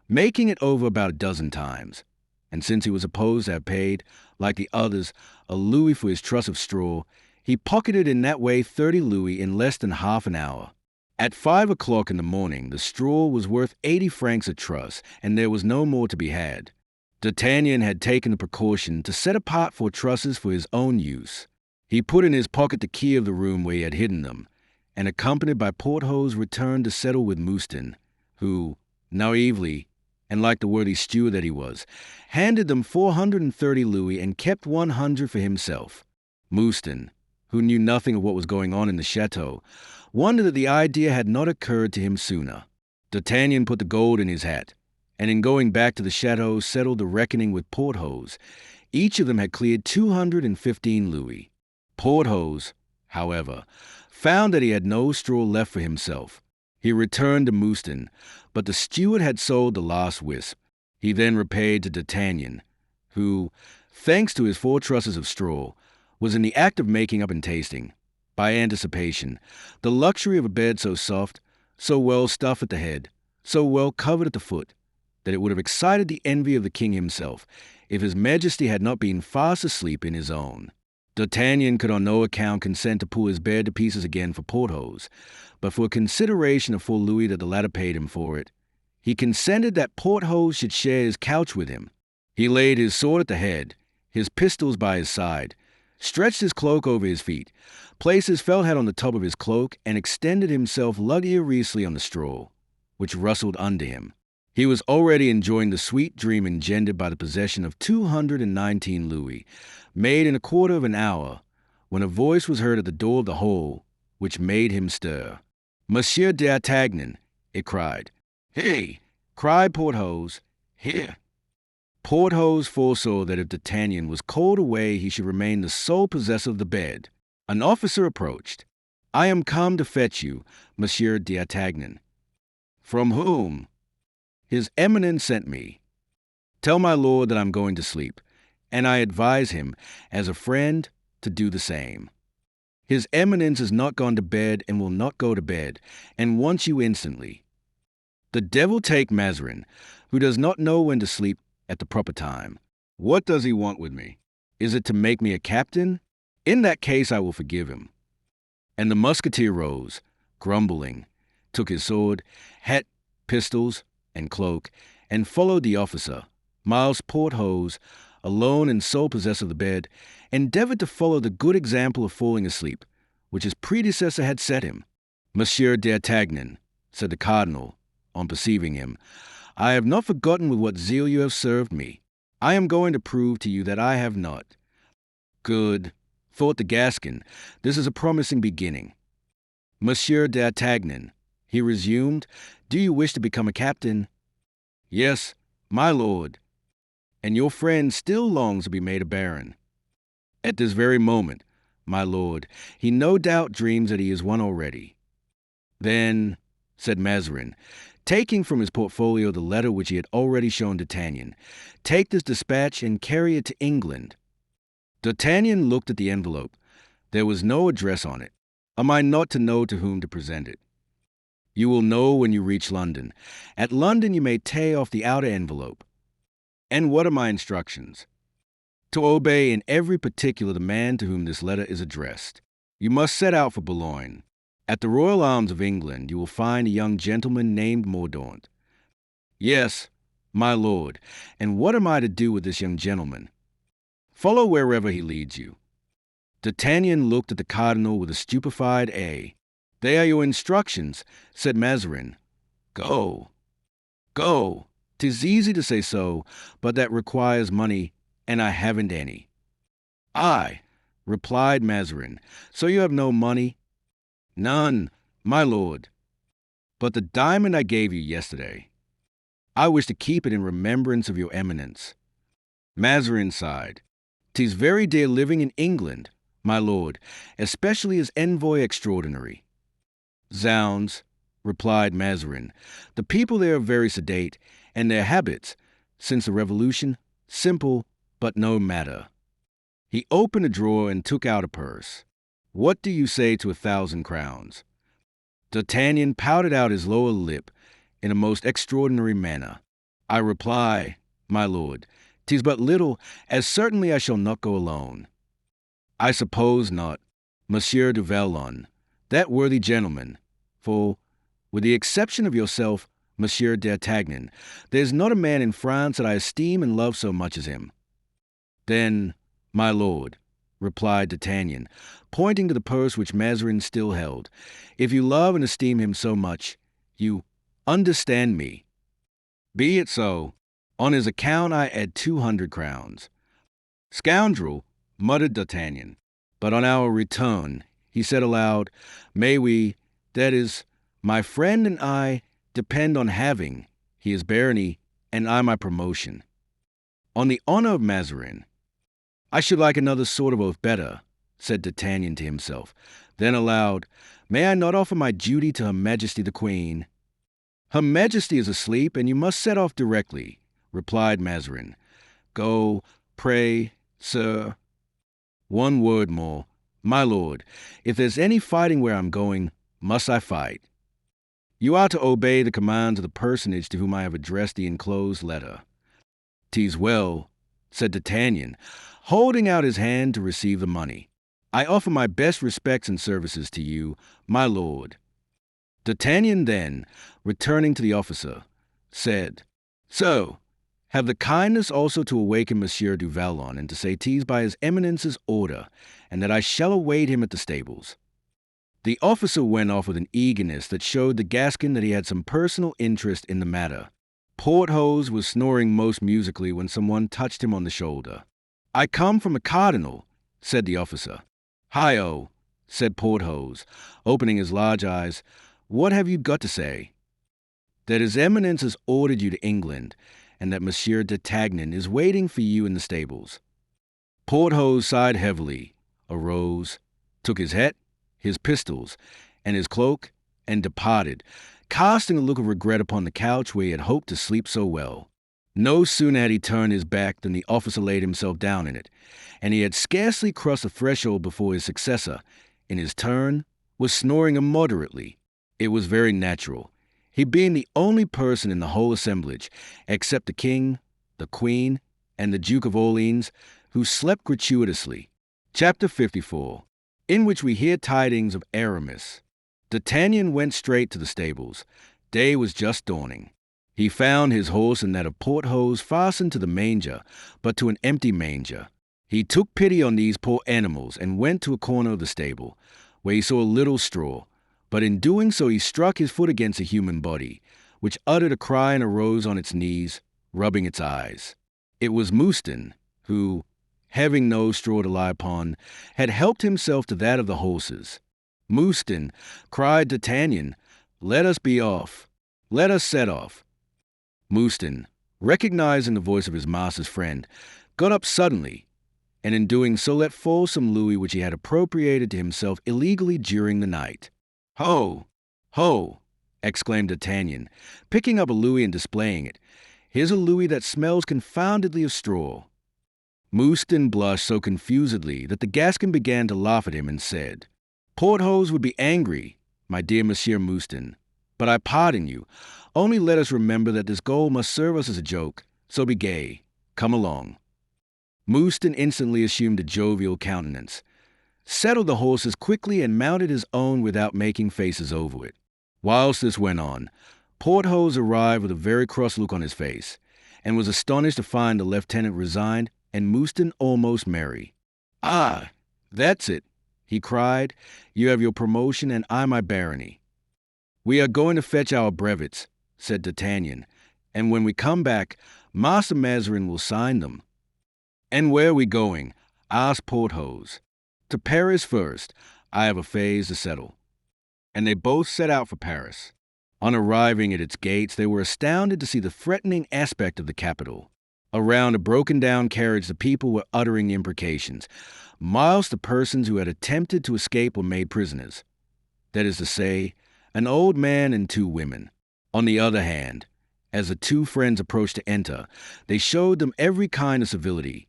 making it over about a dozen times. And since he was supposed to have paid, like the others, a louis for his truss of straw, he pocketed in that way 30 louis in less than half an hour. At 5 o'clock in the morning, the straw was worth 80 francs a truss, and there was no more to be had. D'Artagnan had taken the precaution to set apart 4 trusses for his own use. He put in his pocket the key of the room where he had hidden them, and accompanied by Porthos returned to settle with Mouston, who, naively, and like the worthy steward that he was, handed them 430 louis and kept 100 for himself. Mouston, who knew nothing of what was going on in the chateau, wondered that the idea had not occurred to him sooner. D'Artagnan put the gold in his hat, and in going back to the chateau settled the reckoning with Porthos. Each of them had cleared 215 louis. Porthos, however, found that he had no straw left for himself. He returned to Mouston, but the steward had sold the last wisp. He then repaid to D'Artagnan, who, thanks to his 4 trusses of straw, was in the act of making up and tasting, by anticipation, the luxury of a bed so soft, so well stuffed at the head, so well covered at the foot, that it would have excited the envy of the king himself, if his majesty had not been fast asleep in his own. D'Artagnan could on no account consent to pull his bed to pieces again for Porthos, but for a consideration of 4 louis that the latter paid him for it, he consented that Porthos should share his couch with him. He laid his sword at the head, his pistols by his side, stretched his cloak over his feet, placed his felt hat on the top of his cloak, and extended himself luxuriously on the straw, which rustled under him. He was already enjoying the sweet dream engendered by the possession of 219 louis, made in a quarter of an hour, when a voice was heard at the door of the hole, which made him stir. "Monsieur d'Artagnan," it cried. "Hey!" cried Porthos. "Here." Porthos foresaw that if D'Artagnan was called away, he should remain the sole possessor of the bed. An officer approached. "I am come to fetch you, Monsieur d'Artagnan." "From whom?" "His Eminence sent me. Tell my lord that I'm going to sleep, and I advise him, as a friend, to do the same. His Eminence is not gone to bed and will not go to bed, and wants you instantly." "The devil take Mazarin, who does not know when to sleep at the proper time. What does he want with me? Is it to make me a captain? In that case I will forgive him." And the musketeer rose, grumbling, took his sword, hat, pistols, and cloak, and followed the officer. Whilst Porthos, alone and sole possessor of the bed, endeavored to follow the good example of falling asleep, which his predecessor had set him. "Monsieur d'Artagnan," said the cardinal, on perceiving him, "I have not forgotten with what zeal you have served me. I am going to prove to you that I have not." "Good," thought the Gascon. "This is a promising beginning." "Monsieur d'Artagnan," he resumed, "do you wish to become a captain?" "Yes, my lord." "And your friend still longs to be made a baron?" "At this very moment, my lord, he no doubt dreams that he is one already." "Then," said Mazarin, taking from his portfolio the letter which he had already shown D'Artagnan, "take this dispatch and carry it to England." D'Artagnan looked at the envelope. There was no address on it. Am I not to know to whom to present it? "You will know when you reach London. At London you may tear off the outer envelope." "And what are my instructions?" "To obey in every particular the man to whom this letter is addressed. You must set out for Boulogne. At the Royal Arms of England you will find a young gentleman named Mordaunt." "Yes, my lord. And what am I to do with this young gentleman?" "Follow wherever he leads you." D'Artagnan looked at the cardinal with a stupefied air. "They are your instructions," said Mazarin. "Go, go. 'Tis easy to say so, but that requires money, and I haven't any." "Aye," replied Mazarin, "so you have no money?" "None, my lord." "But the diamond I gave you yesterday. I wish to keep it in remembrance of your Eminence." Mazarin sighed. "'Tis very dear living in England, my lord, especially as envoy extraordinary." "Zounds," replied Mazarin, "the people there are very sedate, and their habits, since the Revolution, simple, but no matter." He opened a drawer and took out a purse. "What do you say to 1,000 crowns?" D'Artagnan pouted out his lower lip in a most extraordinary manner. I reply, my lord, 'tis but little, as certainly I shall not go alone. I suppose not, Monsieur du Vallon, that worthy gentleman, for, with the exception of yourself, Monsieur d'Artagnan, there's not a man in France that I esteem and love so much as him. Then, my lord, replied D'Artagnan, pointing to the purse which Mazarin still held, if you love and esteem him so much, you understand me. Be it so. On his account I add 200 crowns. Scoundrel, muttered D'Artagnan. But on our return, he said aloud, may we, that is, my friend and I, depend on having, he is barony, and I my promotion. On the honor of Mazarin, I should like another sort of oath better, said D'Artagnan to himself. Then aloud, may I not offer my duty to Her Majesty the Queen? Her Majesty is asleep, and you must set off directly, replied Mazarin. Go, pray, sir. One word more. My lord, if there's any fighting where I'm going, must I fight? You are to obey the commands of the personage to whom I have addressed the enclosed letter. 'Tis well, said D'Artagnan, holding out his hand to receive the money. I offer my best respects and services to you, my lord. D'Artagnan then, returning to the officer, said, So, have the kindness also to awaken Monsieur du Vallon and to say 'tis by his Eminence's order, and that I shall await him at the stables. The officer went off with an eagerness that showed the Gascon that he had some personal interest in the matter. Porthos was snoring most musically when someone touched him on the shoulder. I come from a cardinal, said the officer. Hi-oh, said Porthos, opening his large eyes. What have you got to say? That his Eminence has ordered you to England, and that Monsieur d'Artagnan is waiting for you in the stables. Porthos sighed heavily, arose, took his hat, his pistols, and his cloak, and departed, casting a look of regret upon the couch where he had hoped to sleep so well. No sooner had he turned his back than the officer laid himself down in it, and he had scarcely crossed the threshold before his successor, in his turn, was snoring immoderately. It was very natural, he being the only person in the whole assemblage, except the king, the queen, and the Duke of Orleans, who slept gratuitously. Chapter 54, in which we hear tidings of Aramis. D'Artagnan went straight to the stables. Day was just dawning. He found his horse and that of Porthos fastened to the manger, but to an empty manger. He took pity on these poor animals and went to a corner of the stable, where he saw a little straw, but in doing so he struck his foot against a human body, which uttered a cry and arose on its knees, rubbing its eyes. It was Mouston, who, having no straw to lie upon, had helped himself to that of the horses. Mouston, cried D'Artagnan, let us be off. Let us set off. Mouston, recognizing the voice of his master's friend, got up suddenly, and in doing so let fall some louis which he had appropriated to himself illegally during the night. Ho! Ho! Exclaimed D'Artagnan, picking up a louis and displaying it. Here's a louis that smells confoundedly of straw. Mouston blushed so confusedly that the Gascon began to laugh at him and said, Porthos would be angry, my dear Monsieur Mouston, but I pardon you. Only let us remember that this gold must serve us as a joke, so be gay. Come along. Mouston instantly assumed a jovial countenance, settled the horses quickly, and mounted his own without making faces over it. Whilst this went on, Porthos arrived with a very cross look on his face, and was astonished to find the lieutenant resigned and Mouston almost merry. Ah, that's it, he cried. You have your promotion, and I my barony. We are going to fetch our brevets, said D'Artagnan, and when we come back, Master Mazarin will sign them. And where are we going? Asked Porthos. To Paris first. I have affairs to settle. And they both set out for Paris. On arriving at its gates, they were astounded to see the threatening aspect of the capital. Around a broken-down carriage the people were uttering imprecations, whilst the persons who had attempted to escape were made prisoners. That is to say, an old man and 2 women. On the other hand, as the 2 friends approached to enter, they showed them every kind of civility,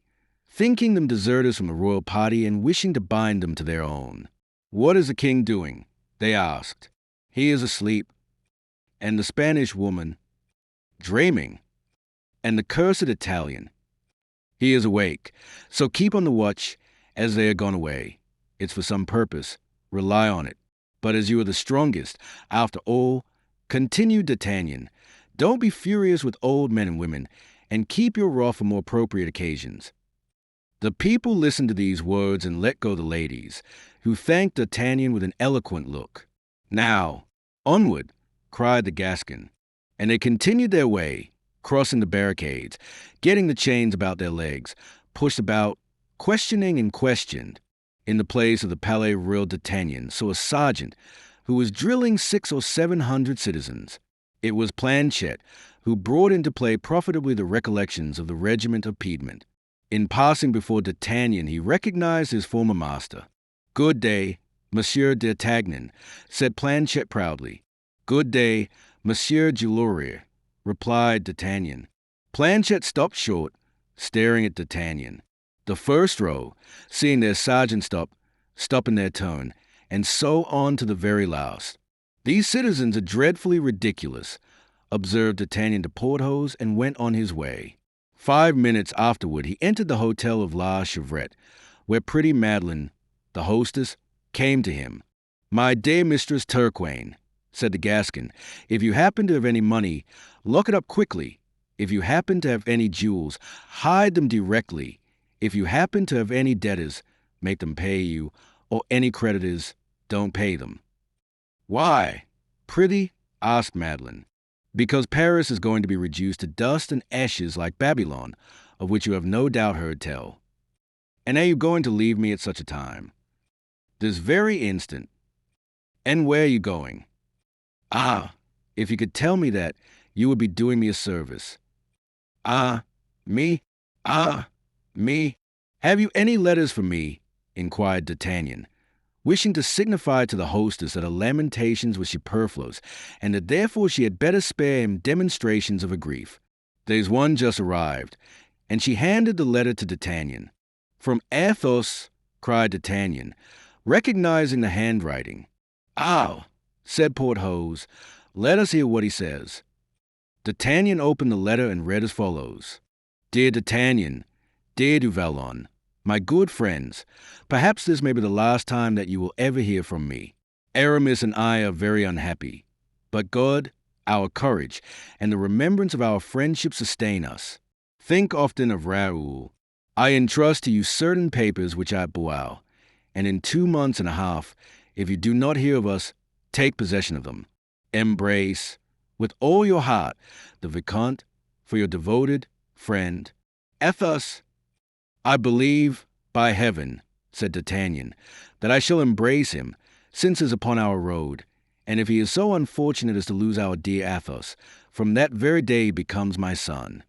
thinking them deserters from the royal party and wishing to bind them to their own. What is the king doing? They asked. He is asleep, and the Spanish woman, dreaming, and the cursed Italian. He is awake, so keep on the watch as they are gone away. It's for some purpose. Rely on it. But as you are the strongest, after all, continued D'Artagnan, don't be furious with old men and women, and keep your wrath for more appropriate occasions. The people listened to these words and let go the ladies, who thanked D'Artagnan with an eloquent look. Now, onward, cried the Gascon, and they continued their way, crossing the barricades, getting the chains about their legs, pushed about, questioning and questioned. In the place of the Palais Royal D'Artagnan saw a sergeant who was drilling 600 or 700 citizens. It was Planchet, who brought into play profitably the recollections of the regiment of Piedmont. In passing before D'Artagnan, he recognized his former master. "Good day, Monsieur D'Artagnan," said Planchet proudly. "Good day, Monsieur Delorier," replied D'Artagnan. Planchet stopped short, staring at D'Artagnan. The first row, seeing their sergeant stop in their turn, and so on to the very last. "These citizens are dreadfully ridiculous," observed D'Artagnan to Porthos, and went on his way. 5 minutes afterward, he entered the hotel of La Chevrette, where pretty Madeleine, the hostess, came to him. "My dear Mistress Turquaine," said the Gascon, "if you happen to have any money, lock it up quickly. If you happen to have any jewels, hide them directly. If you happen to have any debtors, make them pay you, or any creditors, don't pay them." "Why, prithee?" asked Madeleine. "Because Paris is going to be reduced to dust and ashes like Babylon, of which you have no doubt heard tell. And are you going to leave me at such a time?" "This very instant." "And where are you going?" "Ah, if you could tell me that, you would be doing me a service." "Ah, me? Ah, me? Have you any letters for me?" inquired D'Artagnan, wishing to signify to the hostess that her lamentations were superfluous, and that therefore she had better spare him demonstrations of her grief. "There's one just arrived," and she handed the letter to D'Artagnan. "From Athos," cried D'Artagnan, recognizing the handwriting. "Ah," said Porthos, "let us hear what he says." D'Artagnan opened the letter and read as follows. "Dear D'Artagnan, dear Du Vallon, my good friends, perhaps this may be the last time that you will ever hear from me. Aramis and I are very unhappy, but God, our courage, and the remembrance of our friendship sustain us. Think often of Raoul. I entrust to you certain papers which I bow, and in 2 months and a half, if you do not hear of us, take possession of them. Embrace, with all your heart, the Vicomte, for your devoted friend, Athos." "I believe, by heaven," said D'Artagnan, "that I shall embrace him, since he is upon our road, and if he is so unfortunate as to lose our dear Athos, from that very day he becomes my son."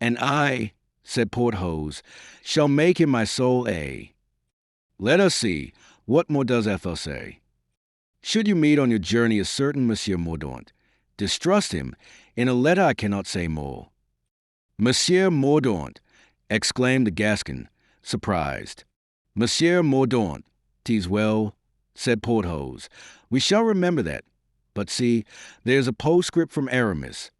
"And I," said Porthos, "shall make him my sole heir." "Let us see, what more does Athos say?" "Should you meet on your journey a certain Monsieur Mordaunt, distrust him. In a letter I cannot say more." "Monsieur Mordaunt!" exclaimed the Gascon, surprised. "Monsieur Mordaunt, 'tis well," said Porthos. "We shall remember that. But see, there's a postscript from Aramis."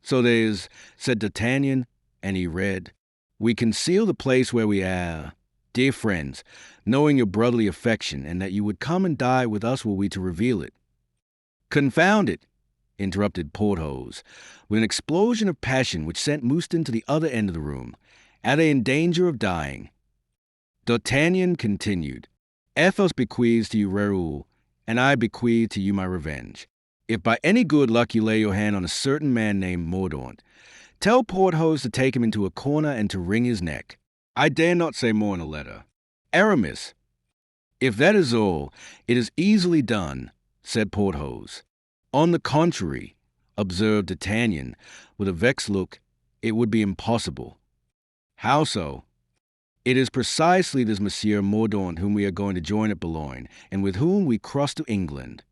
"So there's," said D'Artagnan, and he read, "We conceal the place where we are, dear friends, knowing your brotherly affection, and that you would come and die with us were we to reveal it." "Confound it!" interrupted Porthos, with an explosion of passion which sent Mouston to the other end of the room. "Are they in danger of dying?" D'Artagnan continued, "Athos bequeaths to you Raoul, and I bequeath to you my revenge. If by any good luck you lay your hand on a certain man named Mordaunt, tell Porthos to take him into a corner and to wring his neck. I dare not say more in a letter. Aramis." "If that is all, it is easily done," said Porthos. "On the contrary," observed D'Artagnan, with a vexed look, "it would be impossible." "How so?" "It is precisely this Monsieur Mordaunt whom we are going to join at Boulogne, and with whom we cross to England."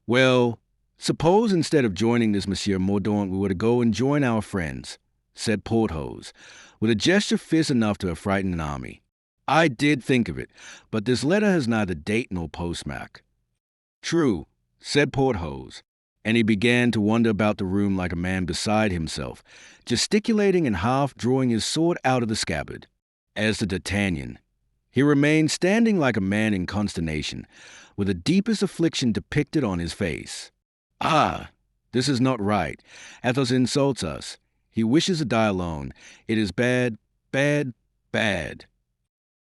"Well, suppose instead of joining this Monsieur Mordaunt we were to go and join our friends," said Porthos, with a gesture fierce enough to have frightened an army. "I did think of it, but this letter has neither date nor postmark." "True," said Porthos, and he began to wander about the room like a man beside himself, gesticulating and half drawing his sword out of the scabbard. As to D'Artagnan, he remained standing like a man in consternation, with the deepest affliction depicted on his face. Ah, this is not right. Athos insults us. He wishes to die alone. It is bad, bad, bad.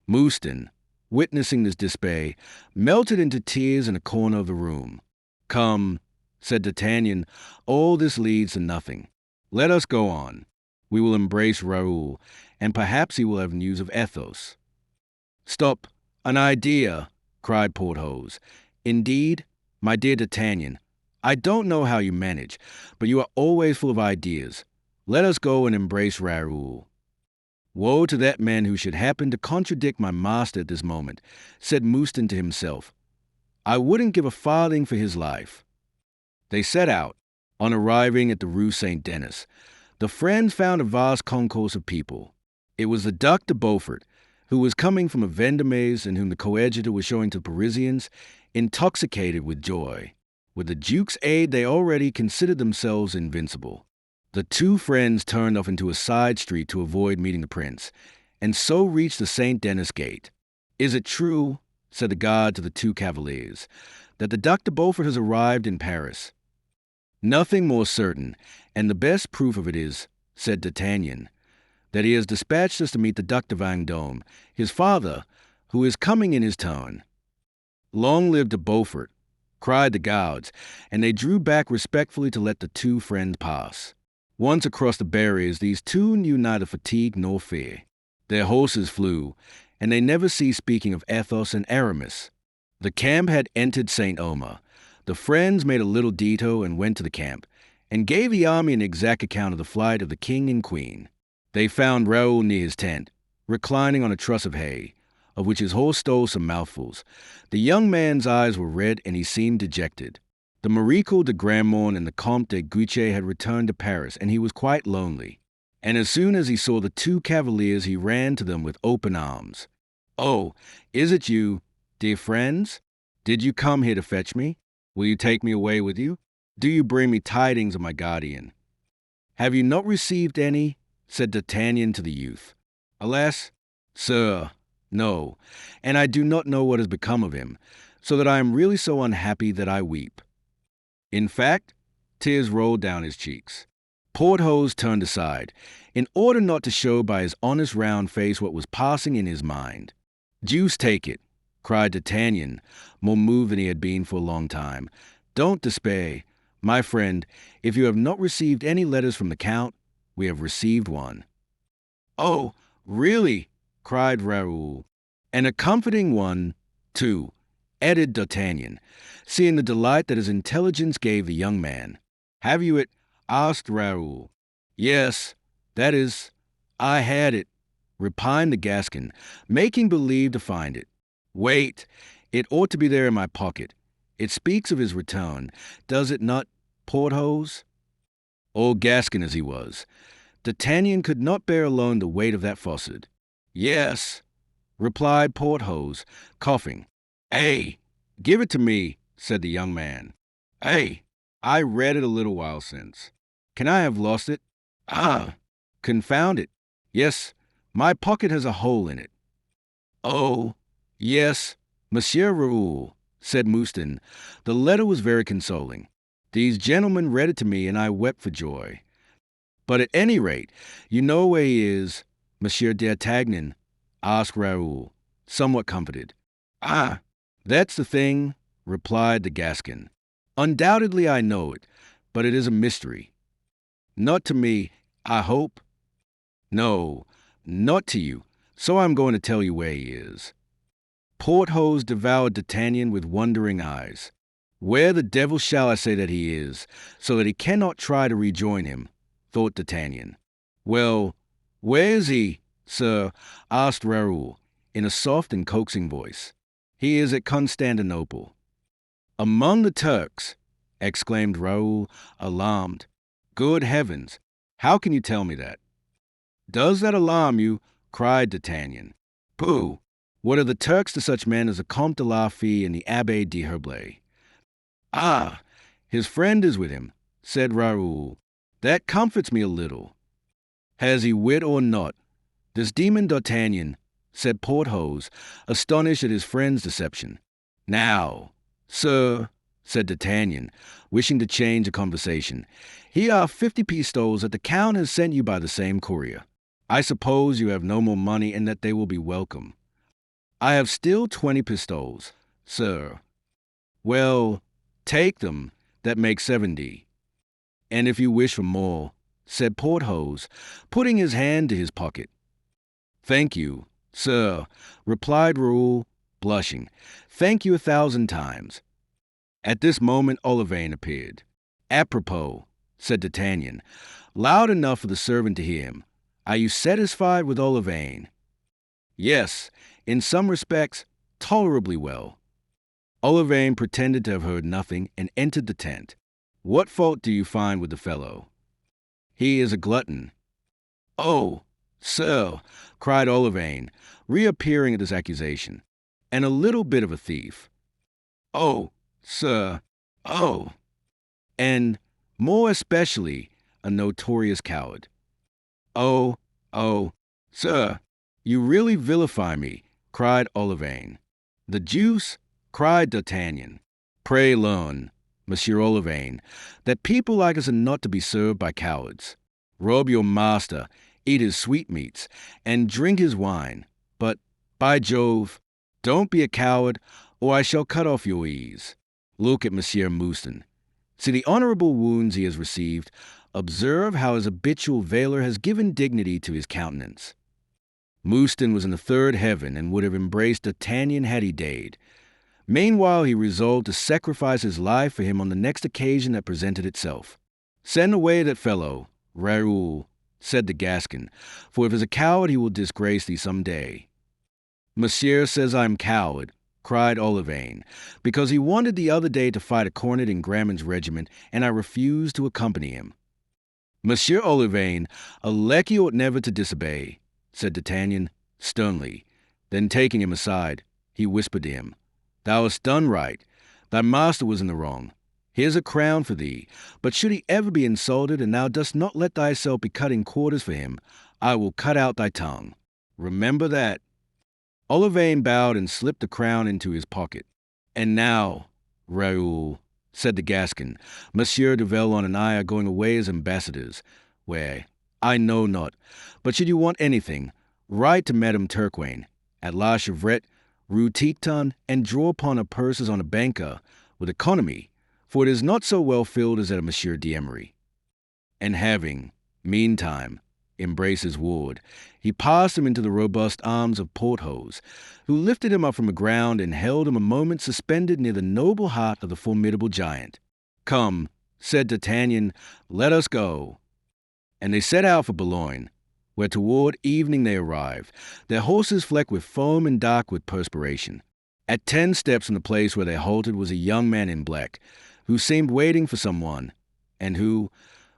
Mouston, witnessing this display, melted into tears in a corner of the room. Come, said D'Artagnan, all this leads to nothing. Let us go on. We will embrace Raoul, and perhaps he will have news of Athos. Stop, an idea, cried Porthos. Indeed, my dear D'Artagnan, I don't know how you manage, but you are always full of ideas. Let us go and embrace Raoul. Woe to that man who should happen to contradict my master at this moment, said Mouston to himself. I wouldn't give a farthing for his life. They set out. On arriving at the Rue Saint-Denis, the friends found a vast concourse of people. It was the Duc de Beaufort, who was coming from a Vendôme and whom the coadjutor was showing to the Parisians, intoxicated with joy. With the Duke's aid, they already considered themselves invincible. The two friends turned off into a side street to avoid meeting the prince, and so reached the Saint-Denis gate. Is it true, said the guard to the two cavaliers, that the Duc de Beaufort has arrived in Paris? Nothing more certain, and the best proof of it is, said D'Artagnan, that he has dispatched us to meet the Duc de Vendôme, his father, who is coming in his turn. Long live de Beaufort, cried the guards, and they drew back respectfully to let the two friends pass. Once across the barriers, these two knew neither fatigue nor fear. Their horses flew, and they never ceased speaking of Athos and Aramis. The camp had entered Saint-Omer. The friends made a little detour and went to the camp, and gave the army an exact account of the flight of the king and queen. They found Raoul near his tent, reclining on a truss of hay, of which his horse stole some mouthfuls. The young man's eyes were red, and he seemed dejected. The Marechal de Grandmont and the Comte de Guiche had returned to Paris, and he was quite lonely. And as soon as he saw the two cavaliers, he ran to them with open arms. Oh, is it you, dear friends? Did you come here to fetch me? Will you take me away with you? Do you bring me tidings of my guardian? Have you not received any? Said D'Artagnan to the youth. Alas, sir, no, and I do not know what has become of him, so that I am really so unhappy that I weep. In fact, tears rolled down his cheeks. Porthos turned aside, in order not to show by his honest round face what was passing in his mind. Deuce take it, cried D'Artagnan, more moved than he had been for a long time. Don't despair, my friend. If you have not received any letters from the Count, we have received one. Oh, really? Cried Raoul. And a comforting one, too, added D'Artagnan, seeing the delight that his intelligence gave the young man. Have you it? Asked Raoul. Yes, that is, I had it, repined the Gascon, making believe to find it. Wait, it ought to be there in my pocket. It speaks of his return, does it not, Porthos? Old Gascon as he was, D'Artagnan could not bear alone the weight of that falsehood. Yes, replied Porthos, coughing. Hey, give it to me, said the young man. Hey, I read it a little while since. Can I have lost it? Ah, confound it. Yes, my pocket has a hole in it. Oh, yes, Monsieur Raoul, said Mouston. The letter was very consoling. These gentlemen read it to me, and I wept for joy. But at any rate, you know where he is, Monsieur D'Artagnan, asked Raoul, somewhat comforted. Ah, that's the thing, replied the Gascon. Undoubtedly I know it, but it is a mystery. Not to me, I hope. No, not to you, so I'm going to tell you where he is. Porthos devoured D'Artagnan with wondering eyes. Where the devil shall I say that he is, so that he cannot try to rejoin him, thought D'Artagnan. Well, where is he, sir? Asked Raoul, in a soft and coaxing voice. He is at Constantinople. Among the Turks, exclaimed Raoul, alarmed. Good heavens, how can you tell me that? Does that alarm you? Cried D'Artagnan. Pooh! What are the Turks to such men as the Comte de la Fée and the Abbé d'Herblay? Ah, his friend is with him, said Raoul. That comforts me a little. Has he wit or not? This demon D'Artagnan, said Porthos, astonished at his friend's deception. Now, sir, said D'Artagnan, wishing to change the conversation, here are 50 pistoles that the Count has sent you by the same courier. I suppose you have no more money and that they will be welcome. I have still 20 pistoles, sir. Well, take them, that makes 70. And if you wish for more, said Porthos, putting his hand to his pocket. Thank you, sir, replied Raoul, blushing. Thank you 1,000 times. At this moment Olivain appeared. Apropos, said D'Artagnan, loud enough for the servant to hear him. Are you satisfied with Olivain? Yes, in some respects, tolerably well. Olivain pretended to have heard nothing and entered the tent. What fault do you find with the fellow? He is a glutton. Oh, sir, cried Olivain, reappearing at this accusation, and a little bit of a thief. Oh, sir, oh, and more especially a notorious coward. Oh, sir, you really vilify me, cried Olivain. The deuce, cried D'Artagnan. Pray learn, Monsieur Olivain, that people like us are not to be served by cowards. Rob your master, eat his sweetmeats, and drink his wine. But, by Jove, don't be a coward, or I shall cut off your ears. Look at Monsieur Mouston. See the honorable wounds he has received. Observe how his habitual valor has given dignity to his countenance. Mouston was in the third heaven and would have embraced D'Artagnan had he dared. Meanwhile, he resolved to sacrifice his life for him on the next occasion that presented itself. Send away that fellow, Raoul, said the Gascon, for if he is a coward he will disgrace thee some day. Monsieur says I am coward, cried Olivain, because he wanted the other day to fight a cornet in Gramon's regiment, and I refused to accompany him. Monsieur Olivain, a lackey ought never to disobey, said D'Artagnan, sternly. Then taking him aside, he whispered to him, Thou hast done right. Thy master was in the wrong. Here's a crown for thee, but should he ever be insulted, and thou dost not let thyself be cut in quarters for him, I will cut out thy tongue. Remember that. Olivain bowed and slipped the crown into his pocket. And now, Raoul, said the Gascon, Monsieur de Vallon and I are going away as ambassadors, where, I know not, but should you want anything, write to Madame Turquaine, at La Chevrette, Rue Titon, and draw upon her purses on a banker, with economy, for it is not so well filled as that of Monsieur d'Emery. And having, meantime, embraced his ward, he passed him into the robust arms of Porthos, who lifted him up from the ground and held him a moment suspended near the noble heart of the formidable giant. Come, said D'Artagnan, let us go. And they set out for Boulogne, where toward evening they arrived, their horses flecked with foam and dark with perspiration. At 10 steps from the place where they halted was a young man in black, who seemed waiting for someone, and who,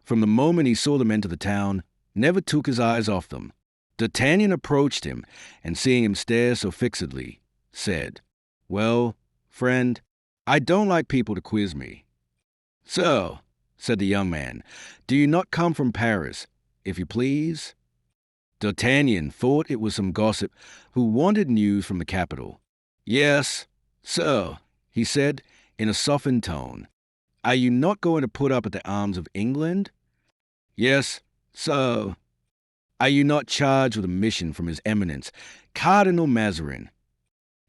from the moment he saw them enter the town, never took his eyes off them. D'Artagnan approached him, and seeing him stare so fixedly, said, Well, friend, I don't like people to quiz me. So, said the young man, do you not come from Paris, if you please? D'Artagnan thought it was some gossip who wanted news from the capital. Yes, sir, he said, in a softened tone. Are you not going to put up at the arms of England? Yes, sir. Are you not charged with a mission from His Eminence, Cardinal Mazarin?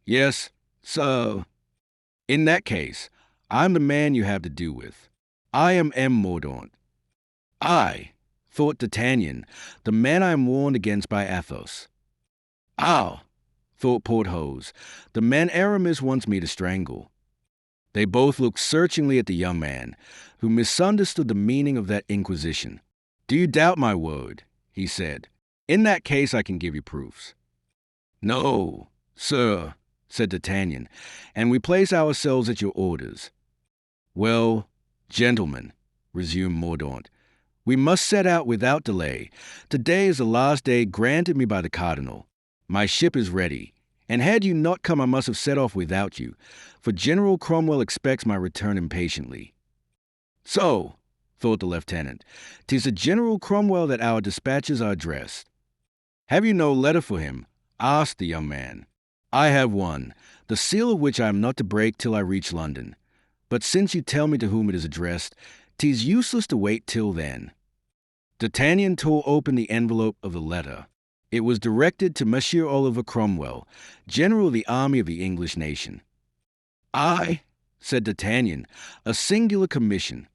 Yes, sir. In that case, I'm the man you have to do with. I am M. Mordaunt. I, thought D'Artagnan, the man I am warned against by Athos. Ah, thought Porthos, the man Aramis wants me to strangle. They both looked searchingly at the young man, who misunderstood the meaning of that inquisition. Do you doubt my word? He said. In that case I can give you proofs. No, sir, said D'Artagnan, and we place ourselves at your orders. Well, gentlemen, resumed Mordaunt, we must set out without delay. Today is the last day granted me by the cardinal. My ship is ready, And had you not come, I must have set off without you, for General Cromwell expects my return impatiently. So, thought the lieutenant, 'tis to General Cromwell that our dispatches are addressed. Have you no letter for him? Asked the young man. I have one, the seal of which I am not to break till I reach London. But since you tell me to whom it is addressed, 'tis useless to wait till then. D'Artagnan tore open the envelope of the letter. It was directed to Monsieur Oliver Cromwell, General of the Army of the English nation. I, said D'Artagnan, a singular commission.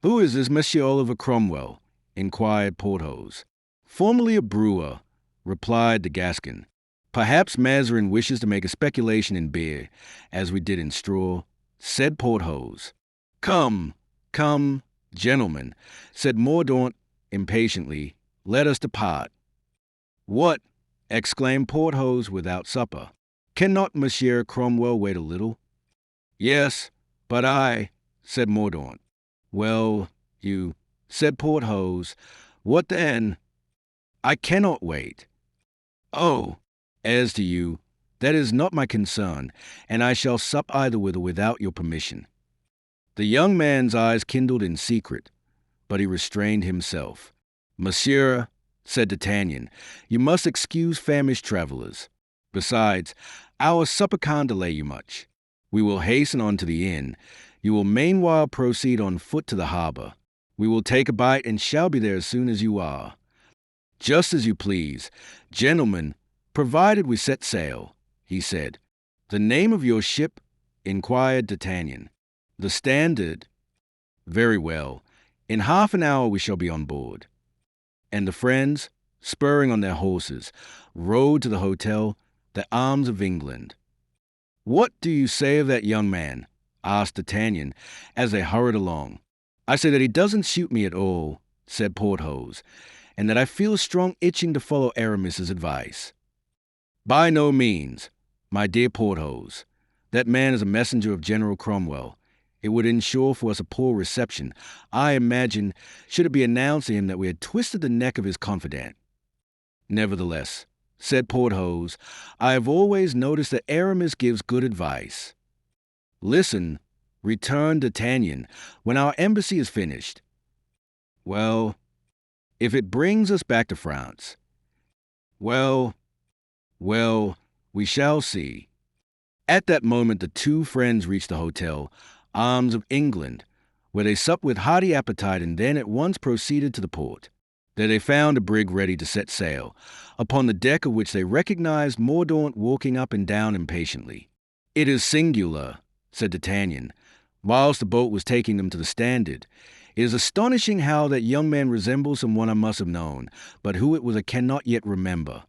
Who is this Monsieur Oliver Cromwell? Inquired Porthos. Formerly a brewer, replied the Gascon. Perhaps Mazarin wishes to make a speculation in beer, as we did in straw, said Porthos. Come, gentlemen, said Mordaunt impatiently, let us depart. What? Exclaimed Porthos without supper. Cannot Monsieur Cromwell wait a little? Yes, but I, said Mordaunt. Well, you, said Porthos. What then? I cannot wait. Oh, as to you, that is not my concern, and I shall sup either with or without your permission. The young man's eyes kindled in secret, but he restrained himself. Monsieur, said D'Artagnan, you must excuse famished travelers. Besides, our supper can't delay you much. We will hasten on to the inn. You will meanwhile proceed on foot to the harbor. We will take a bite and shall be there as soon as you are. Just as you please. Gentlemen, provided we set sail, he said. The name of your ship? Inquired D'Artagnan. The Standard. Very well. In half an hour we shall be on board. And the friends, spurring on their horses, rode to the hotel, the Arms of England. What do you say of that young man? Asked D'Artagnan, as they hurried along. I say that he doesn't suit me at all, said Porthos, and that I feel a strong itching to follow Aramis's advice. By no means, my dear Porthos. That man is a messenger of General Cromwell. It would ensure for us a poor reception, I imagine, should it be announced to him that we had twisted the neck of his confidant. Nevertheless, said Porthos, I have always noticed that Aramis gives good advice. Listen, returned D'Artagnan, when our embassy is finished. Well, if it brings us back to France. Well, we shall see. At that moment the two friends reached the hotel, Arms of England, where they supped with hearty appetite and then at once proceeded to the port. There they found a brig ready to set sail, upon the deck of which they recognized Mordaunt walking up and down impatiently. It is singular, said D'Artagnan, whilst the boat was taking them to the Standard. It is astonishing how that young man resembles someone I must have known, but who it was I cannot yet remember.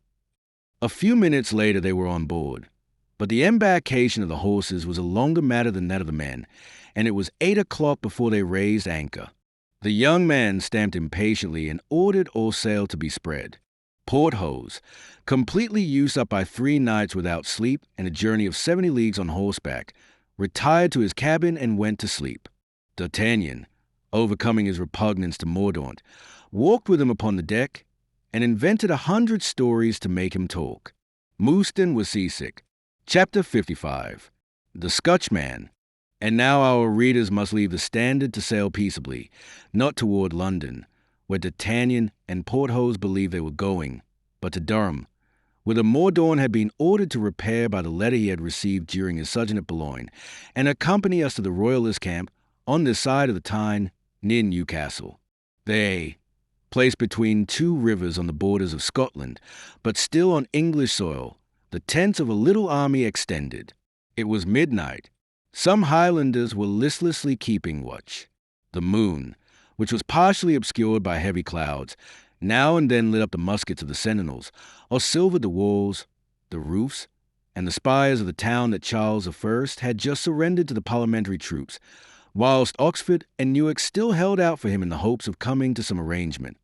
A few minutes later they were on board, but the embarkation of the horses was a longer matter than that of the men, and it was 8 o'clock before they raised anchor. The young man stamped impatiently and ordered all sail to be spread. Porthos, completely used up by 3 nights without sleep and a journey of 70 leagues on horseback, retired to his cabin and went to sleep. D'Artagnan, overcoming his repugnance to Mordaunt, walked with him upon the deck and invented 100 stories to make him talk. Mouston was seasick. Chapter 55. The Scotchman. And now our readers must leave the Standard to sail peaceably, not toward London, where D'Artagnan and Porthos believed they were going, but to Durham, whither Mordaunt had been ordered to repair by the letter he had received during his sojourn at Boulogne, and accompany us to the Royalist camp on this side of the Tyne, near Newcastle. They, placed between 2 rivers on the borders of Scotland, but still on English soil, the tents of a little army extended. It was midnight. Some Highlanders were listlessly keeping watch. The moon, which was partially obscured by heavy clouds, now and then lit up the muskets of the sentinels, or silvered the walls, the roofs, and the spires of the town that Charles I had just surrendered to the parliamentary troops, whilst Oxford and Newark still held out for him in the hopes of coming to some arrangement.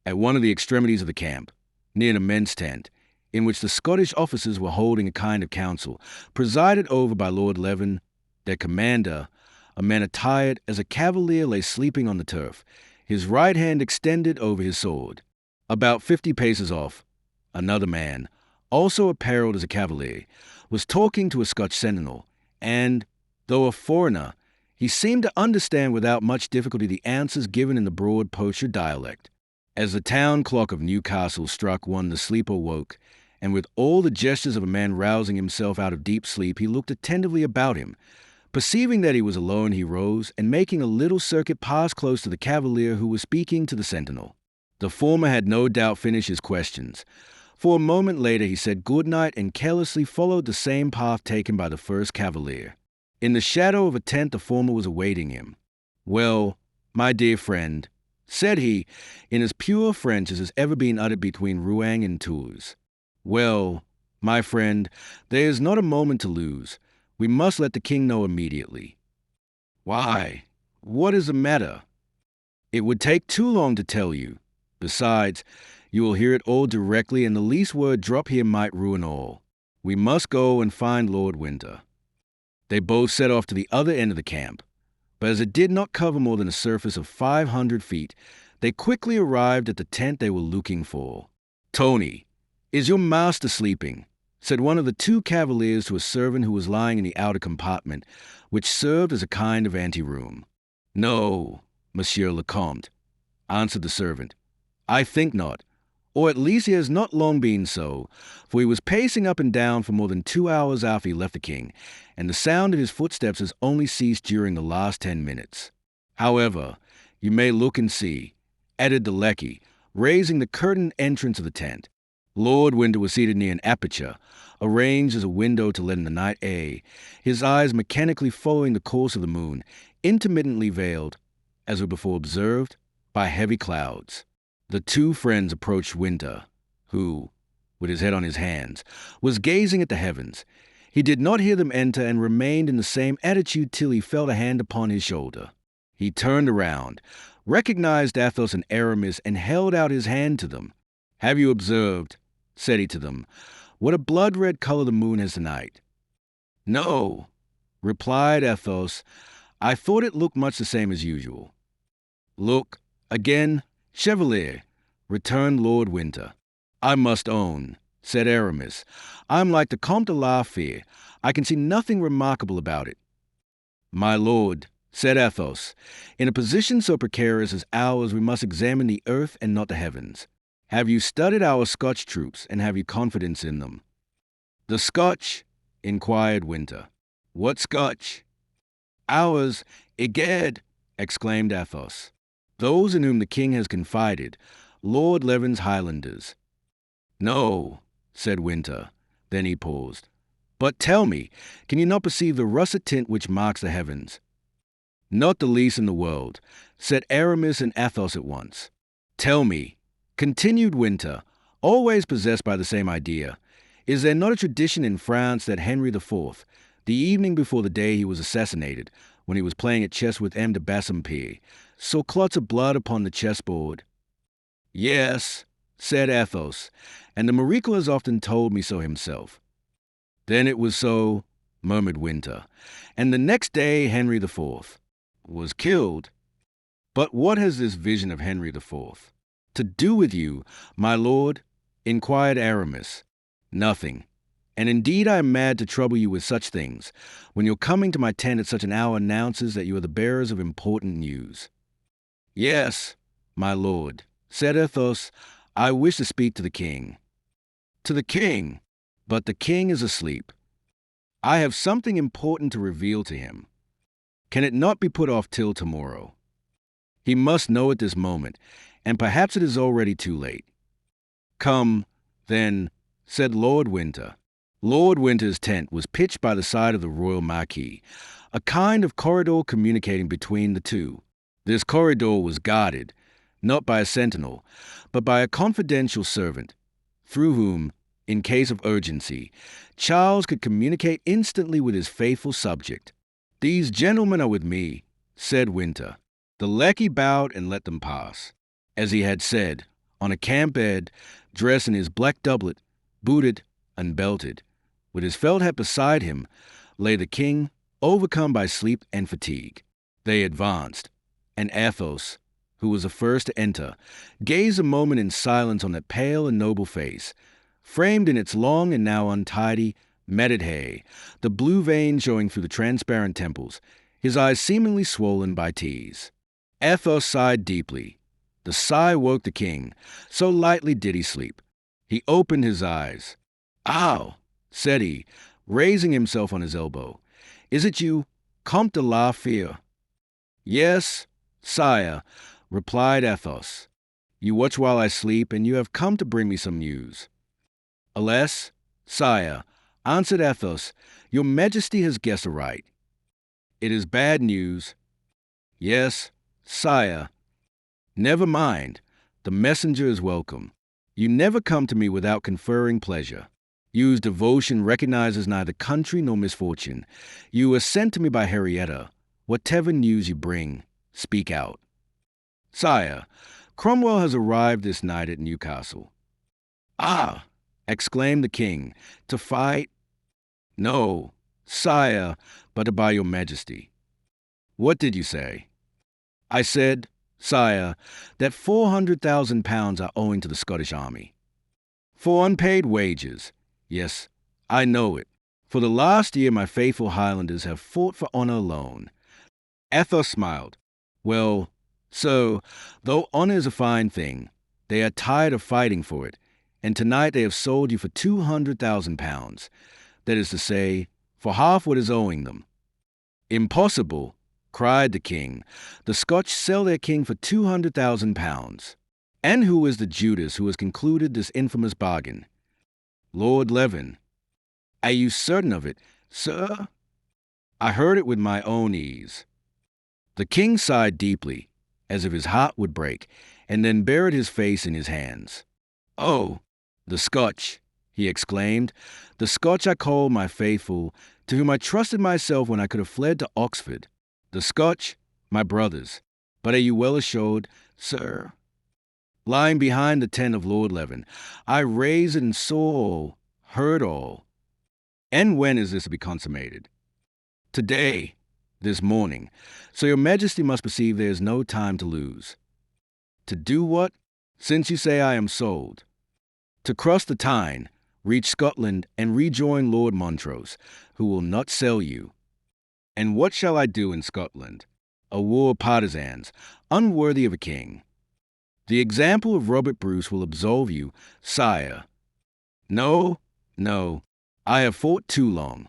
At one of the extremities of the camp, near an immense tent, in which the Scottish officers were holding a kind of council, presided over by Lord Leven, their commander, a man attired as a cavalier lay sleeping on the turf, his right hand extended over his sword. About 50 paces off, another man, also apparelled as a cavalier, was talking to a Scotch sentinel, and, though a foreigner, he seemed to understand without much difficulty the answers given in the broad poacher dialect. As the town clock of Newcastle struck one, the sleeper woke, and with all the gestures of a man rousing himself out of deep sleep, he looked attentively about him. Perceiving that he was alone, he rose, and making a little circuit, passed close to the cavalier who was speaking to the sentinel. The former had no doubt finished his questions, for a moment later he said good night and carelessly followed the same path taken by the first cavalier. In the shadow of a tent the former was awaiting him. "Well, my dear friend," said he, in as pure French as has ever been uttered between Rouen and Tours. "Well, my friend, there is not a moment to lose. We must let the king know immediately." "Why? What is the matter?" "It would take too long to tell you. Besides, you will hear it all directly, and the least word drop here might ruin all. We must go and find Lord Winter." They both set off to the other end of the camp, but as it did not cover more than a surface of 500 feet, they quickly arrived at the tent they were looking for. "Tony, is your master sleeping?" said one of the two cavaliers to a servant who was lying in the outer compartment, which served as a kind of anteroom. "No, Monsieur le Comte," answered the servant. "I think not, or at least he has not long been so, for he was pacing up and down for more than 2 hours after he left the king, and the sound of his footsteps has only ceased during the last 10 minutes. However, you may look and see," added the lackey, raising the curtained entrance of the tent. Lord Winter was seated near an aperture, arranged as a window to let in the night air, his eyes mechanically following the course of the moon, intermittently veiled, as we before observed, by heavy clouds. The two friends approached Winter, who, with his head on his hands, was gazing at the heavens. He did not hear them enter and remained in the same attitude till he felt a hand upon his shoulder. He turned around, recognized Athos and Aramis, and held out his hand to them. "Have you observed," said he to them, "what a blood-red color the moon has tonight?" "No," replied Athos. "I thought it looked much the same as usual." "Look, again, Chevalier," returned Lord Winter. "I must own," said Aramis, "I'm like the Comte de la Fere. I can see nothing remarkable about it." "My lord," said Athos, "in a position so precarious as ours we must examine the earth and not the heavens. Have you studied our Scotch troops, and have you confidence in them?" "The Scotch?" inquired Winter. "What Scotch?" "Ours, egad!" exclaimed Athos. "Those in whom the king has confided, Lord Leven's Highlanders." "No," said Winter. Then he paused. "But tell me, can you not perceive the russet tint which marks the heavens?" "Not the least in the world," said Aramis and Athos at once. "Tell me," continued Winter, always possessed by the same idea, "is there not a tradition in France that Henry IV, the evening before the day he was assassinated, when he was playing at chess with M. de Bassompierre, saw clots of blood upon the chessboard?" "Yes," said Athos, "and the Maricle has often told me so himself." "Then it was so," murmured Winter, "and the next day Henry IV was killed." "But what has this vision of Henry IV to do with you, my lord?" inquired Aramis. "Nothing. And indeed I am mad to trouble you with such things, when your coming to my tent at such an hour announces that you are the bearers of important news." "Yes, my lord," said Athos, "I wish to speak to the king." "To the king? But the king is asleep. I have something important to reveal to him. Can it not be put off till tomorrow? He must know at this moment, and perhaps it is already too late." "Come, then," said Lord Winter. Lord Winter's tent was pitched by the side of the royal marquee, a kind of corridor communicating between the two. This corridor was guarded, not by a sentinel, but by a confidential servant, through whom, in case of urgency, Charles could communicate instantly with his faithful subject. "These gentlemen are with me," said Winter. The lackey bowed and let them pass. As he had said, on a camp bed, dressed in his black doublet, booted and belted, with his felt hat beside him, lay the king, overcome by sleep and fatigue. They advanced, and Athos, who was the first to enter, gazed a moment in silence on that pale and noble face, Framed in its long and now untidy, matted hair, the blue veins showing through the transparent temples, his eyes seemingly swollen by tears. Athos sighed deeply. The sigh woke the king, so lightly did he sleep. He opened his eyes. "Ow!" said he, raising himself on his elbow. "Is it you, Comte de la Fere?" "Yes, sire," replied Athos. "You watch while I sleep, and you have come to bring me some news." "Alas, sire," answered Athos, "your majesty has guessed aright. It is bad news." "Yes, sire." "Never mind. The messenger is welcome. You never come to me without conferring pleasure. Whose devotion recognizes neither country nor misfortune. You were sent to me by Henrietta. Whatever news you bring, speak out." "Sire, Cromwell has arrived this night at Newcastle." "Ah!" exclaimed the king. "To fight?" "No, sire, but to buy your majesty." "What did you say?" "I said, sire, that £400,000 are owing to the Scottish army." "For unpaid wages. Yes, I know it. For the last year my faithful Highlanders have fought for honor alone." Athos smiled. "Well, so, though honor is a fine thing, they are tired of fighting for it, and tonight they have sold you for £200,000. That is to say, for half what is owing them." "Impossible!" cried the king. "The Scotch sell their king for £200,000. And who is the Judas who has concluded this infamous bargain?" "Lord Leven." "Are you certain of it, sir?" "I heard it with my own ears." The king sighed deeply, as if his heart would break, and then buried his face in his hands. "Oh, the Scotch," he exclaimed, "the Scotch I call my faithful, to whom I trusted myself when I could have fled to Oxford. The Scotch, my brothers. But are you well assured, sir?" "Lying behind the tent of Lord Leven, I raised it and saw all, heard all." "And when is this to be consummated?" "Today, this morning. So your majesty must perceive there is no time to lose." "To do what, since you say I am sold?" "To cross the Tyne, reach Scotland, and rejoin Lord Montrose, who will not sell you." "And what shall I do in Scotland?" "A war of partisans, unworthy of a king." "The example of Robert Bruce will absolve you, sire." "No, no. I have fought too long.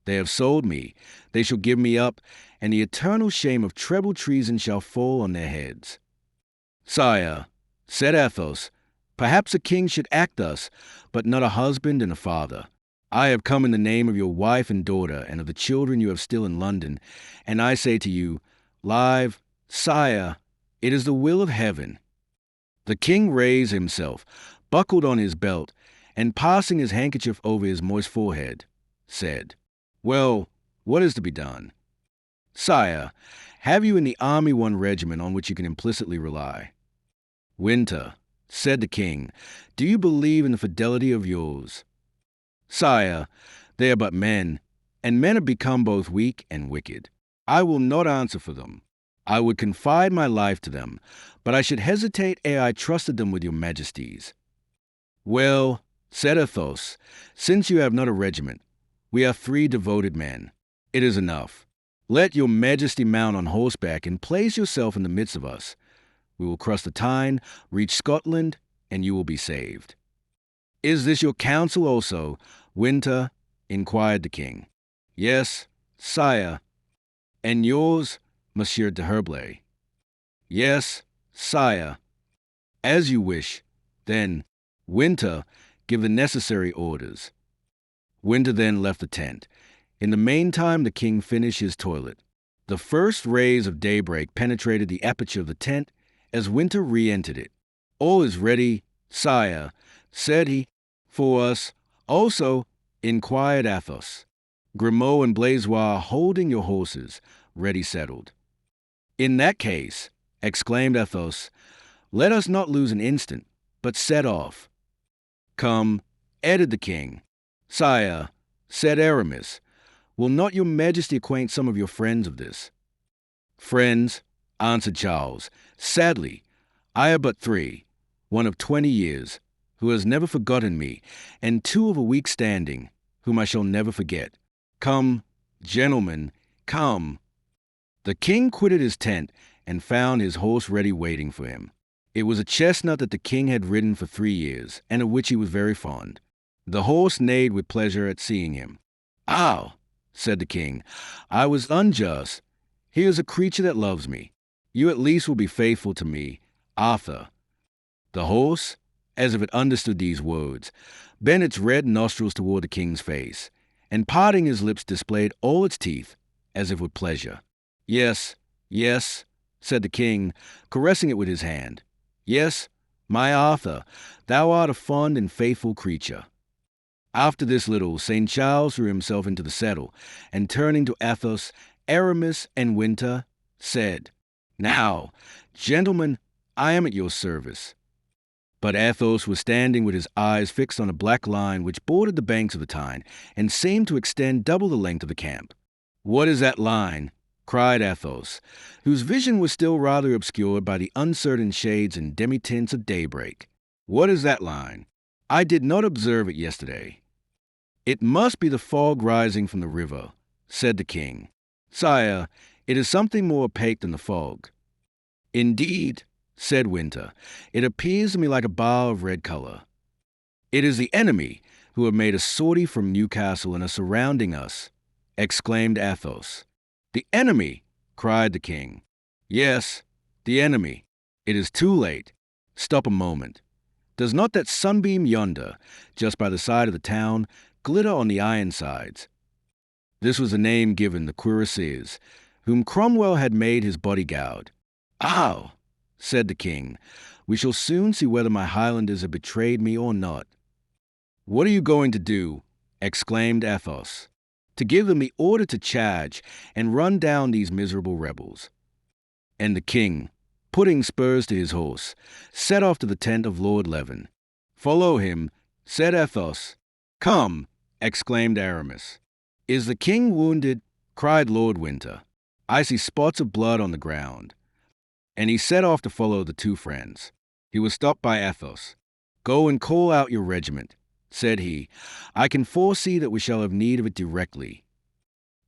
They have sold me. They shall give me up, and the eternal shame of treble treason shall fall on their heads." "Sire," said Athos, "perhaps a king should act thus, but not a husband and a father. I have come in the name of your wife and daughter and of the children you have still in London, and I say to you, live, sire, it is the will of heaven." The king raised himself, buckled on his belt, and passing his handkerchief over his moist forehead, said, "Well, what is to be done?" "Sire, have you in the army one regiment on which you can implicitly rely?" "Winter," said the king, "do you believe in the fidelity of yours?" "Sire, they are but men, and men have become both weak and wicked. I will not answer for them. I would confide my life to them, but I should hesitate ere I trusted them with your majesties." "Well," said Athos, "since you have not a regiment, we are 3 devoted men. It is enough. Let your majesty mount on horseback and place yourself in the midst of us. We will cross the Tyne, reach Scotland, and you will be saved." "Is this your counsel also, Winter?" inquired the king. "Yes, sire." "And yours, Monsieur de Herblay?" "Yes, sire." "As you wish. Then, Winter, give the necessary orders." Winter then left the tent. In the meantime, the king finished his toilet. The first rays of daybreak penetrated the aperture of the tent as Winter re-entered it. "All is ready, sire," said he. "For us, also?" inquired Athos. "Grimaud and Blaisois holding your horses, ready saddled." "In that case," exclaimed Athos, "let us not lose an instant, but set off." "Come," added the king. "Sire," said Aramis, "will not your majesty acquaint some of your friends of this?" "Friends," answered Charles, "sadly, I have but 3, one of 20 years, who has never forgotten me, and two of a weak standing, whom I shall never forget. Come, gentlemen, come." The king quitted his tent and found his horse ready waiting for him. It was a chestnut that the king had ridden for 3 years, and of which he was very fond. The horse neighed with pleasure at seeing him. "Ah," said the king, "I was unjust. Here is a creature that loves me. You at least will be faithful to me, Arthur." The horse, as if it understood these words, bent its red nostrils toward the king's face, and parting his lips displayed all its teeth, as if with pleasure. "Yes, yes," said the king, caressing it with his hand. "Yes, my Arthur, thou art a fond and faithful creature." After this little, St. Charles threw himself into the saddle, and turning to Athos, Aramis, and Winter, said, "Now, gentlemen, I am at your service." But Athos was standing with his eyes fixed on a black line which bordered the banks of the Tyne, and seemed to extend double the length of the camp. "What is that line?" cried Athos, whose vision was still rather obscured by the uncertain shades and demi-tints of daybreak. "What is that line? I did not observe it yesterday." "It must be the fog rising from the river," said the king. "Sire, it is something more opaque than the fog." "Indeed," said Winter, "it appears to me like a bar of red color." "It is the enemy, who have made a sortie from Newcastle and are surrounding us," exclaimed Athos. "The enemy!" cried the king. "Yes, the enemy. It is too late. Stop a moment. Does not that sunbeam yonder, just by the side of the town, glitter on the Ironsides?" This was the name given the cuirassiers, whom Cromwell had made his bodyguard. "Ah," said the king, "we shall soon see whether my Highlanders have betrayed me or not." "What are you going to do?" exclaimed Athos. "To give them the order to charge and run down these miserable rebels." And the king, putting spurs to his horse, set off to the tent of Lord Leven. "Follow him," said Athos. "Come," exclaimed Aramis. "Is the king wounded?" cried Lord Winter. "I see spots of blood on the ground." And he set off to follow the two friends. He was stopped by Athos. "Go and call out your regiment," said he. "I can foresee that we shall have need of it directly."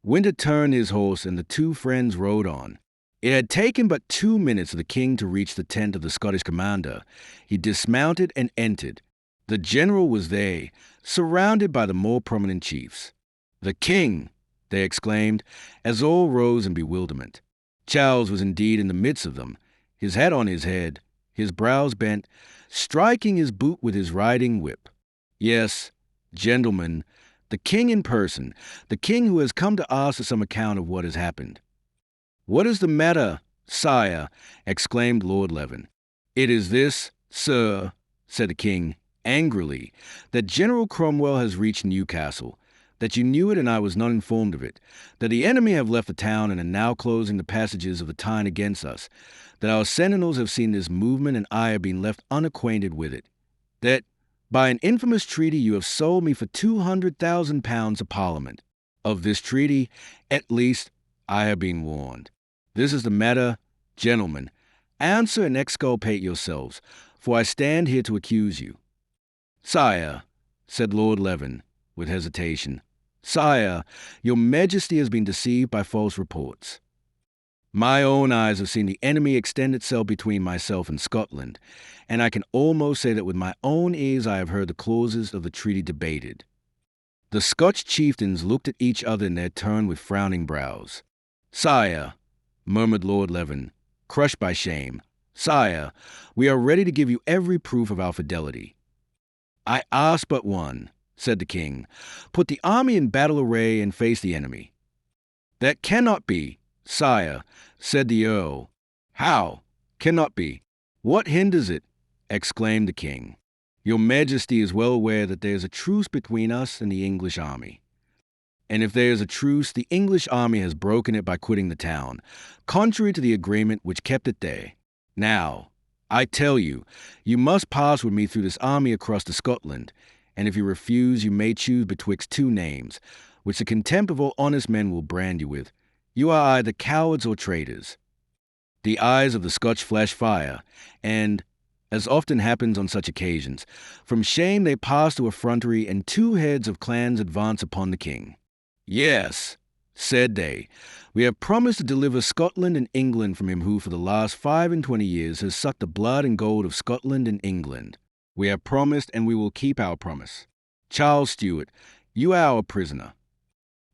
Winter turned his horse, and the two friends rode on. It had taken but 2 minutes for the king to reach the tent of the Scottish commander. He dismounted and entered. The general was there, surrounded by the more prominent chiefs. "The king!" they exclaimed, as all rose in bewilderment. Charles was indeed in the midst of them, his hat on his head, his brows bent, striking his boot with his riding whip. "Yes, gentlemen, the king in person, the king who has come to ask for some account of what has happened." "What is the matter, sire?" exclaimed Lord Leven. "It is this, sir," said the king, angrily, "that General Cromwell has reached Newcastle, that you knew it and I was not informed of it, that the enemy have left the town and are now closing the passages of the Tyne against us, that our sentinels have seen this movement and I have been left unacquainted with it, that by an infamous treaty you have sold me for £200,000 of Parliament. Of this treaty, at least, I have been warned. This is the matter, gentlemen. Answer and exculpate yourselves, for I stand here to accuse you." "Sire," said Lord Leven, with hesitation, "sire, your majesty has been deceived by false reports. My own eyes have seen the enemy extend itself between myself and Scotland, and I can almost say that with my own ears I have heard the clauses of the treaty debated." The Scotch chieftains looked at each other in their turn with frowning brows. "Sire," murmured Lord Leven, crushed by shame, "sire, we are ready to give you every proof of our fidelity." "I ask but one," said the king. "Put the army in battle array and face the enemy." "That cannot be, sire," said the earl. "How? Cannot be? What hinders it?" exclaimed the king. "Your majesty is well aware that there is a truce between us and the English army. And if there is a truce, the English army has broken it by quitting the town, contrary to the agreement which kept it there. Now, I tell you, you must pass with me through this army across to Scotland, and if you refuse, you may choose betwixt two names, which the contempt of all honest men will brand you with. You are either cowards or traitors." The eyes of the Scotch flashed fire, and, As often happens on such occasions, from shame they pass to effrontery, and two heads of clans advance upon the king. "Yes," said they, "we have promised to deliver Scotland and England from him who for the last 25 years has sucked the blood and gold of Scotland and England. We have promised, and we will keep our promise. Charles Stuart, you are our prisoner."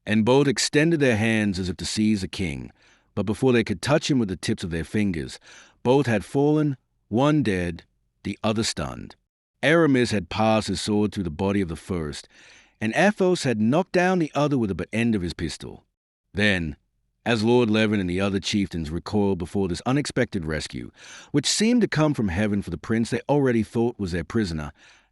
And both extended their hands as if to seize the king, but before they could touch him with the tips of their fingers, both had fallen, one dead, the other stunned. Aramis had passed his sword through the body of the first, and Athos had knocked down the other with the butt end of his pistol. Then, as Lord Leven and the other chieftains recoiled before this unexpected rescue, which seemed to come from heaven for the prince they already thought was their prisoner,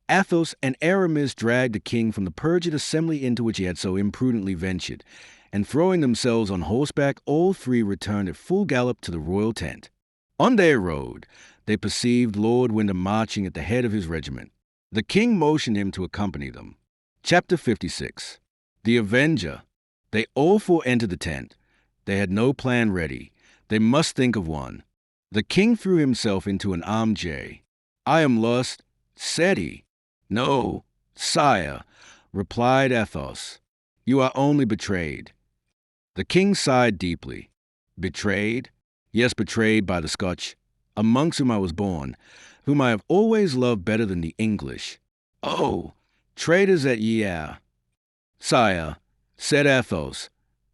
Athos and Aramis dragged the king from the perjured assembly into which he had so imprudently ventured, and throwing themselves on horseback, all three returned at full gallop to the royal tent. On their road, they perceived Lord Wyndham marching at the head of his regiment. The king motioned him to accompany them. Chapter 56. The Avenger. They all four entered the tent. They had no plan ready. They must think of one. The king threw himself into an armchair. "I am lost," said he. "No, sire," replied Athos. "You are only betrayed." The king sighed deeply. "Betrayed? Yes, betrayed by the Scotch, amongst whom I was born, whom I have always loved better than the English. Oh, traitors that ye are!" "Sire," said Athos,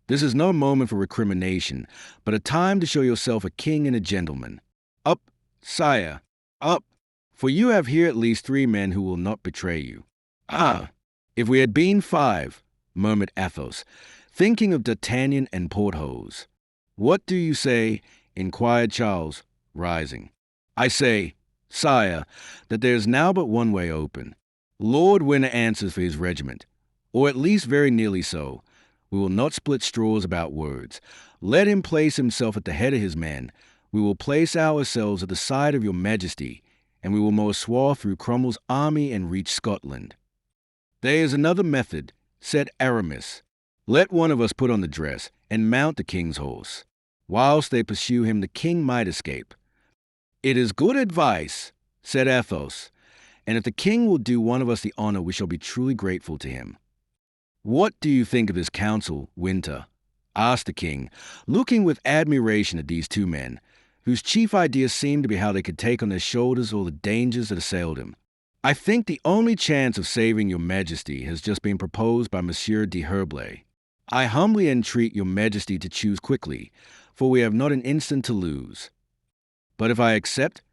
"this is no moment for recrimination, but a time to show yourself a king and a gentleman. Up, sire, up, for you have here at least 3 men who will not betray you." "Ah, if we had been 5, murmured Athos, thinking of D'Artagnan and Porthos. "What do you say?" inquired Charles, rising. "I say, sire, that there is now but one way open. Lord Winter answers for his regiment, or at least very nearly so. We will not split straws about words. Let him place himself at the head of his men. We will place ourselves at the side of your majesty, and we will mow a swath through Cromwell's army and reach Scotland." "There is another method," said Aramis. "Let one of us put on the dress and mount the king's horse. Whilst they pursue him, the king might escape." "It is good advice," said Athos, "and if the king will do one of us the honor, we shall be truly grateful to him." "What do you think of this counsel, Winter?" asked the king, looking with admiration at these 2 men, whose chief idea seemed to be how they could take on their shoulders all the dangers that assailed him. "I think the only chance of saving your majesty has just been proposed by Monsieur de Herblay. I humbly entreat your majesty to choose quickly, for we have not an instant to lose. But if I accept,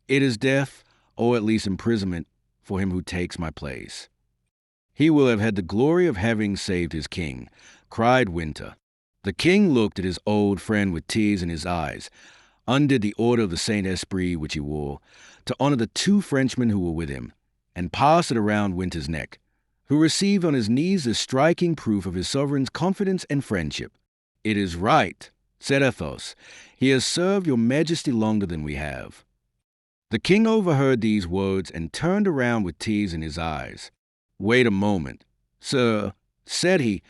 it is death, or at least imprisonment, for him who takes my place." "He will have had the glory of having saved his king," cried Winter. The king looked at his old friend with tears in his eyes, undid the order of the Saint Esprit which he wore, to honor the 2 Frenchmen who were with him, and passed it around Winter's neck, who received on his knees this striking proof of his sovereign's confidence and friendship. "It is right," said Athos. "He has served your majesty longer than we have." The king overheard these words and turned around with tears in his eyes. "Wait a moment, sir," said he.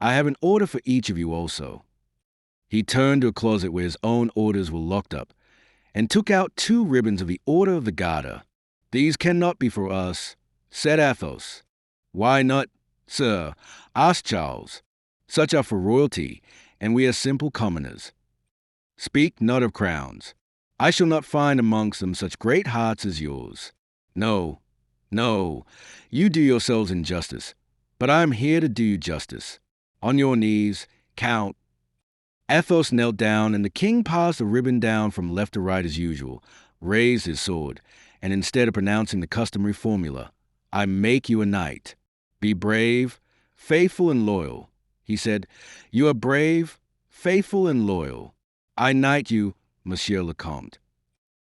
"I have an order for each of you also." He turned to a closet where his own orders were locked up, and took out 2 ribbons of the Order of the Garter. "These cannot be for us," said Athos. "Why not, sir?" asked Charles. "Such are for royalty, and we are simple commoners. Speak not of crowns. I shall not find amongst them such great hearts as yours. No, no, you do yourselves injustice, but I am here to do you justice. On your knees, count." Athos knelt down, and the king passed the ribbon down from left to right as usual, raised his sword, and instead of pronouncing the customary formula, "I make you a knight. Be brave, faithful, and loyal," he said. "You are brave, faithful, and loyal. I knight you, Monsieur le Comte."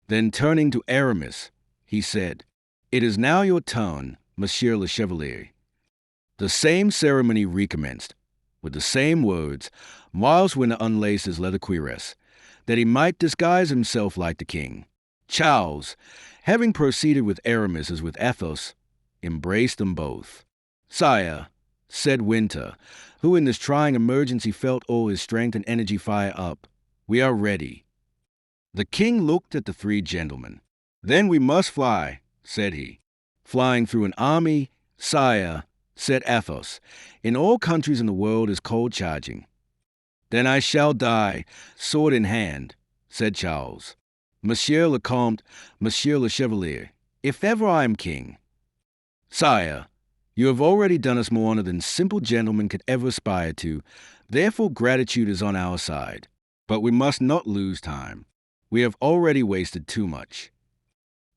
Then turning to Aramis, he said, "It is now your turn, Monsieur le Chevalier." The same ceremony recommenced, with the same words, whilst Winter unlaced his leather cuirass, that he might disguise himself like the king. Charles, having proceeded with Aramis as with Athos, embraced them both. "Sire," said Winter, who in this trying emergency felt all his strength and energy fire up, "we are ready." The king looked at the 3 gentlemen. Then we must fly, said he. Flying through an army, sire, said Athos, in all countries in the world is cold charging. Then I shall die, sword in hand, said Charles. Monsieur le Comte, Monsieur le Chevalier, if ever I am king. Sire, you have already done us more honor than simple gentlemen could ever aspire to, therefore gratitude is on our side. But we must not lose time. We have already wasted too much.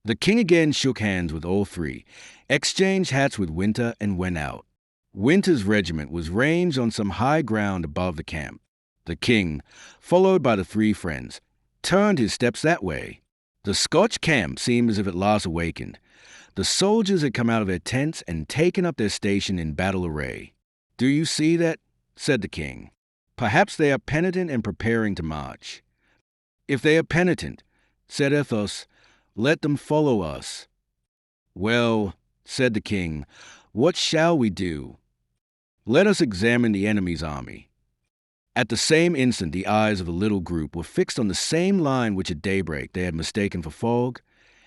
The king again shook hands with all three, exchanged hats with Winter, and went out. Winter's regiment was ranged on some high ground above the camp. The king, followed by the three friends, turned his steps that way. The Scotch camp seemed as if at last awakened. The soldiers had come out of their tents and taken up their station in battle array. "Do you see that?" said the king. "Perhaps they are penitent and preparing to march." "If they are penitent," said Athos, "let them follow us." "Well," said the king, "what shall we do?" "Let us examine the enemy's army." At the same instant the eyes of the little group were fixed on the same line which at daybreak they had mistaken for fog,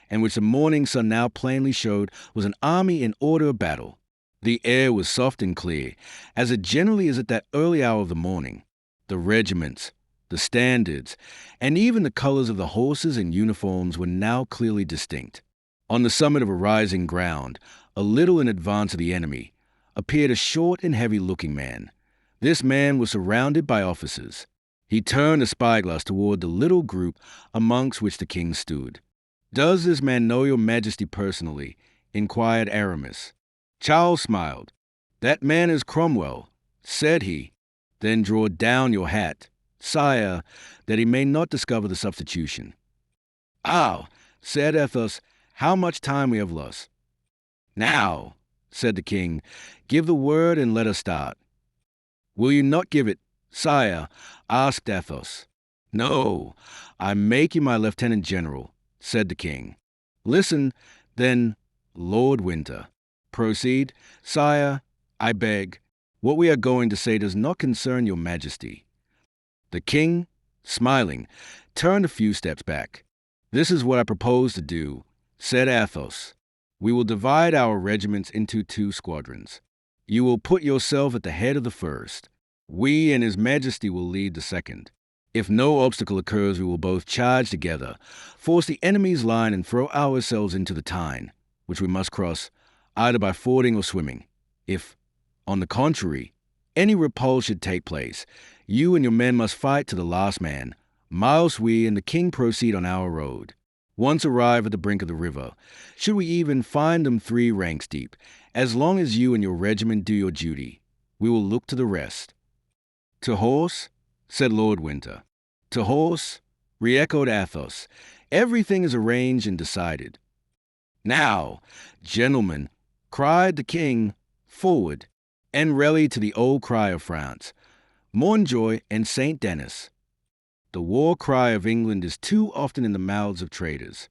and which the morning sun now plainly showed was an army in order of battle. The air was soft and clear, as it generally is at that early hour of the morning. The regiments, the standards, and even the colors of the horses and uniforms were now clearly distinct. On the summit of a rising ground, a little in advance of the enemy, appeared a short and heavy-looking man. This man was surrounded by officers. He turned a spyglass toward the little group amongst which the king stood. "Does this man know your majesty personally?" inquired Aramis. Charles smiled. "That man is Cromwell," said he. "Then draw down your hat, sire, that he may not discover the substitution." "Ah," said Athos, "how much time we have lost." "Now," said the king, "give the word and let us start." "Will you not give it, sire?" asked Athos. "No, I make you my lieutenant general," said the king. "Listen, then, Lord Winter." "Proceed, sire, I beg. What we are going to say does not concern your majesty." The king, smiling, turned a few steps back. "This is what I propose to do," said Athos. "We will divide our regiments into 2 squadrons. You will put yourself at the head of the first. We and His Majesty will lead the second. If no obstacle occurs, we will both charge together, force the enemy's line, and throw ourselves into the Tyne, which we must cross, either by fording or swimming. If, on the contrary, any repulse should take place, you and your men must fight to the last man, whilst we and the king proceed on our road. Once arrived at the brink of the river, should we even find them 3 ranks deep, as long as you and your regiment do your duty, we will look to the rest." "To horse?" said Lord Winter. "To horse," re-echoed Athos. "Everything is arranged and decided." "Now, gentlemen," cried the king, "forward, and rally to the old cry of France, Montjoy and St. Denis. The war cry of England is too often in the mouths of traitors."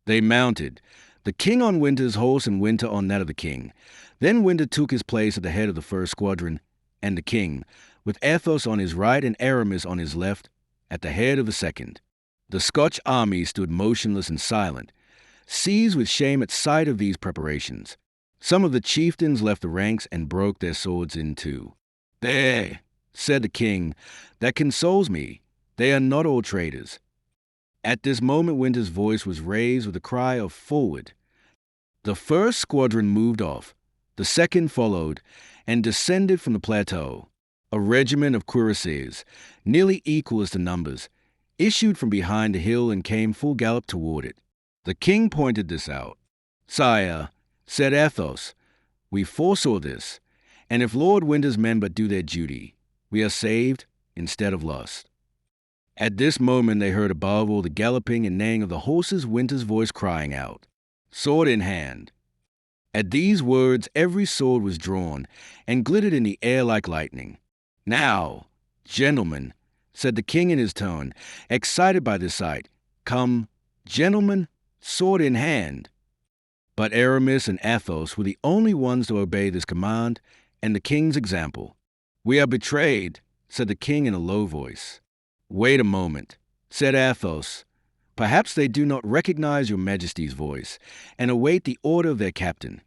They mounted, the king on Winter's horse and Winter on that of the king. Then Winter took his place at the head of the first squadron, and the king, with Athos on his right and Aramis on his left, at the head of the second. The Scotch army stood motionless and silent, seized with shame at sight of these preparations. Some of the chieftains left the ranks and broke their swords in two. "There," said the king, "that consoles me. They are not all traitors." At this moment Winter's voice was raised with a cry of "Forward!" The first squadron moved off, the second followed, and descended from the plateau. A regiment of cuirassiers, nearly equal as to numbers, issued from behind the hill and came full gallop toward it. The king pointed this out. "Sire," said Athos, "we foresaw this, and if Lord Winter's men but do their duty, we are saved instead of lost." At this moment they heard above all the galloping and neighing of the horses Winter's voice crying out, "Sword in hand." At these words every sword was drawn and glittered in the air like lightning. "Now, gentlemen," said the king in his tone, excited by this sight, "come, gentlemen, sword in hand." But Aramis and Athos were the only ones to obey this command and the king's example. "We are betrayed," said the king in a low voice. "Wait a moment," said Athos. Perhaps they do not recognize your majesty's voice, and await the order of their captain.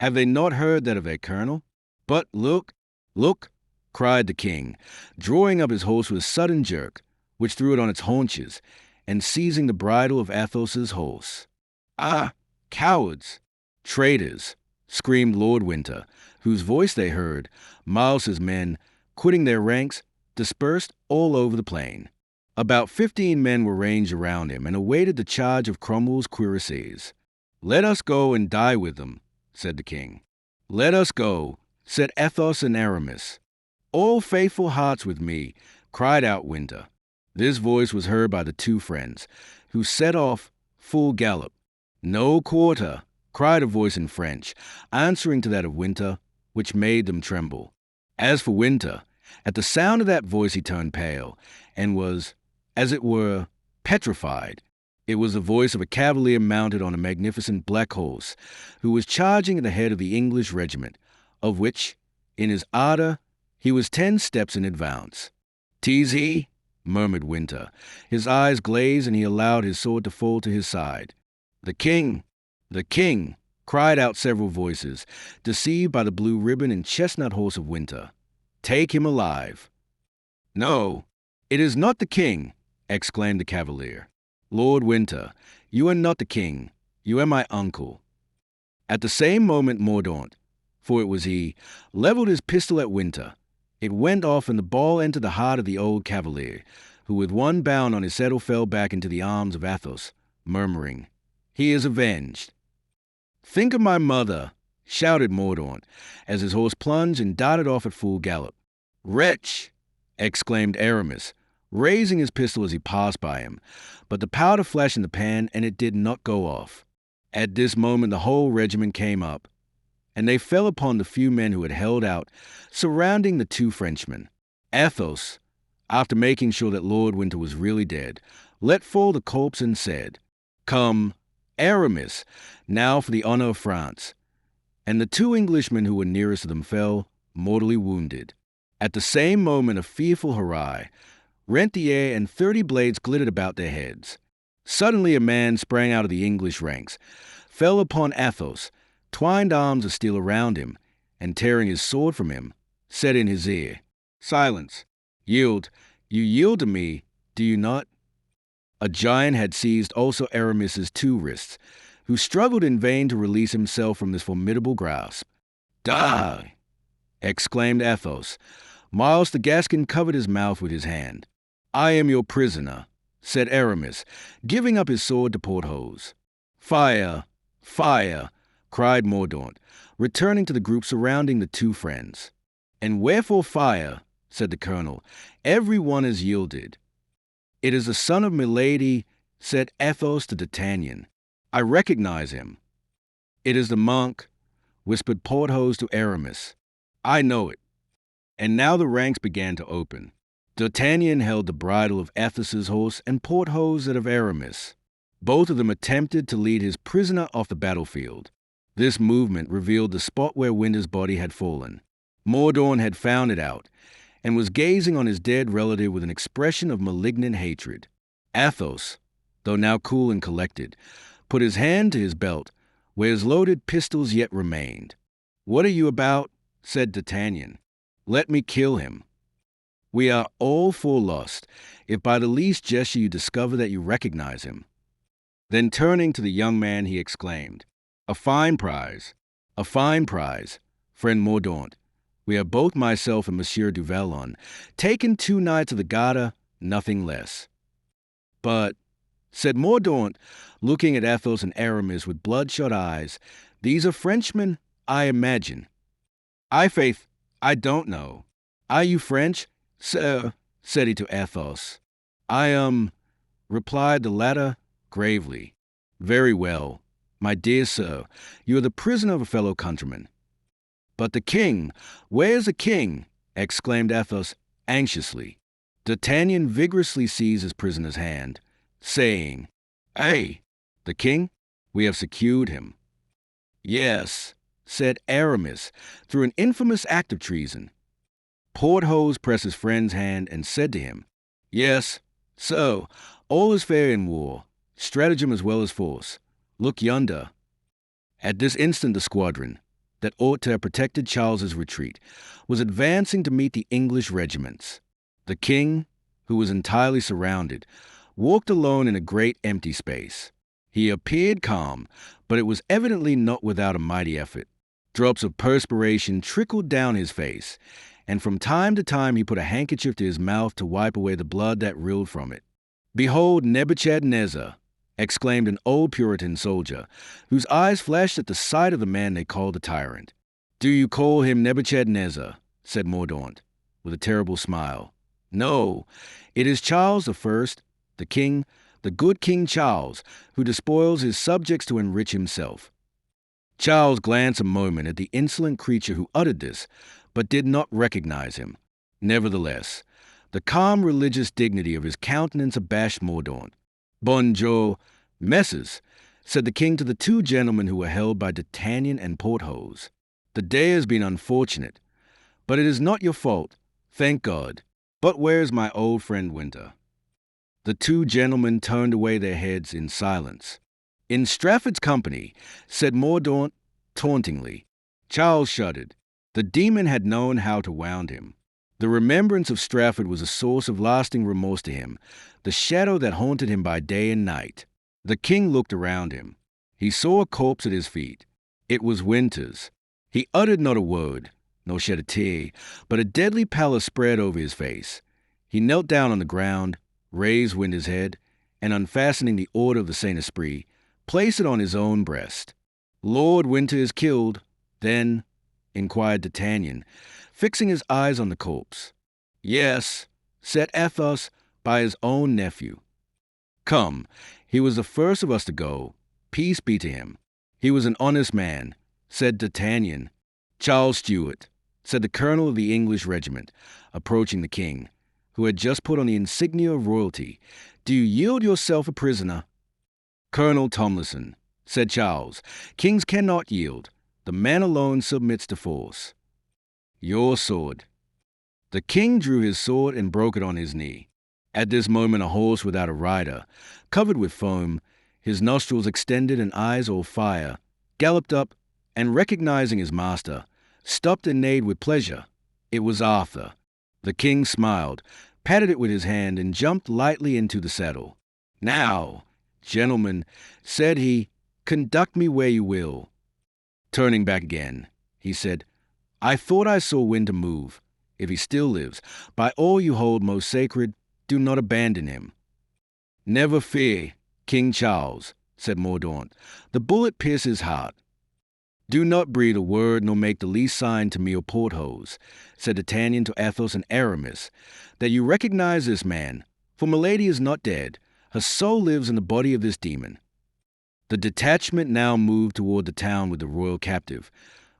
Have they not heard that of their colonel? But look, look, cried the king, drawing up his horse with a sudden jerk, which threw it on its haunches, and seizing the bridle of Athos's horse. Ah, cowards! Traitors! Screamed Lord Winter, whose voice they heard. Miles's men, quitting their ranks, dispersed all over the plain. About 15 men were ranged around him and awaited the charge of Cromwell's cuirassiers. "Let us go and die with them," said the king. "Let us go," said Athos and Aramis. "All faithful hearts with me," cried out Winter. This voice was heard by the two friends, who set off full gallop. "No quarter," cried a voice in French, answering to that of Winter, which made them tremble. As for Winter, at the sound of that voice he turned pale, and was, as it were, petrified. It was the voice of a cavalier mounted on a magnificent black horse, who was charging at the head of the English regiment, of which, in his ardor, he was 10 steps in advance. "'Tis he," murmured Winter. His eyes glazed, and he allowed his sword to fall to his side. "The king! The king!" cried out several voices, deceived by the blue ribbon and chestnut horse of Winter. "Take him alive." "No, it is not the king," exclaimed the cavalier. "Lord Winter, you are not the king. You are my uncle." At the same moment Mordaunt, for it was he, leveled his pistol at Winter. It went off, and the ball entered the heart of the old cavalier, who with one bound on his saddle fell back into the arms of Athos, murmuring, "He is avenged." "Think of my mother," shouted Mordaunt, as his horse plunged and darted off at full gallop. "Wretch!" exclaimed Aramis, raising his pistol as he passed by him, but the powder flashed in the pan, and it did not go off. At this moment the whole regiment came up, and they fell upon the few men who had held out, surrounding the two Frenchmen. Athos, after making sure that Lord Winter was really dead, let fall the corpse and said, "Come, Aramis, now for the honor of France." And the two Englishmen who were nearest to them fell, mortally wounded. At the same moment a fearful hurrah rent the air, and 30 blades glittered about their heads. Suddenly a man sprang out of the English ranks, fell upon Athos, twined arms of steel around him, and tearing his sword from him, said in his ear, "Silence! Yield! You yield to me, do you not?" A giant had seized also Aramis's 2 wrists, who struggled in vain to release himself from this formidable grasp. "Die!" exclaimed Athos. Miles the Gascon covered his mouth with his hand. "I am your prisoner," said Aramis, giving up his sword to Porthos. "Fire! Fire!" cried Mordaunt, returning to the group surrounding the two friends. "And wherefore fire?" said the colonel. "Every one has yielded." "It is the son of Milady," said Athos to D'Artagnan. "I recognize him." "It is the monk," whispered Porthos to Aramis. "I know it." And now the ranks began to open. D'Artagnan held the bridle of Athos's horse and Porthos that of Aramis. Both of them attempted to lead his prisoner off the battlefield. This movement revealed the spot where Winter's body had fallen. Mordaunt had found it out, and was gazing on his dead relative with an expression of malignant hatred. Athos, though now cool and collected, put his hand to his belt, where his loaded pistols yet remained. "What are you about?" said D'Artagnan. "Let me kill him." "We are all forelost, if by the least gesture you discover that you recognize him." Then turning to the young man, he exclaimed, "A fine prize, friend Mordaunt. We are both myself and Monsieur du Vallon, taken 2 nights of the Garter, nothing less." "But," said Mordaunt, looking at Athos and Aramis with bloodshot eyes, "these are Frenchmen, I imagine." "Faith, I don't know. Are you French?" "Sir," said he to Athos. "I am," replied the latter gravely. "Very well. My dear sir, you are the prisoner of a fellow countryman." "But the king, where is the king?" exclaimed Athos anxiously. D'Artagnan vigorously seized his prisoner's hand, saying, "Hey, the king? We have secured him." "Yes," said Aramis, "through an infamous act of treason." Porthos pressed his friend's hand and said to him, "Yes, so, All is fair in war, stratagem as well as force. Look yonder. At this instant the squadron, that ought to have protected Charles's retreat, was advancing to meet the English regiments. The king, who was entirely surrounded, walked alone in a great empty space. He appeared calm, but it was evidently not without a mighty effort. Drops of perspiration trickled down his face, and from time to time he put a handkerchief to his mouth to wipe away the blood that rilled from it. "Behold Nebuchadnezzar!" exclaimed an old Puritan soldier, whose eyes flashed at the sight of the man they called a tyrant. "Do you call him Nebuchadnezzar?" said Mordaunt, with a terrible smile. "No, it is Charles I, the king, the good King Charles, who despoils his subjects to enrich himself." Charles glanced a moment at the insolent creature who uttered this, but did not recognize him. Nevertheless, the calm religious dignity of his countenance abashed Mordaunt. "Bonjour, messrs," said the king to the two gentlemen who were held by D'Artagnan and Porthos. "The day has been unfortunate, but it is not your fault, thank God. But where is my old friend Winter?" The two gentlemen turned away their heads in silence. "In Strafford's company," said Mordaunt tauntingly. Charles shuddered. The demon had known how to wound him. The remembrance of Strafford was a source of lasting remorse to him, the shadow that haunted him by day and night. The king looked around him. He saw a corpse at his feet. It was Winter's. He uttered not a word, nor shed a tear, but a deadly pallor spread over his face. He knelt down on the ground, raised Winter's head, and unfastening the order of the Saint-Esprit, placed it on his own breast. "Lord Winter is killed, then?" inquired D'Artagnan, fixing his eyes on the corpse. "Yes," said Athos, "by his own nephew." "Come, he was the first of us to go. Peace be to him. He was an honest man," said D'Artagnan. "Charles Stuart," said the colonel of the English regiment, approaching the king, who had just put on the insignia of royalty, "do you yield yourself a prisoner?" "Colonel Tomlison," said Charles, "kings cannot yield. The man alone submits to force." "Your sword." The king drew his sword and broke it on his knee. At this moment a horse without a rider, covered with foam, his nostrils extended and eyes all fire, galloped up, and recognizing his master, stopped and neighed with pleasure. It was Arthur. The king smiled, patted it with his hand, and jumped lightly into the saddle. "Now, gentlemen," said he, "conduct me where you will." Turning back again, he said, "I thought I saw Winter move. If he still lives, by all you hold most sacred, do not abandon him." "Never fear, King Charles," said Mordaunt. "The bullet pierced his heart." "Do not breathe a word nor make the least sign to me or Porthos," said D'Artagnan to Athos and Aramis, "that you recognize this man, for Milady is not dead. Her soul lives in the body of this demon." The detachment now moved toward the town with the royal captive,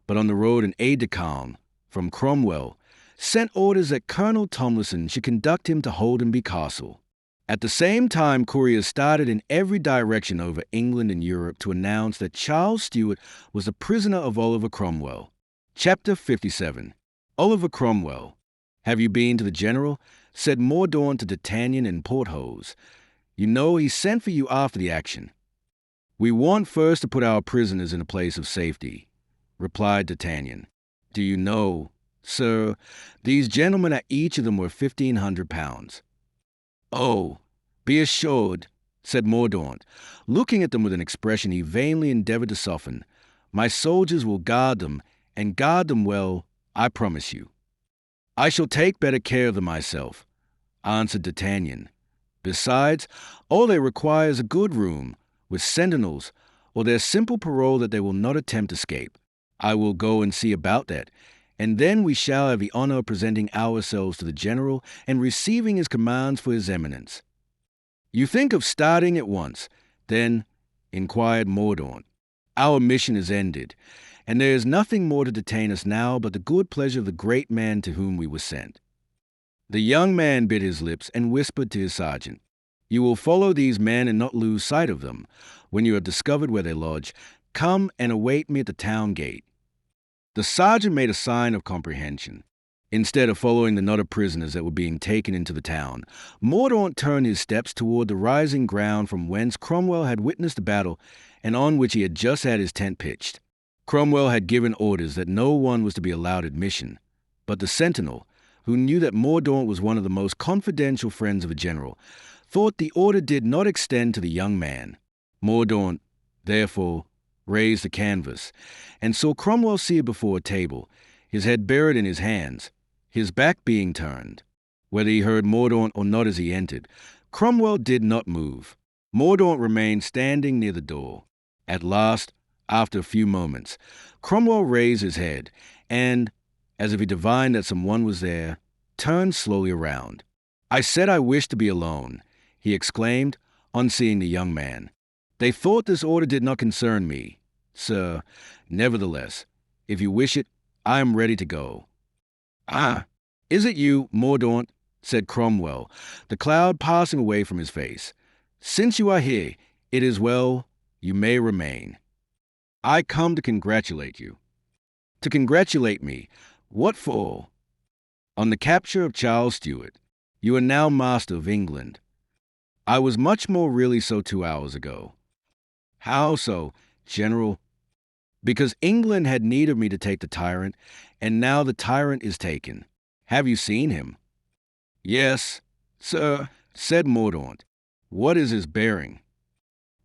but on the road an aide-de-camp from Cromwell sent orders that Colonel Tomlison should conduct him to Holdenby Castle. At the same time, couriers started in every direction over England and Europe to announce that Charles Stuart was a prisoner of Oliver Cromwell. Chapter 57. Oliver Cromwell. "Have you been to the general?" said Mordaunt to D'Artagnan and Porthos. "You know he sent for you after the action." "We want first to put our prisoners in a place of safety," replied D'Artagnan. "Do you know, sir, these gentlemen are each of them worth 1,500 pounds. "Oh, be assured," said Mordaunt, looking at them with an expression he vainly endeavored to soften, "my soldiers will guard them, and guard them well, I promise you." "I shall take better care of them myself," answered D'Artagnan. "Besides, all they require is a good room, with sentinels, or their simple parole that they will not attempt escape. I will go and see about that, and then we shall have the honor of presenting ourselves to the general and receiving his commands for his eminence." "You think of starting at once, then?" inquired Mordaunt. "Our mission is ended, and there is nothing more to detain us now but the good pleasure of the great man to whom we were sent." The young man bit his lips and whispered to his sergeant, "You will follow these men and not lose sight of them. When you have discovered where they lodge, come and await me at the town gate." The sergeant made a sign of comprehension. Instead of following the knot of prisoners that were being taken into the town, Mordaunt turned his steps toward the rising ground from whence Cromwell had witnessed the battle and on which he had just had his tent pitched. Cromwell had given orders that no one was to be allowed admission, but the sentinel, who knew that Mordaunt was one of the most confidential friends of a general, thought the order did not extend to the young man. Mordaunt, therefore, raised the canvas, and saw Cromwell seated before a table, his head buried in his hands, his back being turned. Whether he heard Mordaunt or not as he entered, Cromwell did not move. Mordaunt remained standing near the door. At last, after a few moments, Cromwell raised his head, and, as if he divined that someone was there, turned slowly around. "I said I wished to be alone," he exclaimed, on seeing the young man. "They thought this order did not concern me, sir. Nevertheless, if you wish it, I am ready to go." "Ah, is it you, Mordaunt?" said Cromwell, the cloud passing away from his face. "Since you are here, it is well. You may remain. I come to congratulate you." "To congratulate me? What for?" "On the capture of Charles Stuart. You are now master of England." "I was much more really so 2 hours ago." "How so, General?" "Because England had need of me to take the tyrant, and now the tyrant is taken. Have you seen him?" "Yes, sir," said Mordaunt. "What is his bearing?"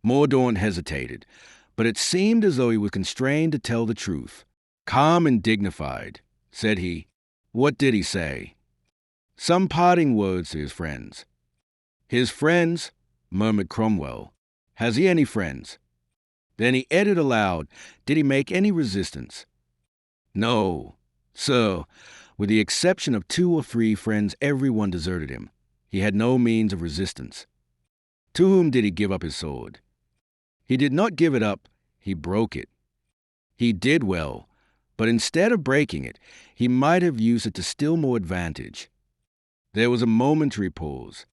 Mordaunt hesitated, but it seemed as though he was constrained to tell the truth. "Calm and dignified," said he. "What did he say?" "Some parting words to his friends." "His friends?" murmured Cromwell. "Has he any friends?" Then he added aloud, "Did he make any resistance?" "No, sir. With the exception of 2 or 3 friends, everyone deserted him. He had no means of resistance." "To whom did he give up his sword?" "He did not give it up, he broke it." "He did well, but instead of breaking it, he might have used it to still more advantage." There was a momentary pause.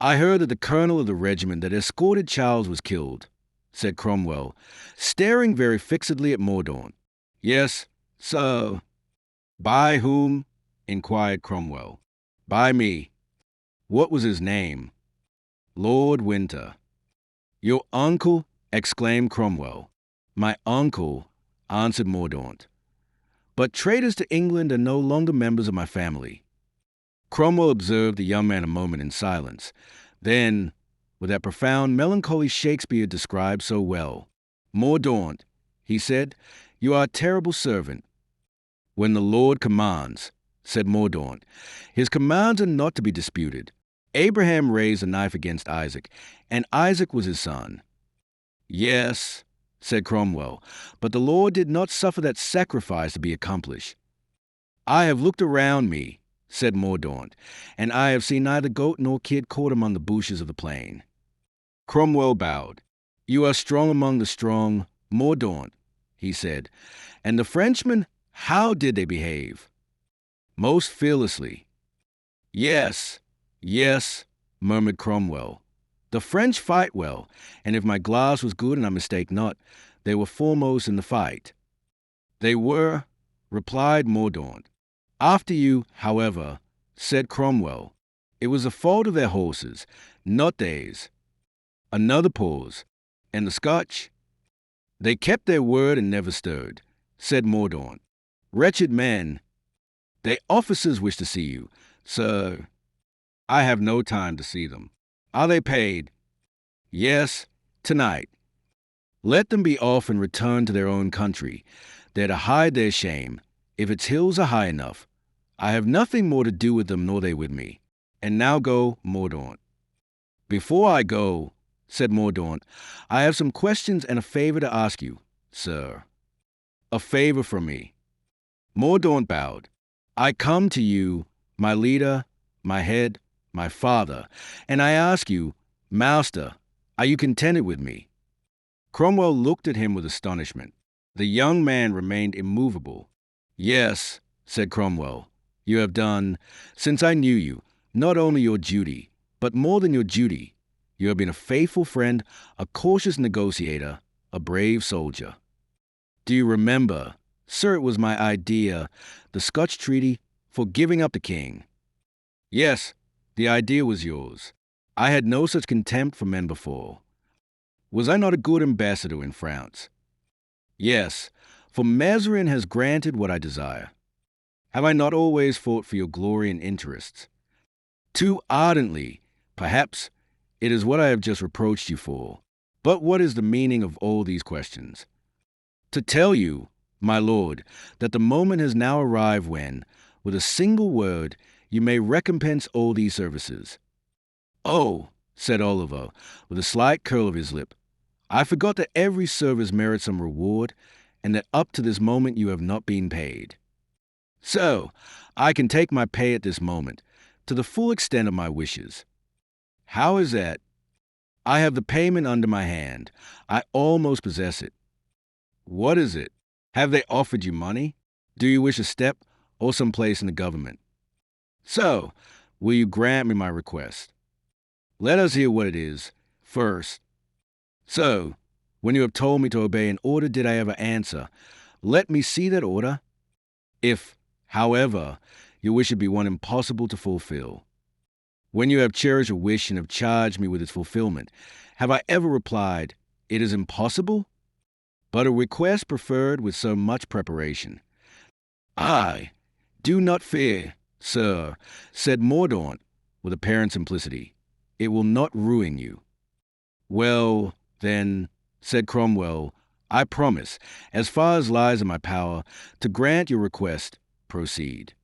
"I heard that the colonel of the regiment that escorted Charles was killed," said Cromwell, staring very fixedly at Mordaunt. "Yes, sir." "By whom?" inquired Cromwell. "By me." "What was his name?" "Lord Winter." "Your uncle?" exclaimed Cromwell. "My uncle," answered Mordaunt. "But traitors to England are no longer members of my family." Cromwell observed the young man a moment in silence. Then, with that profound melancholy Shakespeare described so well, "Mordaunt," he said, "you are a terrible servant." "When the Lord commands," said Mordaunt, "his commands are not to be disputed. Abraham raised a knife against Isaac, and Isaac was his son." "Yes," said Cromwell, "but the Lord did not suffer that sacrifice to be accomplished." "I have looked around me," said Mordaunt, "and I have seen neither goat nor kid caught among the bushes of the plain." Cromwell bowed. "You are strong among the strong, Mordaunt," he said. "And the Frenchmen, how did they behave?" "Most fearlessly." "Yes, yes," murmured Cromwell. "The French fight well, and if my glass was good and I mistake not, they were foremost in the fight." "They were," replied Mordaunt. "After you, however," said Cromwell. "It was the fault of their horses, not theirs." Another pause. "And the Scotch?" "They kept their word and never stirred," said Mordaunt. "Wretched men." "Their officers wish to see you, sir." "I have no time to see them." "Are they paid?" "Yes, tonight." "Let them be off and return to their own country. They're to hide their shame, if its hills are high enough. I have nothing more to do with them nor they with me. And now go, Mordaunt." "Before I go," said Mordaunt, "I have some questions and a favor to ask you, sir." "A favor from me." Mordaunt bowed. "I come to you, my leader, my head, my father, and I ask you, Master, are you contented with me?" Cromwell looked at him with astonishment. The young man remained immovable. "Yes," said Cromwell, "you have done, since I knew you, not only your duty, but more than your duty. You have been a faithful friend, a cautious negotiator, a brave soldier. Do you remember, sir, it was my idea, the Scotch treaty, For giving up the king. Yes, the idea was yours. I had no such contempt for men before. Was I not a good ambassador in France? Yes, for Mazarin has granted what I desire. Have I not always fought for your glory and interests? Too ardently, perhaps. It is what I have just reproached you for. But what is the meaning of all these questions? To tell you, my lord, that the moment has now arrived when, with a single word, you may recompense all these services. Oh, said Oliver, with a slight curl of his lip, I forgot that every service merits some reward, and that up to this moment you have not been paid. So, I can take my pay at this moment, to the full extent of my wishes. How is that? I have the payment under my hand. I almost possess it. What is it? Have they offered you money? Do you wish a step or some place in the government? So, will you grant me my request? Let us hear what it is first. So, when you have told me to obey an order, did I ever answer, let me see that order? If, however, your wish should be one impossible to fulfill. When you have cherished a wish and have charged me with its fulfillment, have I ever replied, it is impossible? But a request preferred with so much preparation. I, do not fear, sir, said Mordaunt, with apparent simplicity. It will not ruin you. Well, then, said Cromwell, I promise, as far as lies in my power, to grant your request. Proceed.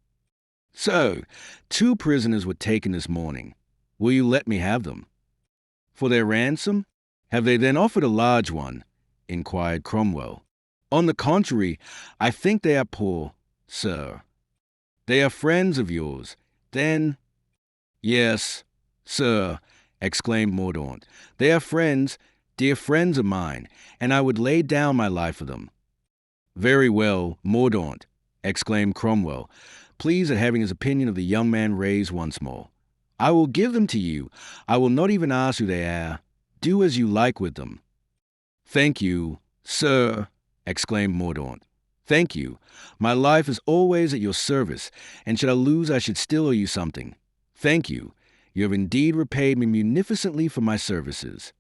So, 2 prisoners were taken this morning. Will you let me have them? For their ransom? Have they then offered a large one? Inquired Cromwell. On the contrary, I think they are poor, sir. They are friends of yours. Then, yes, sir, exclaimed Mordaunt. They are friends, dear friends of mine, and I would lay down my life for them. Very well, Mordaunt, exclaimed Cromwell, pleased at having his opinion of the young man raised once more. I will give them to you. I will not even ask who they are. Do as you like with them. Thank you, sir, exclaimed Mordaunt. Thank you. My life is always at your service, and should I lose, I should still owe you something. Thank you. You have indeed repaid me munificently for my services.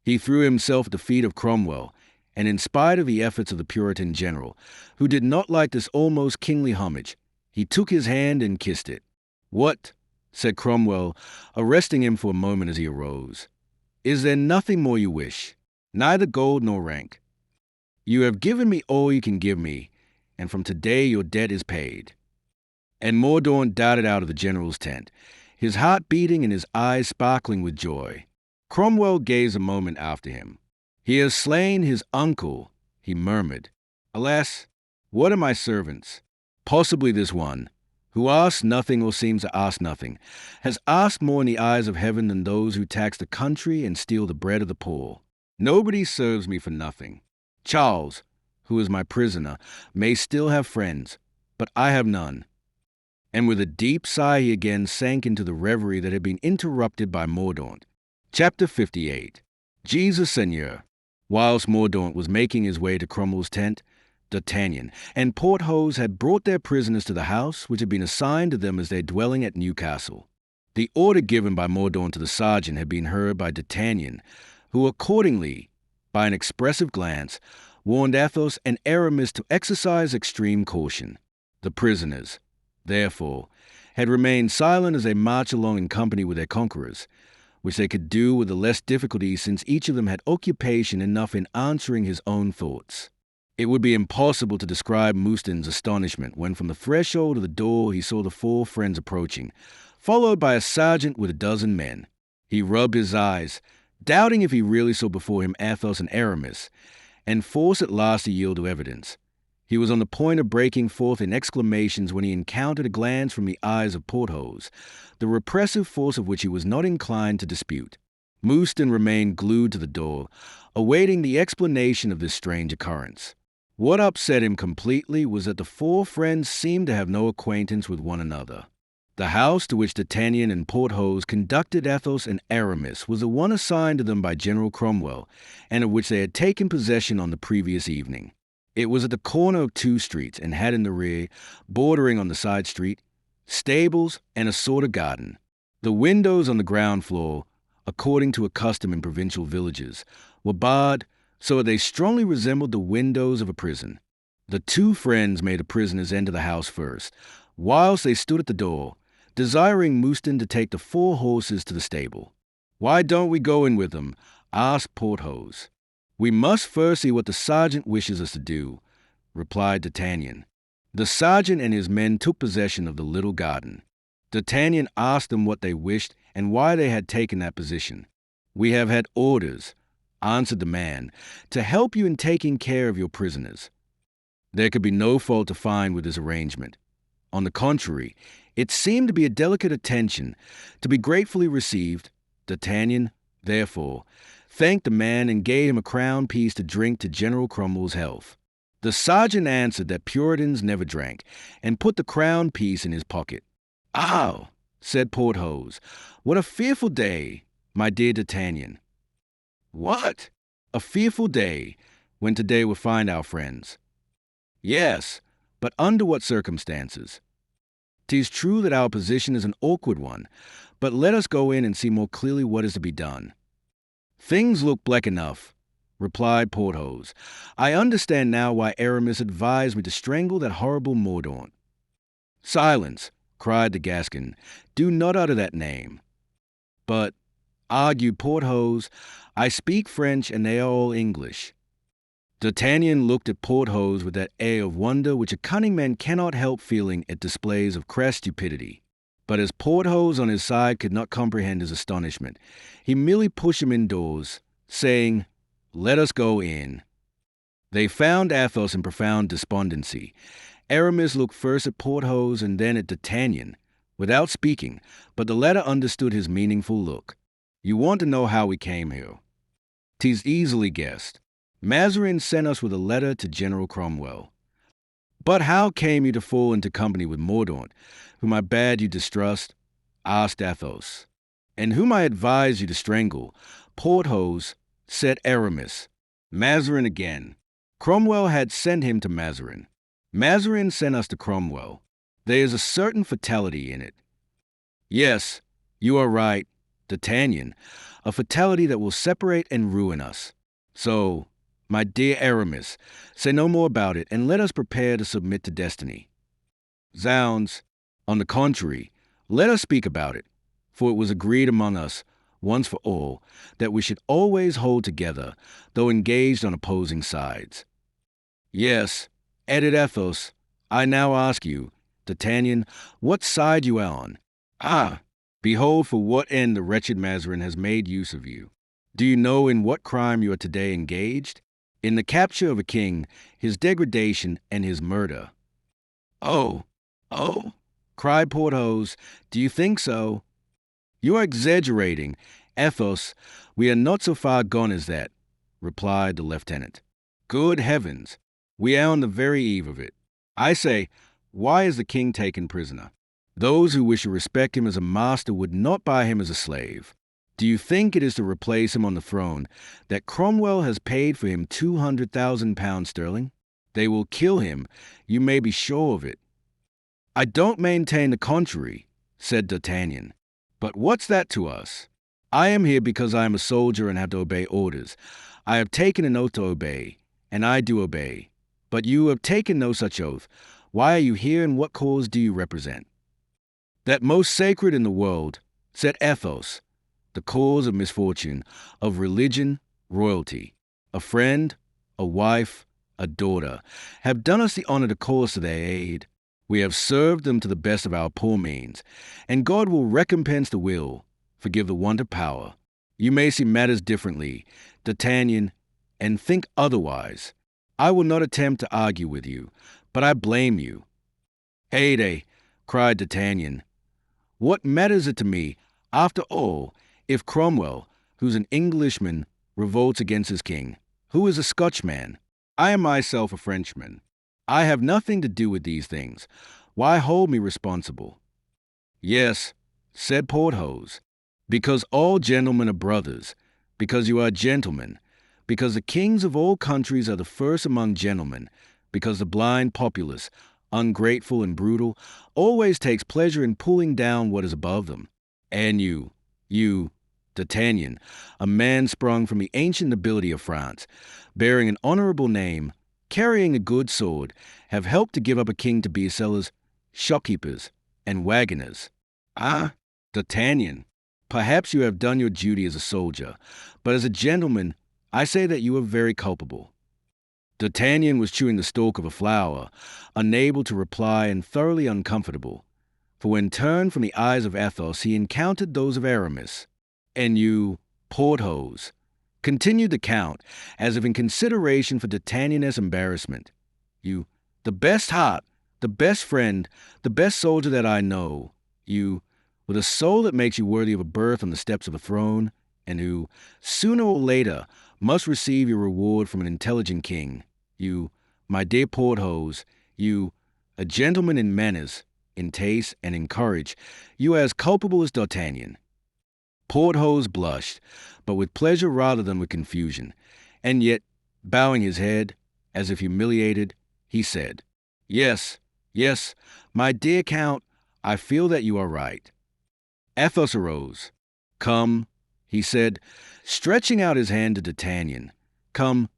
He threw himself at the feet of Cromwell, and in spite of the efforts of the Puritan general, who did not like this almost kingly homage, he took his hand and kissed it. What? Said Cromwell, arresting him for a moment as he arose. Is there nothing more you wish? Neither gold nor rank. You have given me all you can give me, and from today your debt is paid. And Mordaunt darted out of the general's tent, his heart beating and his eyes sparkling with joy. Cromwell gazed a moment after him. He has slain his uncle, he murmured. Alas, what are my servants? Possibly this one, who asks nothing or seems to ask nothing, has asked more in the eyes of heaven than those who tax the country and steal the bread of the poor. Nobody serves me for nothing. Charles, who is my prisoner, may still have friends, but I have none. And with a deep sigh he again sank into the reverie that had been interrupted by Mordaunt. Chapter 58. Jesus Seigneur. Whilst Mordaunt was making his way to Cromwell's tent, D'Artagnan and Porthos had brought their prisoners to the house which had been assigned to them as their dwelling at Newcastle. The order given by Mordaunt to the sergeant had been heard by D'Artagnan, who accordingly, by an expressive glance, warned Athos and Aramis to exercise extreme caution. The prisoners, therefore, had remained silent as they marched along in company with their conquerors, which they could do with the less difficulty since each of them had occupation enough in answering his own thoughts. It would be impossible to describe Mouston's astonishment when from the threshold of the door he saw the 4 friends approaching, followed by a sergeant with 12 men. He rubbed his eyes, doubting if he really saw before him Athos and Aramis, and forced at last to yield to evidence. He was on the point of breaking forth in exclamations when he encountered a glance from the eyes of Porthos, the repressive force of which he was not inclined to dispute. Mouston remained glued to the door, awaiting the explanation of this strange occurrence. What upset him completely was that the 4 friends seemed to have no acquaintance with one another. The house to which D'Artagnan and Porthos conducted Athos and Aramis was the one assigned to them by General Cromwell, and of which they had taken possession on the previous evening. It was at the corner of 2 streets, and had in the rear, bordering on the side street, stables, and a sort of garden. The windows on the ground floor, according to a custom in provincial villages, were barred so that they strongly resembled the windows of a prison. The two friends made the prisoners enter the house first, whilst they stood at the door, desiring Mouston to take the 4 horses to the stable. "Why don't we go in with them?" asked Porthos. "We must first see what the sergeant wishes us to do," replied D'Artagnan. The sergeant and his men took possession of the little garden. D'Artagnan asked them what they wished and why they had taken that position. "We have had orders," answered the man, "to help you in taking care of your prisoners." There could be no fault to find with this arrangement. On the contrary, it seemed to be a delicate attention, to be gratefully received. D'Artagnan, therefore, thanked the man and gave him a crown piece to drink to General Cromwell's health. The sergeant answered that Puritans never drank, and put the crown piece in his pocket. "Ah," said Porthos, "what a fearful day, my dear D'Artagnan." "What?" "A fearful day, when today we'll find our friends." "Yes, but under what circumstances?" "'Tis true that our position is an awkward one, but let us go in and see more clearly what is to be done." "Things look black enough," replied Porthos. "I understand now why Aramis advised me to strangle that horrible Mordaunt." "Silence," cried the Gascon. "Do not utter that name." "But," argued Porthos, "I speak French and they are all English." D'Artagnan looked at Porthos with that air of wonder which a cunning man cannot help feeling at displays of crass stupidity. But as Porthos on his side could not comprehend his astonishment, he merely pushed him indoors, saying, "Let us go in." They found Athos in profound despondency. Aramis looked first at Porthos and then at D'Artagnan, without speaking, but the latter understood his meaningful look. "You want to know how we came here?" "'Tis easily guessed. Mazarin sent us with a letter to General Cromwell." "But how came you to fall into company with Mordaunt, whom I bade you distrust?" asked Athos. "And whom I advised you to strangle, Porthos," said Aramis. "Mazarin again. Cromwell had sent him to Mazarin. Mazarin sent us to Cromwell. There is a certain fatality in it." "Yes, you are right, D'Artagnan, a fatality that will separate and ruin us. So, my dear Aramis, say no more about it, and let us prepare to submit to destiny." "Zounds! On the contrary, let us speak about it, for it was agreed among us, once for all, that we should always hold together, though engaged on opposing sides." "Yes," added Athos. "I now ask you, D'Artagnan, what side you are on. Ah, behold for what end the wretched Mazarin has made use of you. Do you know in what crime you are today engaged? In the capture of a king, his degradation, and his murder." "Oh, oh," cried Porthos, "do you think so?" "You are exaggerating, Athos. We are not so far gone as that," replied the lieutenant. "Good heavens, we are on the very eve of it. I say, why is the king taken prisoner? Those who wish to respect him as a master would not buy him as a slave. Do you think it is to replace him on the throne that Cromwell has paid for him 200,000 pounds sterling? They will kill him, you may be sure of it." "I don't maintain the contrary," said D'Artagnan. "But what's that to us? I am here because I am a soldier and have to obey orders. I have taken an oath to obey, and I do obey. But you have taken no such oath. Why are you here, and what cause do you represent?" "That most sacred in the world," said Athos, "the cause of misfortune, of religion, royalty. A friend, a wife, a daughter, have done us the honor to call us to their aid. We have served them to the best of our poor means, and God will recompense the will, forgive the want of power. You may see matters differently, D'Artagnan, and think otherwise. I will not attempt to argue with you, but I blame you." "Heyday," cried D'Artagnan. "What matters it to me, after all, if Cromwell, who's an Englishman, revolts against his king, who is a Scotchman? I am myself a Frenchman. I have nothing to do with these things. Why hold me responsible?" "Yes," said Porthos, "because all gentlemen are brothers, because you are gentlemen, because the kings of all countries are the first among gentlemen, because the blind populace ungrateful and brutal, always takes pleasure in pulling down what is above them. And you, D'Artagnan, a man sprung from the ancient nobility of France, bearing an honorable name, carrying a good sword, have helped to give up a king to beer sellers, shopkeepers, and wagoners. Ah, D'Artagnan, perhaps you have done your duty as a soldier, but as a gentleman, I say that you are very culpable. D'Artagnan was chewing the stalk of a flower, unable to reply and thoroughly uncomfortable. For when turned from the eyes of Athos, he encountered those of Aramis. And you, Porthos, continued the Count, as if in consideration for D'Artagnan's embarrassment. You, the best heart, the best friend, the best soldier that I know. You, with a soul that makes you worthy of a berth on the steps of a throne, and who, sooner or later, must receive your reward from an intelligent king. You, my dear Porthos, you, a gentleman in manners, in taste, and in courage, you are as culpable as D'Artagnan. Porthos blushed, but with pleasure rather than with confusion, and yet, bowing his head, as if humiliated, he said, Yes, my dear Count, I feel that you are right. Athos arose. Come, he said, stretching out his hand to D'Artagnan. Come,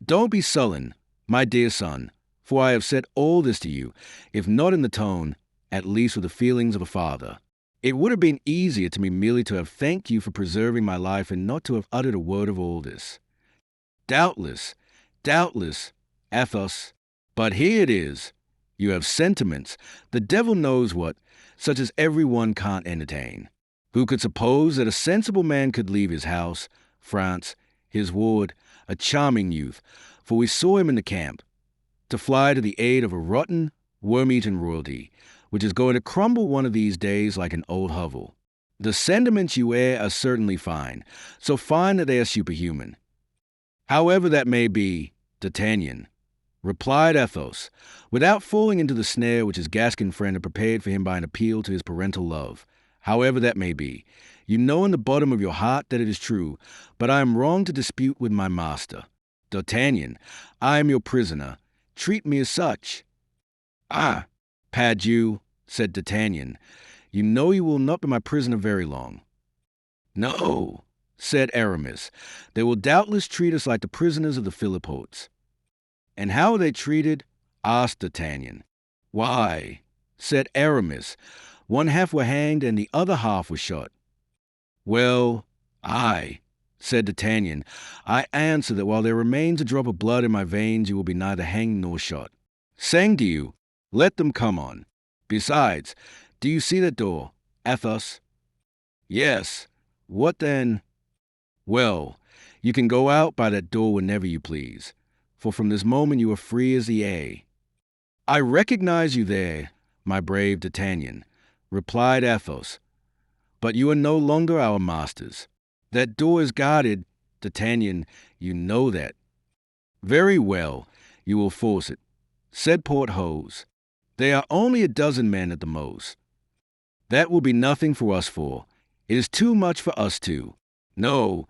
don't be sullen, my dear son, for I have said all this to you, if not in the tone, at least with the feelings of a father. It would have been easier to me merely to have thanked you for preserving my life and not to have uttered a word of all this. Doubtless, Athos, but here it is. You have sentiments, the devil knows what, such as every one can't entertain. Who could suppose that a sensible man could leave his house, France, his ward, a charming youth, for we saw him in the camp, to fly to the aid of a rotten, worm-eaten royalty, which is going to crumble one of these days like an old hovel. The sentiments you air are certainly fine, so fine that they are superhuman. However that may be, D'Artagnan, replied Athos, without falling into the snare which his Gascon friend had prepared for him by an appeal to his parental love. However that may be, you know in the bottom of your heart that it is true, but I am wrong to dispute with my master. D'Artagnan, I am your prisoner. Treat me as such. Ah, pardieu, said D'Artagnan, you know you will not be my prisoner very long. No, said Aramis, they will doubtless treat us like the prisoners of the Philippotes. And how are they treated? Asked D'Artagnan. Why, said Aramis, one half were hanged and the other half were shot. Well, said D'Artagnan, I answer that while there remains a drop of blood in my veins, you will be neither hanged nor shot. Saying to you, let them come on. Besides, do you see that door, Athos? Yes. What then? Well, you can go out by that door whenever you please, for from this moment you are free as the air. I recognize you there, my brave D'Artagnan, replied Athos, but you are no longer our masters. That door is guarded, D'Artagnan, you know that. Very well, you will force it, said Porthos. There are only a dozen men at the most. That will be nothing for us four. It is too much for us two. No,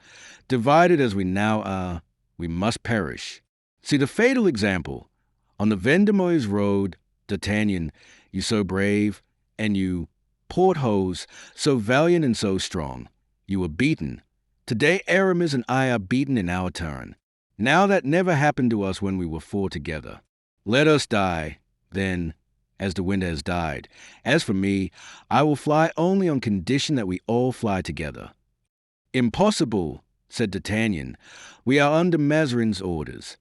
divided as we now are, we must perish. See the fatal example. On the Vendemois road, D'Artagnan, you so brave, and you, Porthos, so valiant and so strong. You were beaten. Today Aramis and I are beaten in our turn. Now that never happened to us when we were four together. Let us die, then, as the wind has died. As for me, I will fly only on condition that we all fly together. Impossible, said D'Artagnan. We are under Mazarin's orders.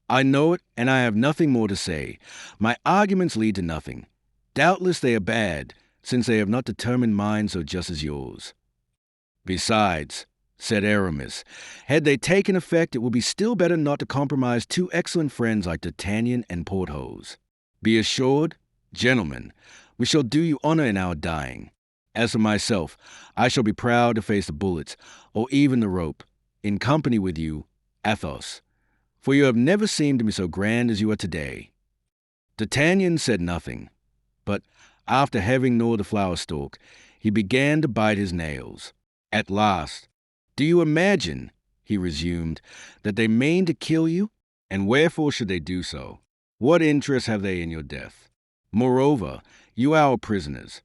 I know it, and I have nothing more to say. My arguments lead to nothing. Doubtless they are bad, since they have not determined minds so just as yours. Besides, said Aramis, had they taken effect, it would be still better not to compromise two excellent friends like D'Artagnan and Porthos. Be assured, gentlemen, we shall do you honor in our dying. As for myself, I shall be proud to face the bullets, or even the rope, in company with you, Athos, for you have never seemed to me so grand as you are today. D'Artagnan said nothing, but after having gnawed the flower stalk, he began to bite his nails. At last, do you imagine, he resumed, that they mean to kill you? And wherefore should they do so? What interest have they in your death? Moreover, you are our prisoners.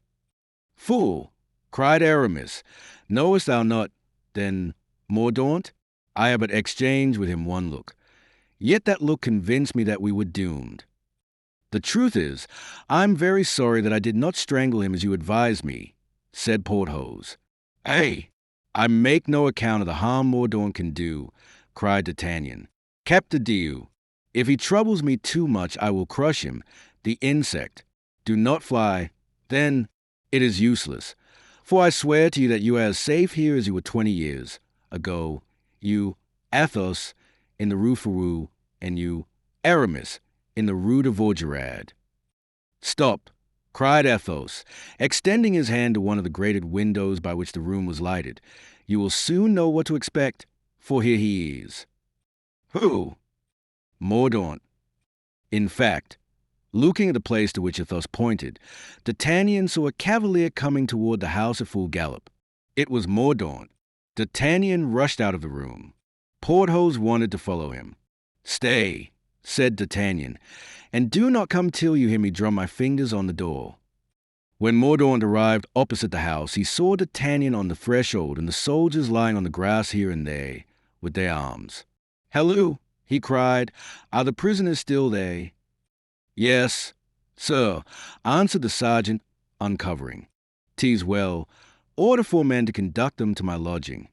Fool, cried Aramis, knowest thou not, then, Mordaunt? I have but exchanged with him one look. Yet that look convinced me that we were doomed. The truth is, I'm very sorry that I did not strangle him as you advised me, said Porthos. Hey, I make no account of the harm Mordaunt can do, cried D'Artagnan. Capta Dieu, if he troubles me too much, I will crush him, the insect. Do not fly, then it is useless. For I swear to you that you are as safe here as you were 20 years ago, you, Athos, in the Rue Ferou, and you, Aramis, in the Rue de Vaugirard. Stop, cried Athos, extending his hand to one of the grated windows by which the room was lighted. You will soon know what to expect, for here he is. Who? Mordaunt. In fact, looking at the place to which Athos pointed, D'Artagnan saw a cavalier coming toward the house at full gallop. It was Mordaunt. D'Artagnan rushed out of the room. Porthos wanted to follow him. Stay, said D'Artagnan, and do not come till you hear me drum my fingers on the door. When Mordaunt arrived opposite the house, he saw D'Artagnan on the threshold and the soldiers lying on the grass here and there with their arms. Halloo, he cried, are the prisoners still there? Yes, sir, answered the sergeant, uncovering. 'Tis well. Order 4 men to conduct them to my lodging.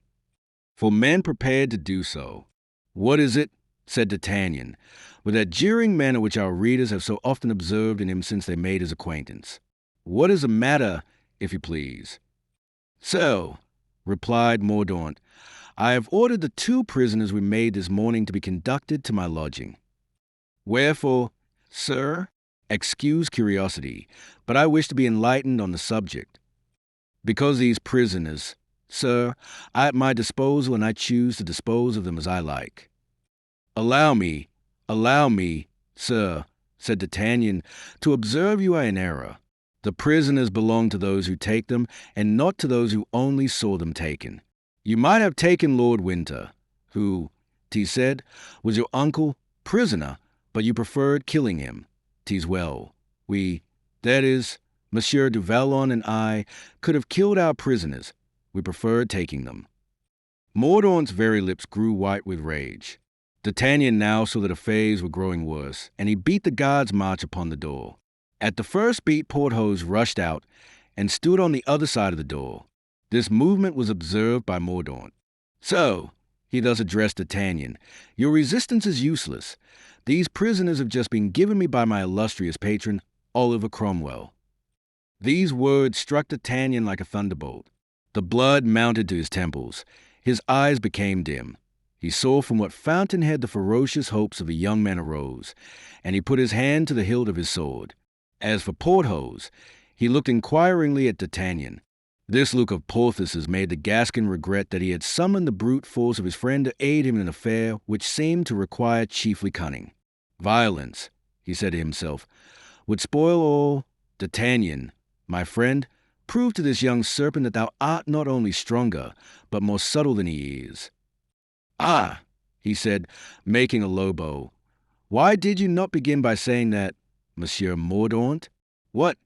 4 men prepared to do so. What is it? Said D'Artagnan, with that jeering manner which our readers have so often observed in him since they made his acquaintance. What is the matter, if you please? So, replied Mordaunt, I have ordered the 2 prisoners we made this morning to be conducted to my lodging. Wherefore, sir, excuse curiosity, but I wish to be enlightened on the subject. Because these prisoners, sir, are at my disposal, and I choose to dispose of them as I like. Allow me, sir, said D'Artagnan, to observe you are in error. The prisoners belong to those who take them, and not to those who only saw them taken. You might have taken Lord Winter, who, 'tis said, was your uncle, prisoner, but you preferred killing him. 'Tis well. We, that is, Monsieur du Vallon and I, could have killed our prisoners. We preferred taking them. Mordaunt's very lips grew white with rage. D'Artagnan now saw that affairs were growing worse, and he beat the guard's march upon the door. At the first beat, Porthos rushed out and stood on the other side of the door. This movement was observed by Mordaunt. So, he thus addressed D'Artagnan, your resistance is useless. These prisoners have just been given me by my illustrious patron, Oliver Cromwell. These words struck D'Artagnan like a thunderbolt. The blood mounted to his temples. His eyes became dim. He saw from what fountainhead the ferocious hopes of a young man arose, and he put his hand to the hilt of his sword. As for Porthos, he looked inquiringly at D'Artagnan. This look of Porthos's made the Gascon regret that he had summoned the brute force of his friend to aid him in an affair which seemed to require chiefly cunning. Violence, he said to himself, would spoil all. D'Artagnan, my friend, prove to this young serpent that thou art not only stronger, but more subtle than he is. Ah, he said, making a low bow. Why did you not begin by saying that, Monsieur Mordaunt? What?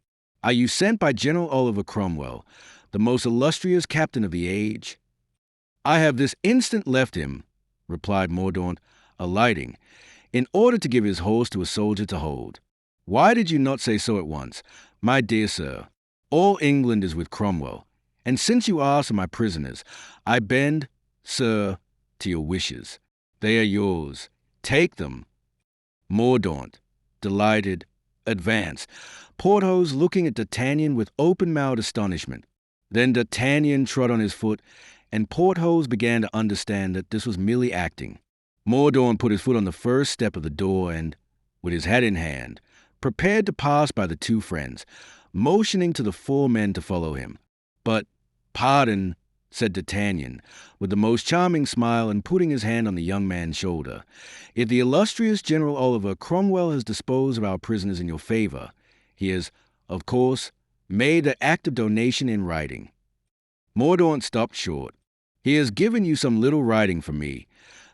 Are you sent by General Oliver Cromwell, the most illustrious captain of the age? I have this instant left him, replied Mordaunt, alighting, in order to give his horse to a soldier to hold. Why did you not say so at once? My dear sir, all England is with Cromwell, and since you ask for my prisoners, I bend, sir, to your wishes. They are yours. Take them. Mordaunt, delighted, advanced, Porthos looking at D'Artagnan with open-mouthed astonishment. Then D'Artagnan trod on his foot, and Porthos began to understand that this was merely acting. Mordaunt put his foot on the first step of the door and, with his hat in hand, prepared to pass by the 2 friends, motioning to the 4 men to follow him. But, pardon, said D'Artagnan, with the most charming smile and putting his hand on the young man's shoulder. If the illustrious General Oliver Cromwell has disposed of our prisoners in your favor, he has, of course, made the act of donation in writing. Mordaunt stopped short. He has given you some little writing from me,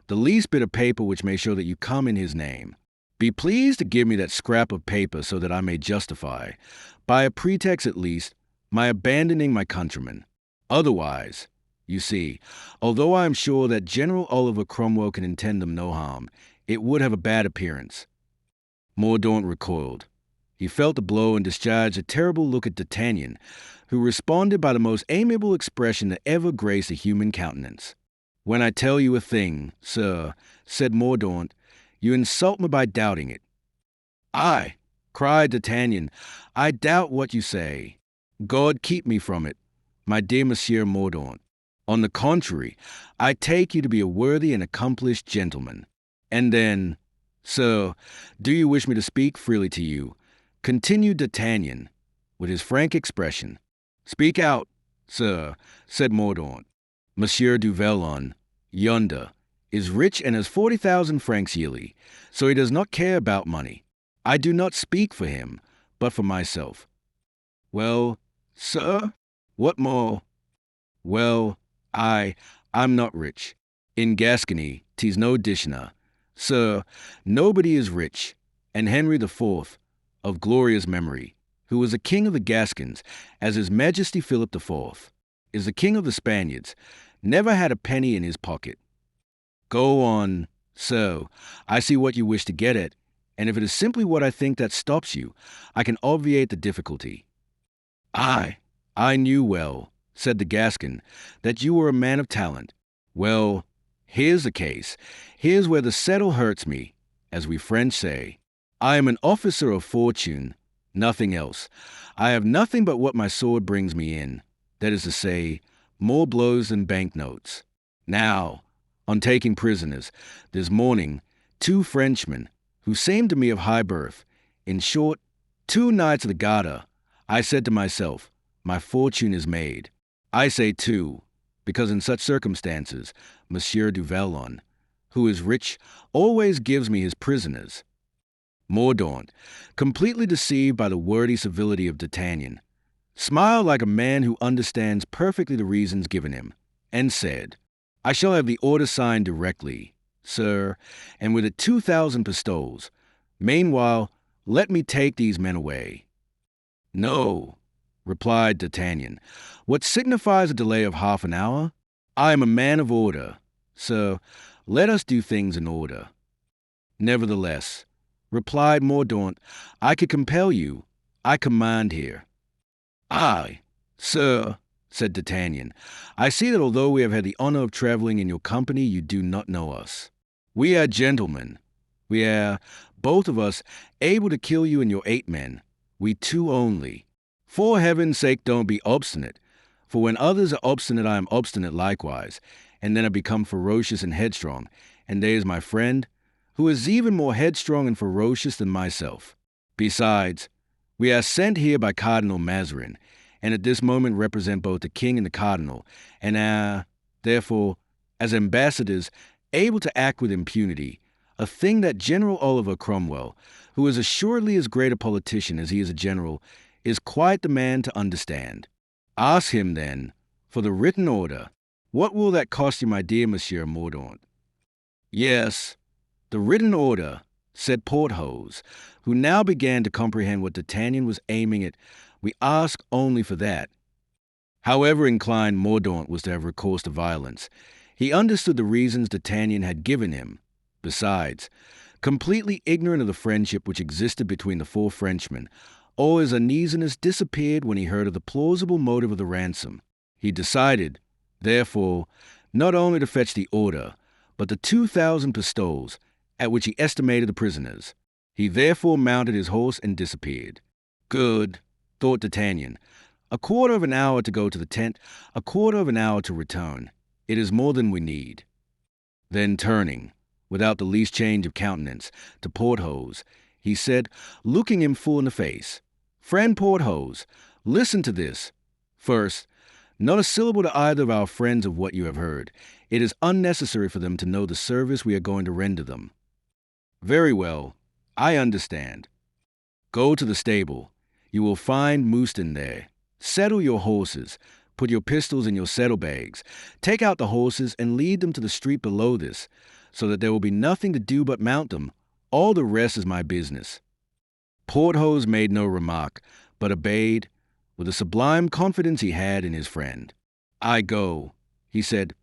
the least bit of paper which may show that you come in his name. Be pleased to give me that scrap of paper so that I may justify, by a pretext at least, my abandoning my countrymen. Otherwise, you see, although I am sure that General Oliver Cromwell can intend them no harm, it would have a bad appearance. Mordaunt recoiled. He felt the blow and discharged a terrible look at D'Artagnan, who responded by the most amiable expression that ever graced a human countenance. "When I tell you a thing, sir," said Mordaunt, "you insult me by doubting it." "I," cried D'Artagnan, "I doubt what you say. God keep me from it, my dear Monsieur Mordaunt. On the contrary, I take you to be a worthy and accomplished gentleman. And then, sir, do you wish me to speak freely to you?" continued D'Artagnan, with his frank expression. "Speak out, sir," said Mordaunt. "Monsieur du Vallon, yonder, is rich and has 40,000 francs yearly, so he does not care about money. I do not speak for him, but for myself." "Well, sir, what more?" "Well, I'm not rich. In Gascony, 'tis no dishonor. Sir, nobody is rich, and Henry IV, of glorious memory, who was a king of the Gascons, as his Majesty Philip IV, is the king of the Spaniards, never had a penny in his pocket." "Go on. So, I see what you wish to get at, and if it is simply what I think that stops you, I can obviate the difficulty." I knew well," said the Gascon, "that you were a man of talent. Well, here's the case. Here's where the settle hurts me, as we French say. I am an officer of fortune, nothing else. I have nothing but what my sword brings me in, that is to say, more blows than banknotes. Now, on taking prisoners, this morning, 2 Frenchmen, who seemed to me of high birth, in short, 2 knights of the Garter, I said to myself, my fortune is made. I say 2, because in such circumstances, Monsieur du Vallon, who is rich, always gives me his prisoners." Mordaunt, completely deceived by the wordy civility of D'Artagnan, smiled like a man who understands perfectly the reasons given him, and said, "I shall have the order signed directly, sir, and with it 2,000 pistoles. Meanwhile, let me take these men away." "No," replied D'Artagnan. "What signifies a delay of half an hour? I am a man of order, so let us do things in order." "Nevertheless," replied Mordaunt, "I could compel you. I command here." "Aye, sir," said D'Artagnan, "I see that although we have had the honor of traveling in your company, you do not know us. We are gentlemen. We are, both of us, able to kill you and your 8 men. We 2 only. For heaven's sake, don't be obstinate. For when others are obstinate, I am obstinate likewise, and then I become ferocious and headstrong, and there is my friend, who is even more headstrong and ferocious than myself. Besides, we are sent here by Cardinal Mazarin, and at this moment represent both the king and the cardinal, and are, therefore, as ambassadors, able to act with impunity, a thing that General Oliver Cromwell, who is assuredly as great a politician as he is a general, is quite the man to understand. Ask him, then, for the written order. What will that cost you, my dear Monsieur Mordaunt?" "Yes, the written order," said Porthos, who now began to comprehend what D'Artagnan was aiming at. "We ask only for that." However inclined Mordaunt was to have recourse to violence, he understood the reasons D'Artagnan had given him. Besides, completely ignorant of the friendship which existed between the 4 Frenchmen, all his uneasiness disappeared when he heard of the plausible motive of the ransom. He decided, therefore, not only to fetch the order, but the 2,000 pistoles, at which he estimated the prisoners. He therefore mounted his horse and disappeared. "Good," thought D'Artagnan. "A quarter of an hour to go to the tent, a quarter of an hour to return. It is more than we need." Then turning, without the least change of countenance, to Porthos, he said, looking him full in the face, "Friend Porthos, listen to this. First, not a syllable to either of our friends of what you have heard. It is unnecessary for them to know the service we are going to render them." "Very well, I understand. Go to the stable. You will find Mouston there. Settle your horses. Put your pistols in your saddlebags. Take out the horses and lead them to the street below this, so that there will be nothing to do but mount them, All the rest is my business." Porthos made no remark, but obeyed, with the sublime confidence he had in his friend. "I go," he said.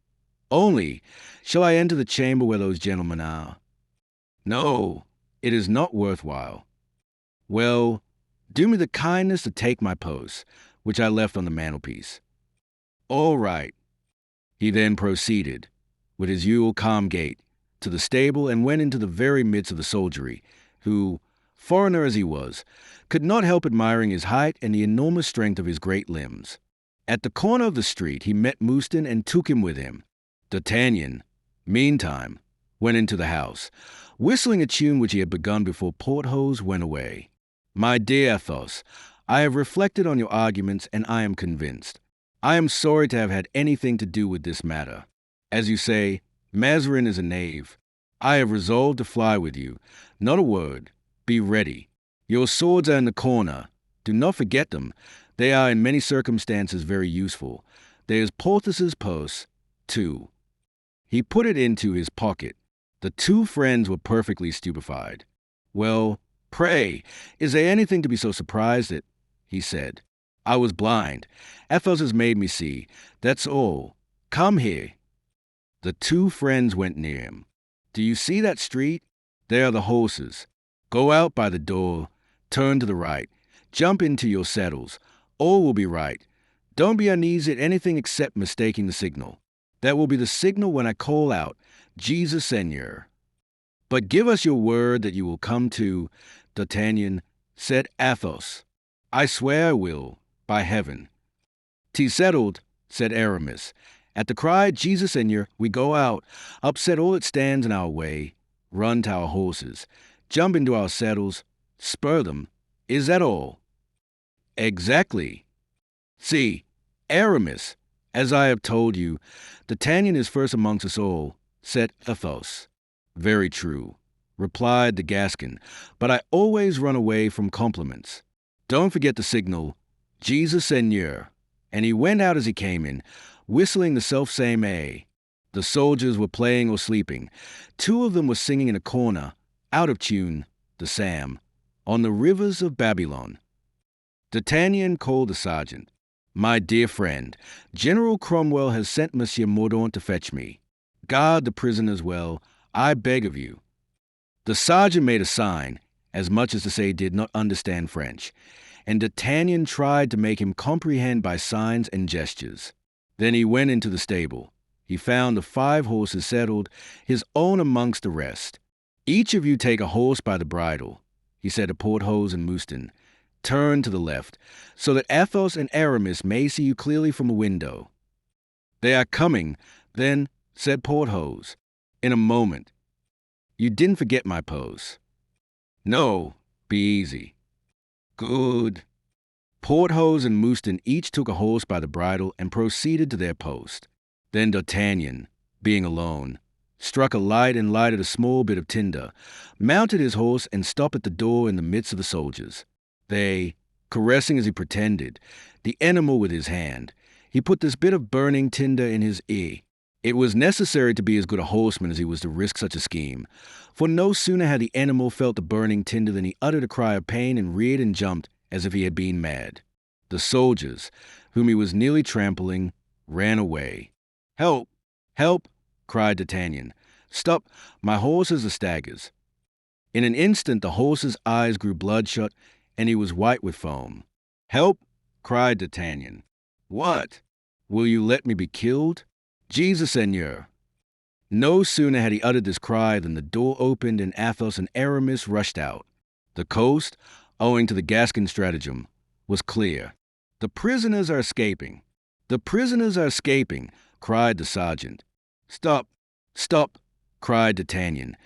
"Only, shall I enter the chamber where those gentlemen are?" "No, it is not worthwhile." "Well, do me the kindness to take my post, which I left on the mantelpiece." "All right." He then proceeded, with his usual calm gait, to the stable and went into the very midst of the soldiery, who, foreigner as he was, could not help admiring his height and the enormous strength of his great limbs. At the corner of the street he met Mouston and took him with him. D'Artagnan, meantime, went into the house, whistling a tune which he had begun before Porthos went away. "My dear Athos, I have reflected on your arguments, and I am convinced. I am sorry to have had anything to do with this matter. As you say, Mazarin is a knave. I have resolved to fly with you. Not a word. Be ready. Your swords are in the corner. Do not forget them. They are in many circumstances very useful. There is Porthos's purse, too." He put it into his pocket. The two friends were perfectly stupefied. "Well, pray, is there anything to be so surprised at?" he said. "I was blind. Athos has made me see. That's all. Come here." The two friends went near him. "Do you see that street? There are the horses. Go out by the door, turn to the right, jump into your saddles. All will be right. Don't be uneasy at anything except mistaking the signal. That will be the signal when I call out, 'Jesus Seigneur.' But give us your word that you will come to." "D'Artagnan," said Athos, "I swear I will, by heaven." "'Tis settled," said Aramis. "At the cry, 'Jesus Seigneur,' we go out, upset all that stands in our way, run to our horses, jump into our saddles, spur them. Is that all?" "Exactly." "See, Aramis, as I have told you, D'Artagnan is first amongst us all," said Athos. "Very true," replied the Gascon, "but I always run away from compliments. Don't forget the signal, 'Jesus Seigneur,'" and he went out as he came in, whistling the self-same air. The soldiers were playing or sleeping. Two of them were singing in a corner, out of tune, the psalm, "On the rivers of Babylon." D'Artagnan called the sergeant. "My dear friend, General Cromwell has sent Monsieur Mordaunt to fetch me. Guard the prisoners well, I beg of you." The sergeant made a sign, as much as to say he did not understand French, and D'Artagnan tried to make him comprehend by signs and gestures. Then he went into the stable. He found the 5 horses saddled, his own amongst the rest. "Each of you take a horse by the bridle," he said to Porthos and Mouston. "Turn to the left, so that Athos and Aramis may see you clearly from a window." "They are coming, then," said Porthos. "In a moment. You didn't forget my pose." "No, be easy." "Good." Porthos and Mouston each took a horse by the bridle and proceeded to their post. Then D'Artagnan, being alone, struck a light and lighted a small bit of tinder, mounted his horse and stopped at the door in the midst of the soldiers. They, caressing as he pretended, the animal with his hand, he put this bit of burning tinder in his ear. It was necessary to be as good a horseman as he was to risk such a scheme, for no sooner had the animal felt the burning tinder than he uttered a cry of pain and reared and jumped as if he had been mad. The soldiers, whom he was nearly trampling, ran away. "Help! Help!" cried D'Artagnan. "Stop! My horse is a staggers." In an instant the horse's eyes grew bloodshot, and he was white with foam. "Help!" cried D'Artagnan. "What? Will you let me be killed?" "Jesus Seigneur." No sooner had he uttered this cry than the door opened and Athos and Aramis rushed out. The coast, owing to the Gascon stratagem, was clear. "The prisoners are escaping! The prisoners are escaping!" cried the sergeant. "Stop! Stop!" cried D'Artagnan,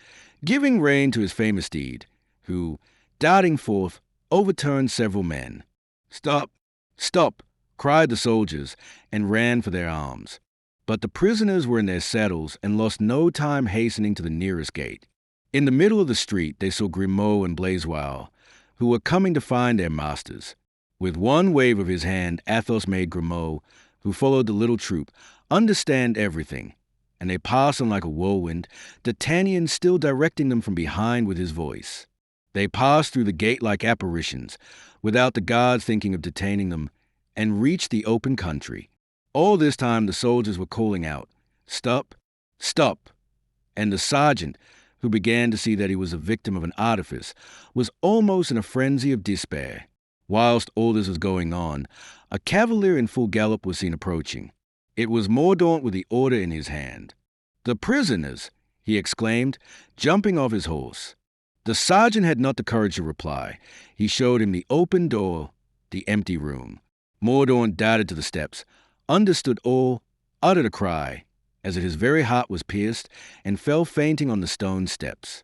giving rein to his famous steed, who, darting forth, overturned several men. "Stop! Stop!" cried the soldiers, and ran for their arms. But the prisoners were in their saddles and lost no time hastening to the nearest gate. In the middle of the street they saw Grimaud and Blaisois, who were coming to find their masters. With one wave of his hand, Athos made Grimaud, who followed the little troop, understand everything, and they passed on like a whirlwind, D'Artagnan still directing them from behind with his voice. They passed through the gate like apparitions, without the guards thinking of detaining them, and reached the open country. All this time the soldiers were calling out, "Stop! Stop!" And the sergeant, who began to see that he was a victim of an artifice, was almost in a frenzy of despair. Whilst all this was going on, a cavalier in full gallop was seen approaching. It was Mordaunt with the order in his hand. "The prisoners!" he exclaimed, jumping off his horse. The sergeant had not the courage to reply. He showed him the open door, the empty room. Mordaunt darted to the steps, understood all, uttered a cry, as if his very heart was pierced, and fell fainting on the stone steps.